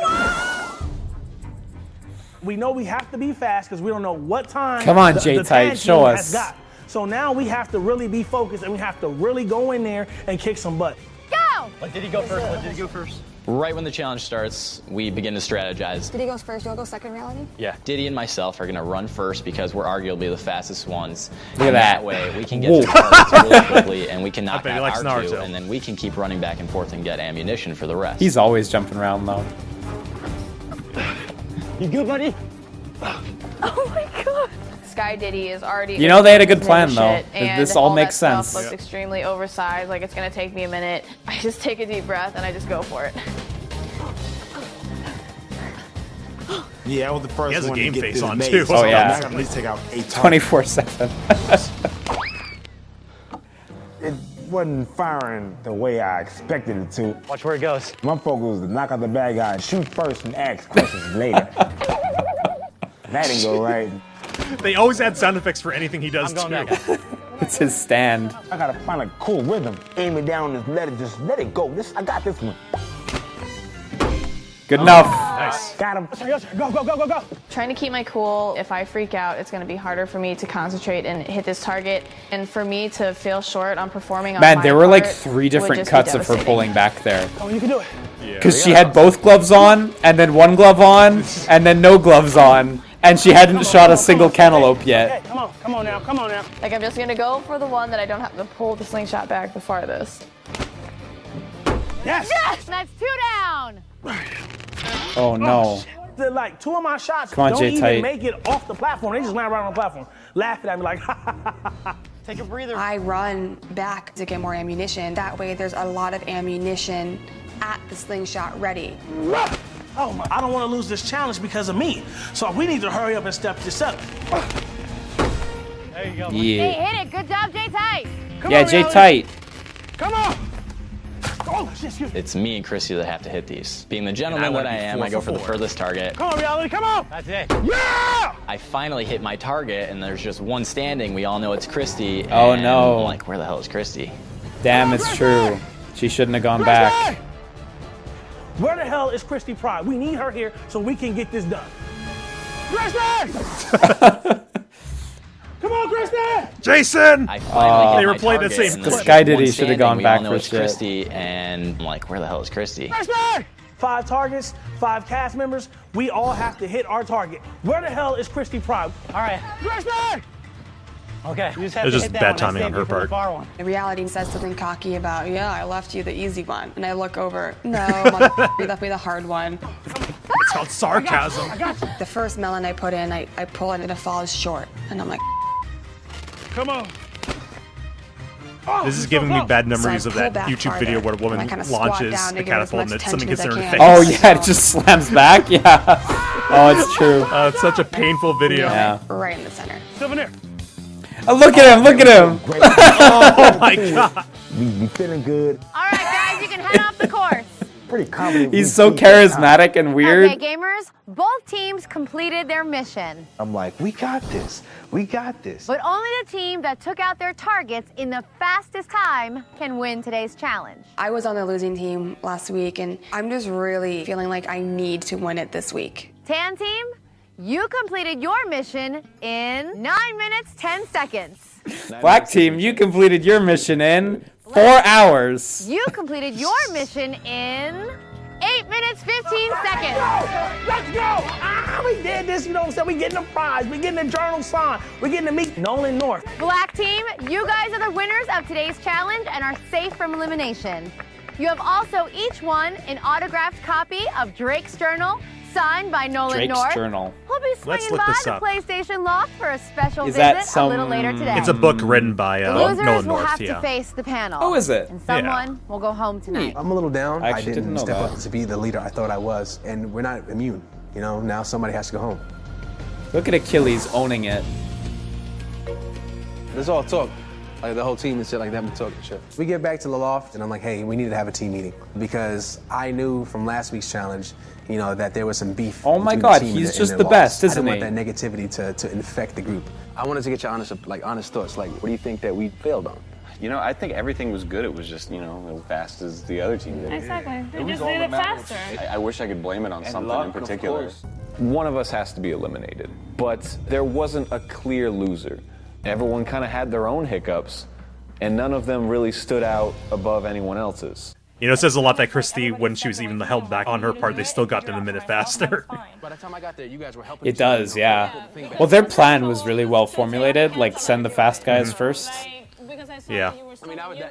Speaker 7: We know we have to be fast because we don't know what time.
Speaker 2: Come on,
Speaker 7: the
Speaker 2: J-Tight,
Speaker 7: tag
Speaker 2: show
Speaker 7: team
Speaker 2: us.
Speaker 7: has got. So now we have to really be focused and we have to really go in there and kick some butt.
Speaker 4: Go!
Speaker 9: What did he go first? What did he go first?
Speaker 8: Right when the challenge starts, we begin to strategize.
Speaker 21: Diddy goes first, you'll go second, reality?
Speaker 8: Yeah. Diddy and myself are going to run first because we're arguably the fastest ones.
Speaker 2: Look at
Speaker 8: and
Speaker 2: that.
Speaker 8: way, we can get to targets really quickly, and we can knock
Speaker 1: bet he
Speaker 8: out
Speaker 1: likes
Speaker 8: our two,
Speaker 1: Naruto.
Speaker 8: and then we can keep running back and forth and get ammunition for the rest.
Speaker 2: He's always jumping around, though.
Speaker 9: You good, buddy?
Speaker 3: Oh my god. Sky Diddy is already.
Speaker 2: You know they had a good plan,
Speaker 3: shit,
Speaker 2: though.
Speaker 3: and
Speaker 2: This all
Speaker 3: that
Speaker 2: makes
Speaker 3: stuff
Speaker 2: sense.
Speaker 3: Looks extremely oversized. Like it's gonna take me a minute. I just take a deep breath and I just go for it.
Speaker 13: Yeah, I was the first
Speaker 1: He has a
Speaker 13: one
Speaker 1: game
Speaker 13: to get
Speaker 1: face
Speaker 13: to the
Speaker 1: on,
Speaker 13: maze,
Speaker 1: too.
Speaker 13: so
Speaker 2: Oh, yeah.
Speaker 13: I can at least take out 8 targets.
Speaker 2: 24/7.
Speaker 13: It wasn't firing the way I expected it to.
Speaker 9: Watch where it goes.
Speaker 13: My focus was to knock out the bad guy, shoot first, and ask questions later. That didn't go right.
Speaker 1: They always add sound effects for anything he does,
Speaker 9: I'm going
Speaker 1: too.
Speaker 9: back.
Speaker 2: It's his stand.
Speaker 13: I gotta find a cool rhythm. Aim it down and just let it go. I got this one.
Speaker 2: Good enough.
Speaker 1: Nice.
Speaker 13: Got him.
Speaker 7: Go, go, go, go, go.
Speaker 3: Trying to keep my cool. If I freak out, it's gonna be harder for me to concentrate and hit this target. And for me to feel short on performing on
Speaker 2: Man,
Speaker 3: my
Speaker 2: there were like
Speaker 3: part
Speaker 2: 3
Speaker 3: would
Speaker 2: different
Speaker 3: just be
Speaker 2: cuts of her
Speaker 3: devastating.
Speaker 2: pulling back there.
Speaker 7: Oh, you can do it.
Speaker 2: Because she had both gloves on, and then 1 glove on, and then no gloves on, and she hadn't shot a single cantaloupe yet.
Speaker 7: Hey, come on now, come on now.
Speaker 3: Like I'm just gonna go for the one that I don't have to pull the slingshot back the farthest.
Speaker 7: Yes!
Speaker 4: Yes! That's 2 down.
Speaker 2: Oh no.
Speaker 7: Like 2 of my shots
Speaker 2: Come on,
Speaker 7: don't
Speaker 2: J-Tight.
Speaker 7: even make it off the platform. They just land right on the platform, laughing at me like, ha ha ha ha.
Speaker 9: Take a breather.
Speaker 21: I run back to get more ammunition. That way there's a lot of ammunition at the slingshot ready.
Speaker 7: Oh my, I don't want to lose this challenge because of me. So we need to hurry up and step this up.
Speaker 9: There you go.
Speaker 4: Hey,
Speaker 2: Yeah.
Speaker 4: hit it. Good job, J-Tight.
Speaker 2: Yeah, J-Tight.
Speaker 7: Come on. Oh, shit.
Speaker 8: It's me and Chrissy that have to hit these. Being the
Speaker 1: And
Speaker 8: gentleman
Speaker 1: I
Speaker 8: that
Speaker 1: wanna
Speaker 8: I
Speaker 1: be
Speaker 8: am,
Speaker 1: 4
Speaker 8: I go
Speaker 1: for
Speaker 8: for the
Speaker 1: 4.
Speaker 8: furthest target.
Speaker 7: Come on, reality, come on.
Speaker 9: That's it.
Speaker 7: Yeah!
Speaker 8: I finally hit my target, and there's just one standing. We all know it's Christy.
Speaker 2: Oh,
Speaker 8: and
Speaker 2: no.
Speaker 8: I'm like, where the hell is Christy?
Speaker 2: Damn, it's true. She shouldn't have gone back.
Speaker 7: Where the hell is Christy Pride? We need her here so we can get this done. Christy! Come on, Christy!
Speaker 1: Jason!
Speaker 8: I finally hit
Speaker 1: They
Speaker 8: my
Speaker 1: replayed the
Speaker 8: target,
Speaker 1: same
Speaker 8: and
Speaker 1: clip.
Speaker 8: there's
Speaker 2: Sky
Speaker 8: just one
Speaker 2: Diddy should have gone
Speaker 8: standing.
Speaker 2: back
Speaker 8: We all
Speaker 2: for
Speaker 8: know it's
Speaker 2: shit.
Speaker 8: Christy, and I'm like, where the hell is Christy?
Speaker 7: Christy! 5 targets, 5 cast members. We all have to hit our target. Where the hell is Christy Pride?
Speaker 9: All right.
Speaker 7: Christy!
Speaker 9: Okay. You just have
Speaker 1: It was
Speaker 9: to
Speaker 1: just
Speaker 9: hit that
Speaker 1: bad
Speaker 9: one. I
Speaker 1: timing on
Speaker 9: saved
Speaker 1: her
Speaker 9: you from the
Speaker 1: part.
Speaker 9: far one.
Speaker 21: The reality says something cocky about, yeah, I left you the easy one. And I look over, no, mother, you left me the hard one.
Speaker 1: It's called sarcasm.
Speaker 21: The first melon I put in, I pull it and it falls short. And I'm like,
Speaker 7: Come on.
Speaker 1: This is giving me bad memories
Speaker 21: So I
Speaker 1: of that
Speaker 21: pull back
Speaker 1: YouTube video where a woman
Speaker 21: farther, and I kinda squat
Speaker 1: launches
Speaker 21: down to
Speaker 1: the
Speaker 21: give as
Speaker 1: catapult and
Speaker 21: much
Speaker 1: then something hits her in the
Speaker 21: tension
Speaker 1: face.
Speaker 21: as I
Speaker 2: Oh yeah, it just slams back. Yeah. Oh, it's true.
Speaker 1: It's such a painful video.
Speaker 2: Yeah.
Speaker 21: right in the center.
Speaker 7: Souvenir.
Speaker 2: Oh, look at him! Look at him!
Speaker 1: Oh my god.
Speaker 13: We feeling good.
Speaker 4: All right, guys, you can head off the course.
Speaker 13: Pretty confident.
Speaker 2: He's so charismatic and weird.
Speaker 4: Okay, gamers, both teams completed their mission.
Speaker 5: I'm like, we got this. We got this.
Speaker 4: But only the team that took out their targets in the fastest time can win today's challenge.
Speaker 21: I was on the losing team last week, and I'm just really feeling like I need to win it this week.
Speaker 4: Tan team, you completed your mission in 9 minutes, 10 seconds.
Speaker 2: Black team, you completed your mission in 4 hours.
Speaker 4: You completed your mission in 8 minutes, 15 seconds.
Speaker 7: Let's go! Ah, we did this, you know what I'm saying? We getting the prize, we getting the journal signed, we getting to meet Nolan North.
Speaker 4: Black team, you guys are the winners of today's challenge and are safe from elimination. You have also each won an autographed copy of Drake's journal, signed by Nolan
Speaker 2: Drake's
Speaker 4: North.
Speaker 2: Journal.
Speaker 4: He'll be
Speaker 1: Let's
Speaker 4: swinging
Speaker 1: look
Speaker 4: by
Speaker 1: this
Speaker 4: the
Speaker 1: up.
Speaker 4: PlayStation Loft for a special
Speaker 2: Is
Speaker 4: visit
Speaker 2: that some...
Speaker 4: a little later today.
Speaker 1: It's a book written by
Speaker 4: The losers
Speaker 1: Nolan
Speaker 4: will
Speaker 1: North,
Speaker 4: have
Speaker 1: yeah.
Speaker 4: to face the panel.
Speaker 2: Oh, is it?
Speaker 4: And someone will go home tonight.
Speaker 10: I'm a little down.
Speaker 2: I actually didn't know
Speaker 10: step
Speaker 2: that.
Speaker 10: up to be the leader I thought I was, and we're not immune. You know, now somebody has to go home.
Speaker 2: Look at Achilles owning it.
Speaker 10: There's all talk. Like the whole team and shit, like them talking shit. We get back to the loft, and I'm like, hey, we need to have a team meeting because I knew from last week's challenge, you know, that there was some beef.
Speaker 2: Oh my
Speaker 10: between
Speaker 2: God,
Speaker 10: the team
Speaker 2: he's
Speaker 10: and
Speaker 2: just
Speaker 10: their
Speaker 2: the
Speaker 10: loss.
Speaker 2: best,
Speaker 10: I
Speaker 2: isn't
Speaker 10: didn't
Speaker 2: he?
Speaker 10: want that negativity to infect the group. I wanted to get your honest thoughts. Like, what do you think that we failed on?
Speaker 6: You know, I think everything was good. It was just, you know, as fast as the other team did.
Speaker 11: Exactly. They
Speaker 6: was
Speaker 11: just
Speaker 6: all
Speaker 11: did
Speaker 6: the
Speaker 11: it
Speaker 6: matters.
Speaker 11: faster.
Speaker 6: I wish I could blame it on
Speaker 14: And
Speaker 6: something
Speaker 14: luck,
Speaker 6: in
Speaker 14: of
Speaker 6: particular.
Speaker 14: course.
Speaker 6: One of us has to be eliminated, but there wasn't a clear loser. Everyone kind of had their own hiccups, and none of them really stood out above anyone else's.
Speaker 1: You know, it says a lot that Christy, when she was even held back on her part, they still got them a minute faster.
Speaker 10: By the time I got there, you guys were helping.
Speaker 2: It does, yeah. Well, their plan was really well formulated. Like, send the fast guys first.
Speaker 1: Yeah.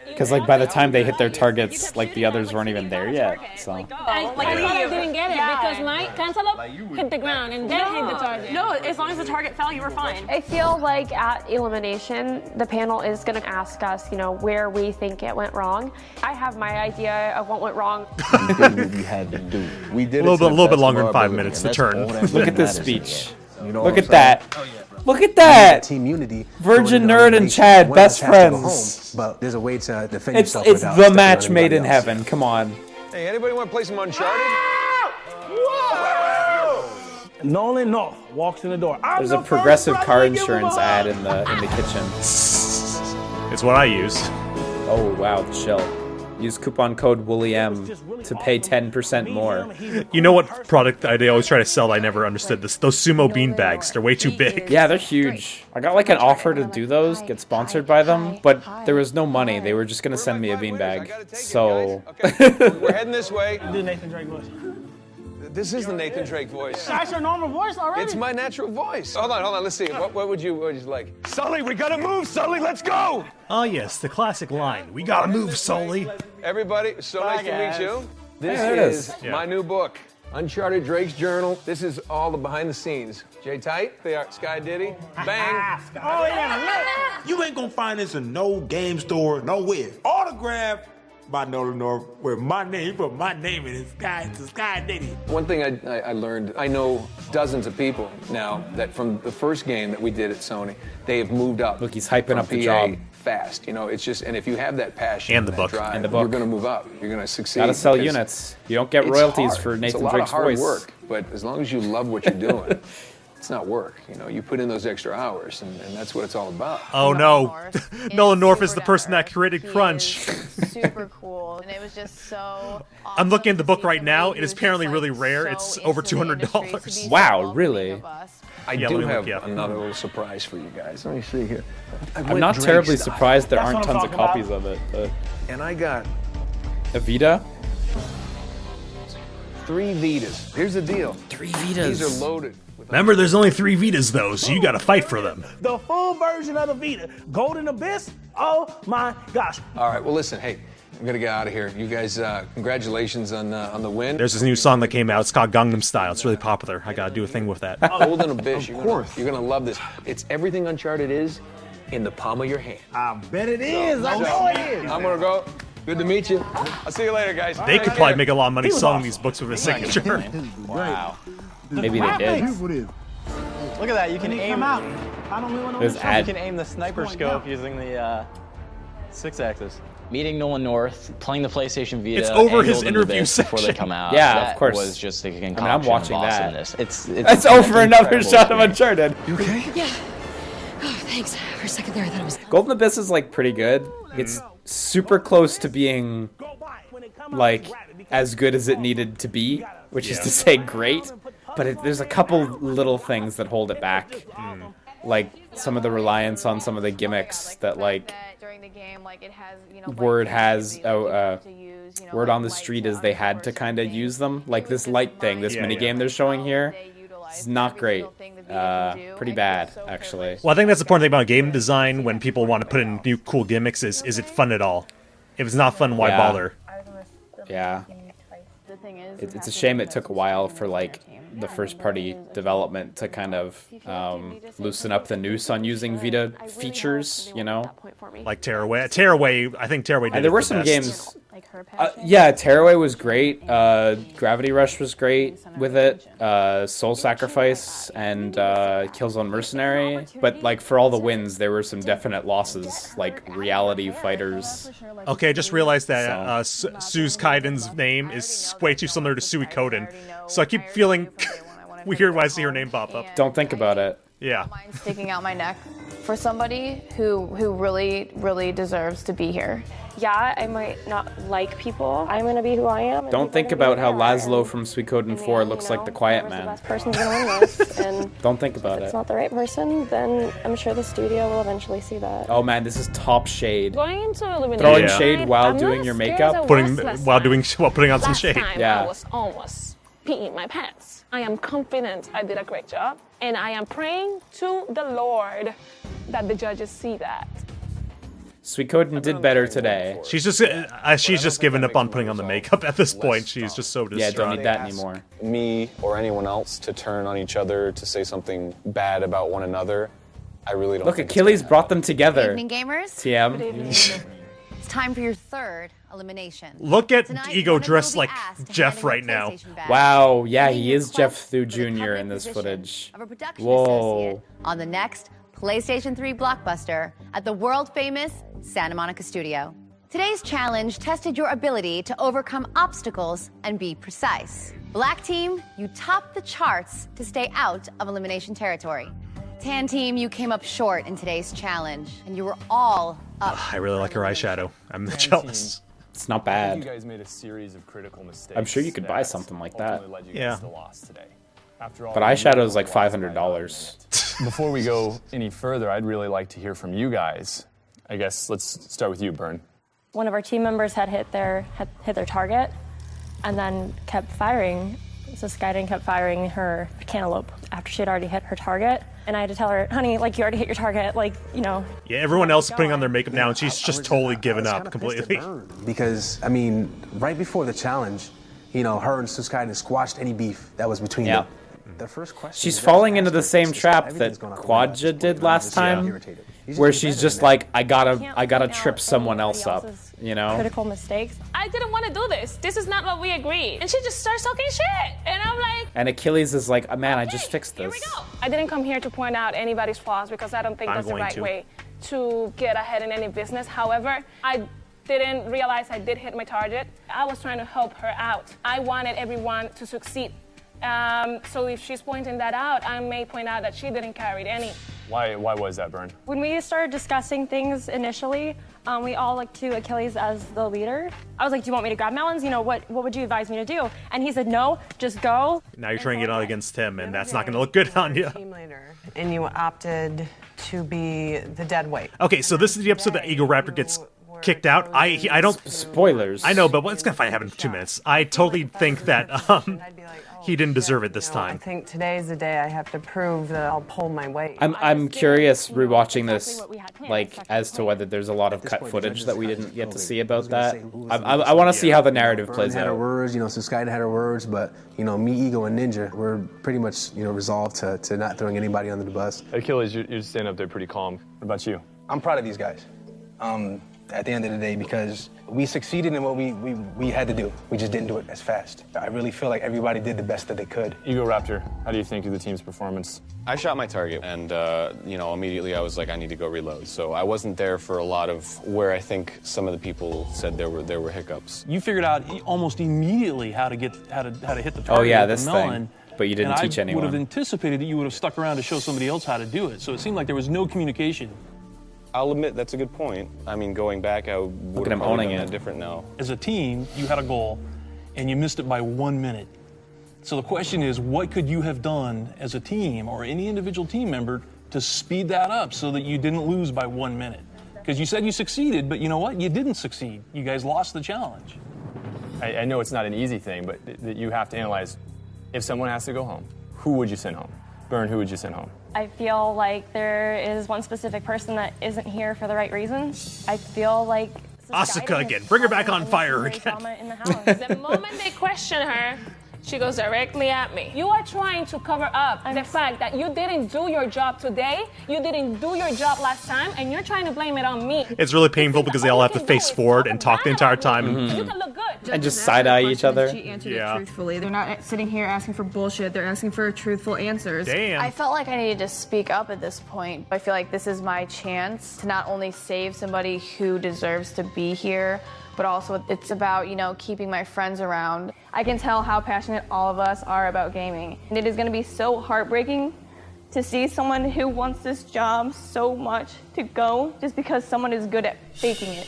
Speaker 2: Because, like, by the time they hit their targets, like, the others weren't even there yet, so...
Speaker 11: I thought I didn't get it because my cantaloupe hit the ground and then hit the target.
Speaker 12: No, as long as the target fell, you were fine.
Speaker 22: I feel like at elimination, the panel is going to ask us, you know, where we think it went wrong. I have my idea of what went wrong.
Speaker 14: We did what we had to do. We did
Speaker 1: A little bit longer than 5 minutes to turn.
Speaker 2: Look at this speech.
Speaker 14: You know
Speaker 2: Look
Speaker 14: what
Speaker 2: at
Speaker 14: I'm
Speaker 2: that.
Speaker 14: saying?
Speaker 2: Look at that!
Speaker 10: Team unity.
Speaker 2: Virgin Nerd and Chad,
Speaker 10: One of
Speaker 2: best
Speaker 10: us has to go
Speaker 2: friends.
Speaker 10: home, but there's a way to defend
Speaker 2: It's
Speaker 10: yourself
Speaker 2: the
Speaker 10: without stepping
Speaker 2: match
Speaker 10: on
Speaker 2: made in
Speaker 10: anybody else.
Speaker 2: heaven. Come on.
Speaker 19: Hey, anybody want to play some Uncharted?
Speaker 7: Nolan North walks in the door.
Speaker 2: There's a Progressive car insurance ad in the kitchen.
Speaker 1: It's what I use.
Speaker 2: Oh wow, chill. Use coupon code WoollyM to pay 10% more.
Speaker 1: You know what product they always try to sell? I never understood this. Those sumo bean bags. They're way too big.
Speaker 2: Yeah, they're huge. I got like an offer to do those, get sponsored by them, but there was no money. They were just gonna send me a beanbag. So
Speaker 19: We're heading this way.
Speaker 7: Do Nathan Drake voice.
Speaker 19: This is the Nathan Drake voice.
Speaker 7: That's your normal voice already.
Speaker 19: It's my natural voice. Hold on. Let's see. What would you like? Sully, we gotta move. Sully, let's go.
Speaker 1: Oh yes, the classic line. We gotta move, Sully.
Speaker 19: Everybody, so nice to meet you. This
Speaker 2: there it
Speaker 19: is
Speaker 2: is.
Speaker 19: my new book, Uncharted Drake's Journal. This is all the behind the scenes. Jay Tight, they are Sky Diddy, Bang.
Speaker 13: Oh yeah, you ain't gonna find this in no game store, nowhere. Autograph by Nolan North with my name. He put my name in it. Sky Diddy.
Speaker 19: One thing I learned, I know dozens of people now that from the first game that we did at Sony, they have moved up.
Speaker 2: Look, he's hyping
Speaker 19: from
Speaker 2: up the
Speaker 19: PA
Speaker 2: job.
Speaker 19: Fast, you know, it's just, and if you have that passion
Speaker 1: And the
Speaker 19: that
Speaker 1: book.
Speaker 19: drive,
Speaker 2: And the book.
Speaker 19: you're gonna move up, you're gonna succeed.
Speaker 2: gotta sell
Speaker 19: because
Speaker 2: units. You don't get
Speaker 19: it's
Speaker 2: royalties
Speaker 19: hard.
Speaker 2: for Nathan
Speaker 19: it's a lot
Speaker 2: Drake's
Speaker 19: of hard
Speaker 2: voice.
Speaker 19: work, but as long as you love what you're doing, it's not work. You know, you put in those extra hours, and that's what it's all about.
Speaker 1: Oh no, Nolan North is the person that created
Speaker 3: He
Speaker 1: Crunch.
Speaker 3: is super cool, and it was just so.
Speaker 1: I'm looking at the book right now.
Speaker 3: He
Speaker 1: It is
Speaker 3: was just,
Speaker 1: apparently
Speaker 3: like,
Speaker 1: really rare.
Speaker 3: so
Speaker 1: It's
Speaker 3: into
Speaker 1: over
Speaker 3: the industry, to be
Speaker 1: $200.
Speaker 3: so
Speaker 2: Wow,
Speaker 3: welcoming
Speaker 2: really?
Speaker 3: of us.
Speaker 19: I
Speaker 1: Yeah,
Speaker 19: do
Speaker 1: let me
Speaker 19: have
Speaker 1: look, yeah.
Speaker 19: another little surprise for you guys. Let me see here.
Speaker 2: I'm not terribly surprised there aren't tons of copies of it. But
Speaker 19: And I got
Speaker 2: Evita?
Speaker 19: 3 Vitas. Here's the deal.
Speaker 2: 3
Speaker 19: These
Speaker 2: Vitas.
Speaker 19: are loaded.
Speaker 1: Remember, there's only 3 Vitas though, so you gotta fight for them.
Speaker 7: The full version of the Vita. Golden Abyss. Oh my gosh.
Speaker 19: All right, well, listen, hey, I'm gonna get out of here. You guys, congratulations on the win.
Speaker 1: There's this new song that came out. It's called Gangnam Style. It's really popular. I gotta do a thing with that.
Speaker 19: Golden Abyss. You're gonna love this. It's everything Uncharted is in the palm of your hand.
Speaker 13: I bet it is. I know it is.
Speaker 19: I'm gonna go. Good to meet you. I'll see you later, guys.
Speaker 1: They could probably make a lot of money selling these books with a signature.
Speaker 14: Wow.
Speaker 2: Maybe they did.
Speaker 9: Look at that. You can aim.
Speaker 2: There's
Speaker 9: You
Speaker 2: ad.
Speaker 9: can aim the sniper scope using the 6-axis.
Speaker 8: Meeting Nolan North, playing the PlayStation Vita.
Speaker 1: It's over
Speaker 8: and
Speaker 1: his
Speaker 8: Golden
Speaker 1: interview
Speaker 8: Abyss before they
Speaker 1: section.
Speaker 8: come out.
Speaker 2: Yeah,
Speaker 8: that
Speaker 2: of course.
Speaker 8: Was just a concoction
Speaker 2: I'm watching
Speaker 8: of
Speaker 2: that.
Speaker 8: awesomeness. It's
Speaker 2: That's over another
Speaker 8: incredible
Speaker 2: shot of
Speaker 8: experience.
Speaker 2: Uncharted.
Speaker 19: You okay?
Speaker 17: Yeah. Oh, thanks. For a second there, I thought it was.
Speaker 2: Golden Abyss is like pretty good. It's super close to being like as good as it needed to be, which is to say great. But there's a couple little things that hold it back, like some of the reliance on some of the gimmicks that like word on the street is they had to kind of use them, like this light thing, this mini game they're showing here. It's not great. Pretty bad, actually.
Speaker 1: Well, I think that's the important thing about game design when people want to put in new cool gimmicks is it fun at all? If it's not fun, why
Speaker 2: Yeah.
Speaker 1: bother?
Speaker 2: Yeah. It's a shame it took a while for like the first party development to kind of loosen up the noose on using Vita features, you know?
Speaker 1: Like Tearaway, I think Tearaway did
Speaker 2: there were
Speaker 1: the
Speaker 2: some
Speaker 1: best.
Speaker 2: games. Yeah, Tearaway was great. Gravity Rush was great with it. Soul Sacrifice and Killzone Mercenary. But like for all the wins, there were some definite losses, like Reality Fighters.
Speaker 1: Okay, I just realized that Suze Kaiden's name is way too similar to Suikoden. So I keep feeling weird when I see her name pop up.
Speaker 2: Don't think about it.
Speaker 1: Yeah.
Speaker 3: Sticking out my neck for somebody who really, really deserves to be here.
Speaker 22: Yeah, I might not like people. I'm gonna be who I am.
Speaker 2: Don't think about how Laszlo from Suikoden 4 looks like the quiet man.
Speaker 22: The best person's gonna win this, and
Speaker 2: don't think about
Speaker 22: if
Speaker 2: it.
Speaker 22: it's not the right person, then I'm sure the studio will eventually see that.
Speaker 2: Oh man, this is top shade.
Speaker 11: Going into elimination.
Speaker 2: Throwing shade while doing your makeup.
Speaker 1: Putting on some shade.
Speaker 11: Yeah. I was almost peeing my pants. I am confident I did a great job, and I am praying to the Lord that the judges see that.
Speaker 2: Suikoden did better today.
Speaker 1: She's just given up on putting on the makeup at this point. She's just so distraught.
Speaker 2: Yeah, don't need that anymore.
Speaker 6: Me or anyone else to turn on each other to say something bad about one another. I really don't.
Speaker 2: Look, Achilles brought them together.
Speaker 4: Evening gamers.
Speaker 2: TM.
Speaker 4: It's time for your third elimination.
Speaker 1: Look at
Speaker 4: Tonight,
Speaker 1: Ego dressed like Jeff right now.
Speaker 2: Wow, yeah, he is Jeff Thu Jr. in this footage. Whoa.
Speaker 4: On the next PlayStation 3 blockbuster at the world-famous Santa Monica studio. Today's challenge tested your ability to overcome obstacles and be precise. Black team, you topped the charts to stay out of elimination territory. Tan team, you came up short in today's challenge, and you were all up.
Speaker 1: I really like her eyeshadow. I'm jealous.
Speaker 2: It's not bad.
Speaker 16: You guys made a series of critical mistakes.
Speaker 2: I'm sure you could buy something like that.
Speaker 1: Yeah.
Speaker 2: But eyeshadow is like $500.
Speaker 16: Before we go any further, I'd really like to hear from you guys. I guess let's start with you, Byrne.
Speaker 22: One of our team members had hit their target, and then kept firing. So Skyden kept firing her cantaloupe after she had already hit her target. And I had to tell her, honey, like, you already hit your target, like, you know.
Speaker 1: Yeah, everyone else is putting on their makeup now, and she's just totally given up completely.
Speaker 10: Because, I mean, right before the challenge, you know, her and Skyden squashed any beef that was between them. The first question
Speaker 2: She's falling into the same trap that Quadja did last time, where she's just like, I gotta trip someone else up, you know?
Speaker 22: Critical mistakes.
Speaker 11: I didn't want to do this. This is not what we agreed. And she just starts talking shit. And I'm like...
Speaker 2: And Achilles is like, oh, man, I just fixed this.
Speaker 11: I didn't come here to point out anybody's flaws because I don't think that's the right way to get ahead in any business. However, I didn't realize I did hit my target. I was trying to help her out. I wanted everyone to succeed. So if she's pointing that out, I may point out that she didn't carry any.
Speaker 16: Why was that, Byrne?
Speaker 22: When we started discussing things initially, we all looked to Achilles as the leader. I was like, do you want me to grab melons? You know, what would you advise me to do? And he said, no, just go.
Speaker 1: Now you're trying to get out against him, and that's not going to look good on you.
Speaker 15: And you opted to be the dead weight.
Speaker 1: Okay, so this is the episode that Egoraptor gets kicked out. I don't...
Speaker 2: Spoilers.
Speaker 1: I know, but it's going to happen in 2 minutes. I totally think that he didn't deserve it this time.
Speaker 15: I think today's the day I have to prove that I'll pull my weight.
Speaker 2: I'm curious rewatching this, like, as to whether there's a lot of cut footage that we didn't get to see about that. I want to see how the narrative plays
Speaker 10: had her
Speaker 2: out.
Speaker 10: words, you know, so Skyden had her words, but, you know, me, Ego, and Ninja, we're pretty much, you know, resolved to not throwing anybody under the bus.
Speaker 16: Achilles, you're standing up there pretty calm. What about you?
Speaker 20: I'm proud of these guys. At the end of the day, because we succeeded in what we had to do. We just didn't do it as fast. I really feel like everybody did the best that they could.
Speaker 16: Egoraptor, how do you think of the team's performance?
Speaker 6: I shot my target, and you know, immediately I was like, I need to go reload. So I wasn't there for a lot of where I think some of the people said there were hiccups.
Speaker 18: You figured out almost immediately how to hit the target.
Speaker 2: Oh yeah,
Speaker 18: with
Speaker 2: this
Speaker 18: the melon,
Speaker 2: thing. But you didn't teach anyone.
Speaker 18: I would have anticipated that you would have stuck around to show somebody else how to do it. So it seemed like there was no communication.
Speaker 6: I'll admit that's a good point. I mean, going back, I would have probably done that different now.
Speaker 18: As a team, you had a goal, and you missed it by 1 minute. So the question is, what could you have done as a team or any individual team member to speed that up so that you didn't lose by 1 minute? Because you said you succeeded, but you know what? You didn't succeed. You guys lost the challenge.
Speaker 16: I know it's not an easy thing, but that you have to analyze. If someone has to go home, who would you send home? Byrne, who would you send home?
Speaker 22: I feel like there is one specific person that isn't here for the right reasons. I feel like
Speaker 1: Asuka again. Bring her back on fire again.
Speaker 11: The moment they question her, She goes directly at me. You are trying to cover up the fact that you didn't do your job today, you didn't do your job last time, and you're trying to blame it on me.
Speaker 1: It's really painful because they all have to face forward and talk the entire time.
Speaker 11: You can look good.
Speaker 2: And just side-eye each other.
Speaker 5: She answered it truthfully. They're not sitting here asking for bullshit. They're asking for truthful answers.
Speaker 1: Damn.
Speaker 3: I felt like I needed to speak up at this point. I feel like this is my chance to not only save somebody who deserves to be here, but also it's about, keeping my friends around. I can tell how passionate all of us are about gaming. And it is gonna be so heartbreaking to see someone who wants this job so much to go just because someone is good at faking it.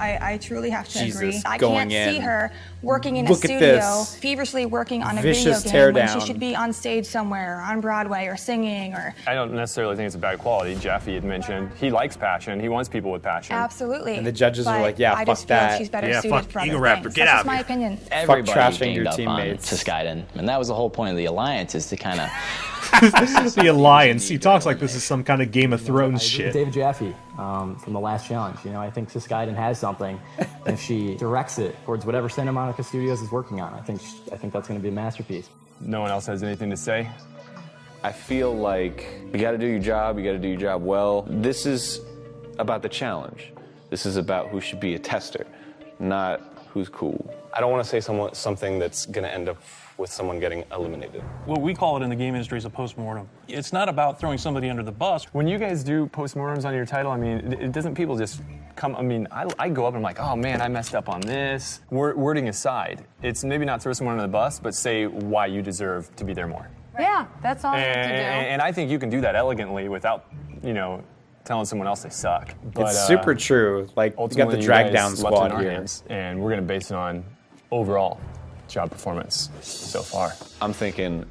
Speaker 5: I truly have to agree. I
Speaker 2: going
Speaker 5: can't see
Speaker 2: in.
Speaker 5: her working in a
Speaker 2: Look at
Speaker 5: studio,
Speaker 2: this.
Speaker 5: feverishly working on a
Speaker 2: Vicious
Speaker 5: video game when
Speaker 2: teardown.
Speaker 5: she should be on stage somewhere, on Broadway or singing or...
Speaker 16: I don't necessarily think it's a bad quality. Jeffy had mentioned he likes passion. He wants people with passion.
Speaker 5: Absolutely.
Speaker 2: And the judges
Speaker 5: but
Speaker 2: are like, yeah,
Speaker 5: I
Speaker 2: fuck
Speaker 5: just feel
Speaker 2: that.
Speaker 5: she's better
Speaker 1: Yeah,
Speaker 5: suited
Speaker 1: fuck
Speaker 5: for other
Speaker 1: Egoraptor,
Speaker 5: things.
Speaker 1: get
Speaker 5: That's
Speaker 1: out
Speaker 5: just
Speaker 1: of
Speaker 5: my
Speaker 1: here.
Speaker 5: opinion.
Speaker 8: Everybody
Speaker 2: trashing
Speaker 8: ganged
Speaker 2: your
Speaker 8: up
Speaker 2: teammates.
Speaker 8: on Skyden, and that was the whole point of the alliance, is to kind of...
Speaker 1: The Alliance. He talks like this is some kind of Game of Thrones shit.
Speaker 21: David Jaffe from the last challenge. I think Skyden has something. And if she directs it towards whatever Santa Monica Studios is working on, I think that's going to be a masterpiece.
Speaker 16: No one else has anything to say?
Speaker 6: I feel like you got to do your job. You got to do your job well. This is about the challenge. This is about who should be a tester, not who's cool. I don't want to say something that's going to end up with someone getting eliminated.
Speaker 18: What we call it in the game industry is a postmortem. It's not about throwing somebody under the bus.
Speaker 16: When you guys do postmortems on your title, it doesn't people just come, I go up and I'm like, oh man, I messed up on this. Wording aside, it's maybe not throw someone under the bus, but say why you deserve to be there more.
Speaker 15: Yeah, that's all you have to do.
Speaker 16: And I think you can do that elegantly without, telling someone else they suck. But,
Speaker 2: It's super true. Like, you got the drag down squad here.
Speaker 16: And we're going to base it on overall job performance so far.
Speaker 6: I'm thinking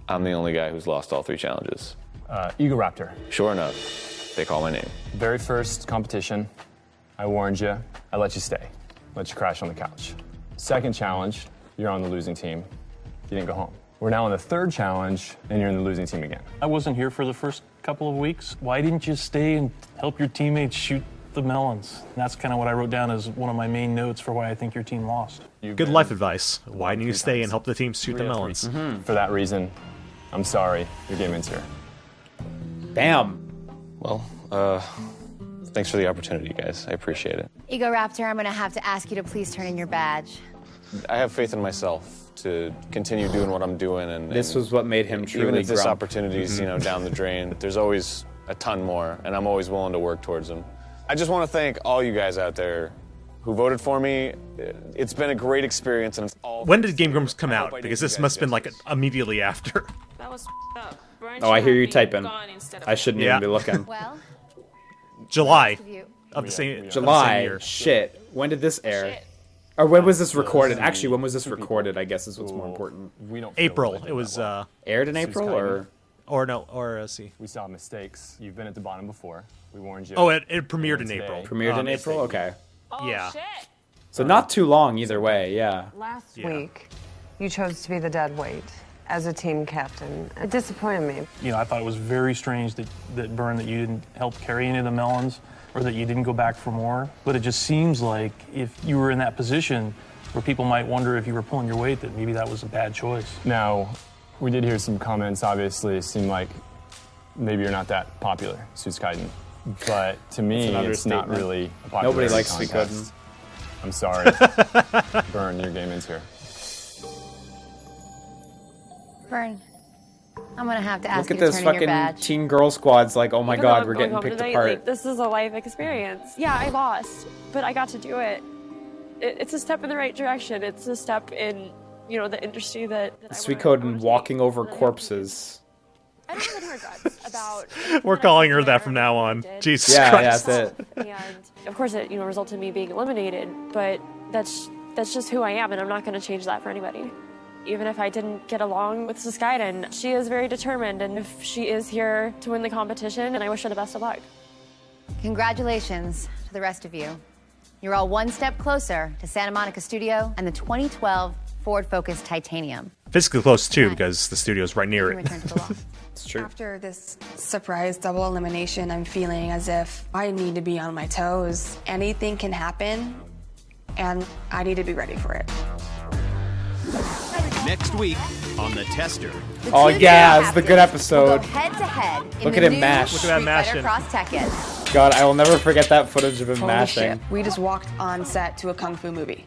Speaker 6: I'm the only guy who's lost all 3 challenges.
Speaker 16: Egoraptor.
Speaker 6: Sure enough, they call my name.
Speaker 16: Very first competition, I warned you, I let you stay. Let you crash on the couch. Second challenge, you're on the losing team. You didn't go home. We're now on the third challenge, and you're in the losing team again.
Speaker 18: I wasn't here for the first couple of weeks. Why didn't you stay and help your teammates shoot the melons? And that's kind of what I wrote down as one of my main notes for why I think your team lost.
Speaker 1: Good life advice. Why do you stay and help the team shoot the melons?
Speaker 16: For that reason, I'm sorry, your game ends here.
Speaker 2: Bam.
Speaker 6: Well, thanks for the opportunity, guys. I appreciate it.
Speaker 4: Egoraptor, I'm gonna have to ask you to please turn in your badge.
Speaker 6: I have faith in myself to continue doing what I'm doing, and
Speaker 2: This was what made him truly
Speaker 6: even if this
Speaker 2: Grump.
Speaker 6: opportunity's down the drain, there's always a ton more, and I'm always willing to work towards them. I just want to thank all you guys out there who voted for me. It's been a great experience, and it's all.
Speaker 1: When did Game Grumps come out? Because this must have been like immediately after.
Speaker 11: That was up.
Speaker 2: Oh, I hear you typing. I shouldn't even be looking.
Speaker 4: Well,
Speaker 1: July of the same
Speaker 2: July.
Speaker 1: year.
Speaker 2: Shit. When did this air? Or when was this recorded? Actually, when was this recorded? I guess is what's more important.
Speaker 16: We don't.
Speaker 1: April. It was
Speaker 2: aired in April, or
Speaker 16: see. We saw mistakes. You've been at the bottom before. We warned you.
Speaker 1: Oh, it premiered in April.
Speaker 2: Premiered in April. Okay.
Speaker 1: Yeah.
Speaker 2: So not too long either way. Yeah.
Speaker 15: Last week, you chose to be the dead weight as a team captain. It disappointed me.
Speaker 18: I thought it was very strange that Byrne, that you didn't help carry any of the melons, or that you didn't go back for more. But it just seems like if you were in that position where people might wonder if you were pulling your weight, that maybe that was a bad choice.
Speaker 16: Now, we did hear some comments, obviously. It seemed like maybe you're not that popular, Suitskyden. But to me, it's not really a popular
Speaker 2: Nobody likes
Speaker 16: contest.
Speaker 2: Suitskyden.
Speaker 16: I'm sorry. Byrne, your game ends here.
Speaker 4: Byrne, I'm gonna have to ask
Speaker 2: Look
Speaker 4: you
Speaker 2: at
Speaker 4: to
Speaker 2: this
Speaker 4: turn in your
Speaker 2: fucking
Speaker 4: badge.
Speaker 2: teen girl squads. Like, oh my
Speaker 22: Even though
Speaker 2: god,
Speaker 22: I'm
Speaker 2: we're
Speaker 22: going
Speaker 2: getting
Speaker 22: home
Speaker 2: picked
Speaker 22: tonight,
Speaker 2: apart.
Speaker 22: like, this is a life experience. Yeah, I lost, but I got to do it. It's a step in the right direction. It's a step in, the industry that
Speaker 2: Suikoden walking over corpses.
Speaker 22: I don't have any regrets about.
Speaker 1: We're calling her that from now on. Jesus
Speaker 2: Yeah,
Speaker 1: Christ.
Speaker 2: that's it.
Speaker 22: And of course, it resulted in me being eliminated. But that's just who I am, and I'm not going to change that for anybody. Even if I didn't get along with Skyden, she is very determined, and if she is here to win the competition, and I wish her the best of luck.
Speaker 4: Congratulations to the rest of you. You're all one step closer to Santa Monica Studio and the 2012 Ford Focus Titanium.
Speaker 1: Physically close too, because the studio's right near it.
Speaker 4: Return to the law.
Speaker 2: It's true.
Speaker 5: After this surprise double elimination, I'm feeling as if I need to be on my toes. Anything can happen, and I need to be ready for it.
Speaker 1: next week on The Tester.
Speaker 2: Oh yeah, it's the good episode.
Speaker 4: Head to head.
Speaker 2: Look at him mash.
Speaker 1: Look at that mashing.
Speaker 4: Cross Tekken.
Speaker 2: God, I will never forget that footage of him
Speaker 5: Holy
Speaker 2: mashing.
Speaker 5: shit. We just walked on set to a kung fu movie.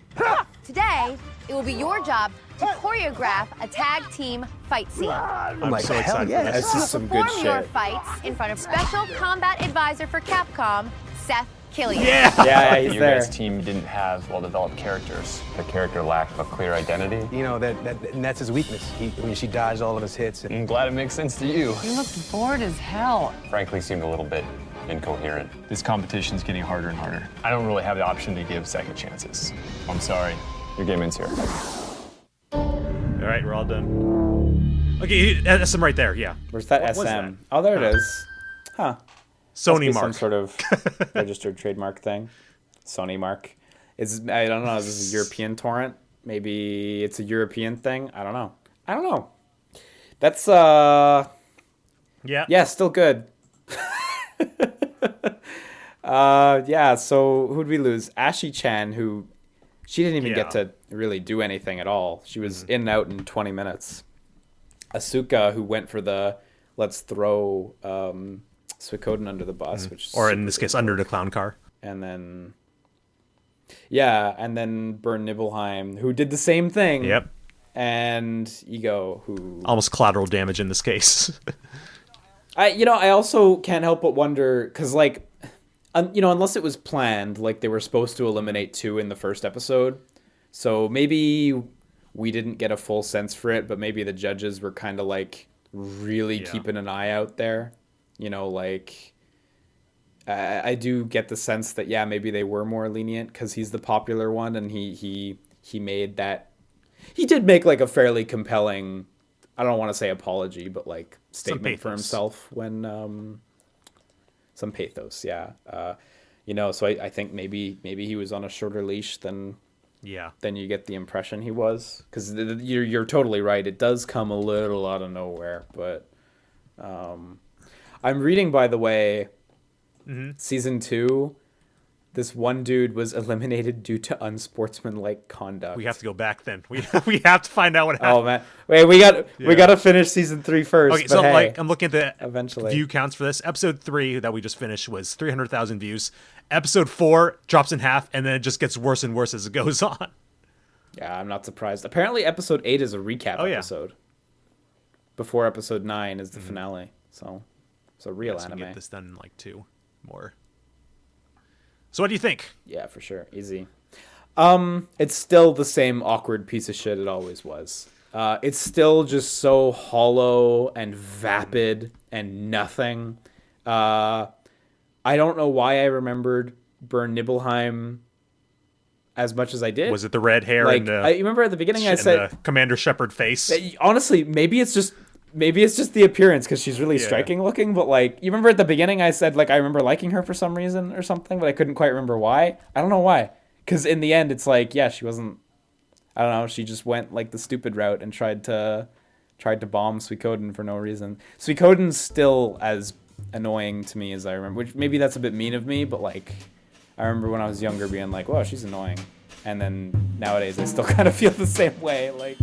Speaker 4: Today, it will be your job to choreograph a tag team fight scene.
Speaker 2: I'm like, so excited for this. This is some good
Speaker 4: Perform your
Speaker 2: shit.
Speaker 4: fights in front of special combat advisor for Capcom, Seth Killian.
Speaker 2: Yeah, he's
Speaker 16: Your
Speaker 2: there.
Speaker 16: guys' team didn't have well-developed characters. The character lacked a clear identity.
Speaker 20: You know, and that's his weakness. She dodged all of his hits.
Speaker 16: I'm glad it makes sense to you.
Speaker 15: You looked bored as hell.
Speaker 16: Frankly, seemed a little bit incoherent. This competition's getting harder and harder. I don't really have the option to give second chances. I'm sorry. Your game ends here.
Speaker 1: All right, we're all done. Okay, SM right there, yeah.
Speaker 2: Where's that
Speaker 1: What was
Speaker 2: SM?
Speaker 1: that?
Speaker 2: Oh, there it is. Huh.
Speaker 1: Sony
Speaker 2: Must be
Speaker 1: mark.
Speaker 2: some sort of registered trademark thing. Sony mark. I don't know. Is this a European torrent? Maybe it's a European thing. I don't know. That's yeah, still good. Yeah. So who'd we lose? Ashi Chan, who she didn't even get to really do anything at all. She was in and out in 20 minutes. Asuka, who went for the let's throw Suikoden under the bus, which
Speaker 1: or in this case under the clown car.
Speaker 2: And then Bern Nibelheim, who did the same thing.
Speaker 1: Yep.
Speaker 2: And Ego, who
Speaker 1: almost collateral damage in this case.
Speaker 2: I also can't help but wonder, because unless it was planned, like they were supposed to eliminate 2 in the first episode, so maybe we didn't get a full sense for it, but maybe the judges were kind of like really keeping an eye out there. I do get the sense that maybe they were more lenient because he's the popular one, and he made that. He did make like a fairly compelling, I don't want to say apology, but like statement for himself when some pathos, so I think maybe he was on a shorter leash than you get the impression he was, because you're totally right. It does come a little out of nowhere, but I'm reading, by the way, season 2. This one dude was eliminated due to unsportsmanlike conduct.
Speaker 1: We have to go back then. We have to find out what happened.
Speaker 2: Oh man, wait, we got to finish season 3 first.
Speaker 1: Okay, so I'm looking at the
Speaker 2: eventually
Speaker 1: view counts for this. Episode 3 that we just finished was 300,000 views. Episode 4 drops in half, and then it just gets worse and worse as it goes on.
Speaker 2: Yeah, I'm not surprised. Apparently, episode 8 is a recap episode. Before episode 9 is the finale. So it's a real anime.
Speaker 1: We get this done in like 2 more. So what do you think?
Speaker 2: Yeah, for sure. Easy. It's still the same awkward piece of shit it always was. It's still just so hollow and vapid and nothing. I don't know why I remembered Bern Nibelheim as much as I did.
Speaker 1: Was it the red hair and
Speaker 2: I remember at the beginning I said
Speaker 1: the Commander Shepard face?
Speaker 2: Honestly, maybe it's just the appearance, because she's really striking looking, but like, you remember at the beginning I said like I remember liking her for some reason or something, but I couldn't quite remember why. I don't know why, because in the end it's like, she wasn't, I don't know, she just went like the stupid route and tried to bomb Suikoden for no reason. Suikoden's still as annoying to me as I remember, which maybe that's a bit mean of me, but like I remember when I was younger being like, whoa, she's annoying, and then nowadays I still kind of feel the same way, like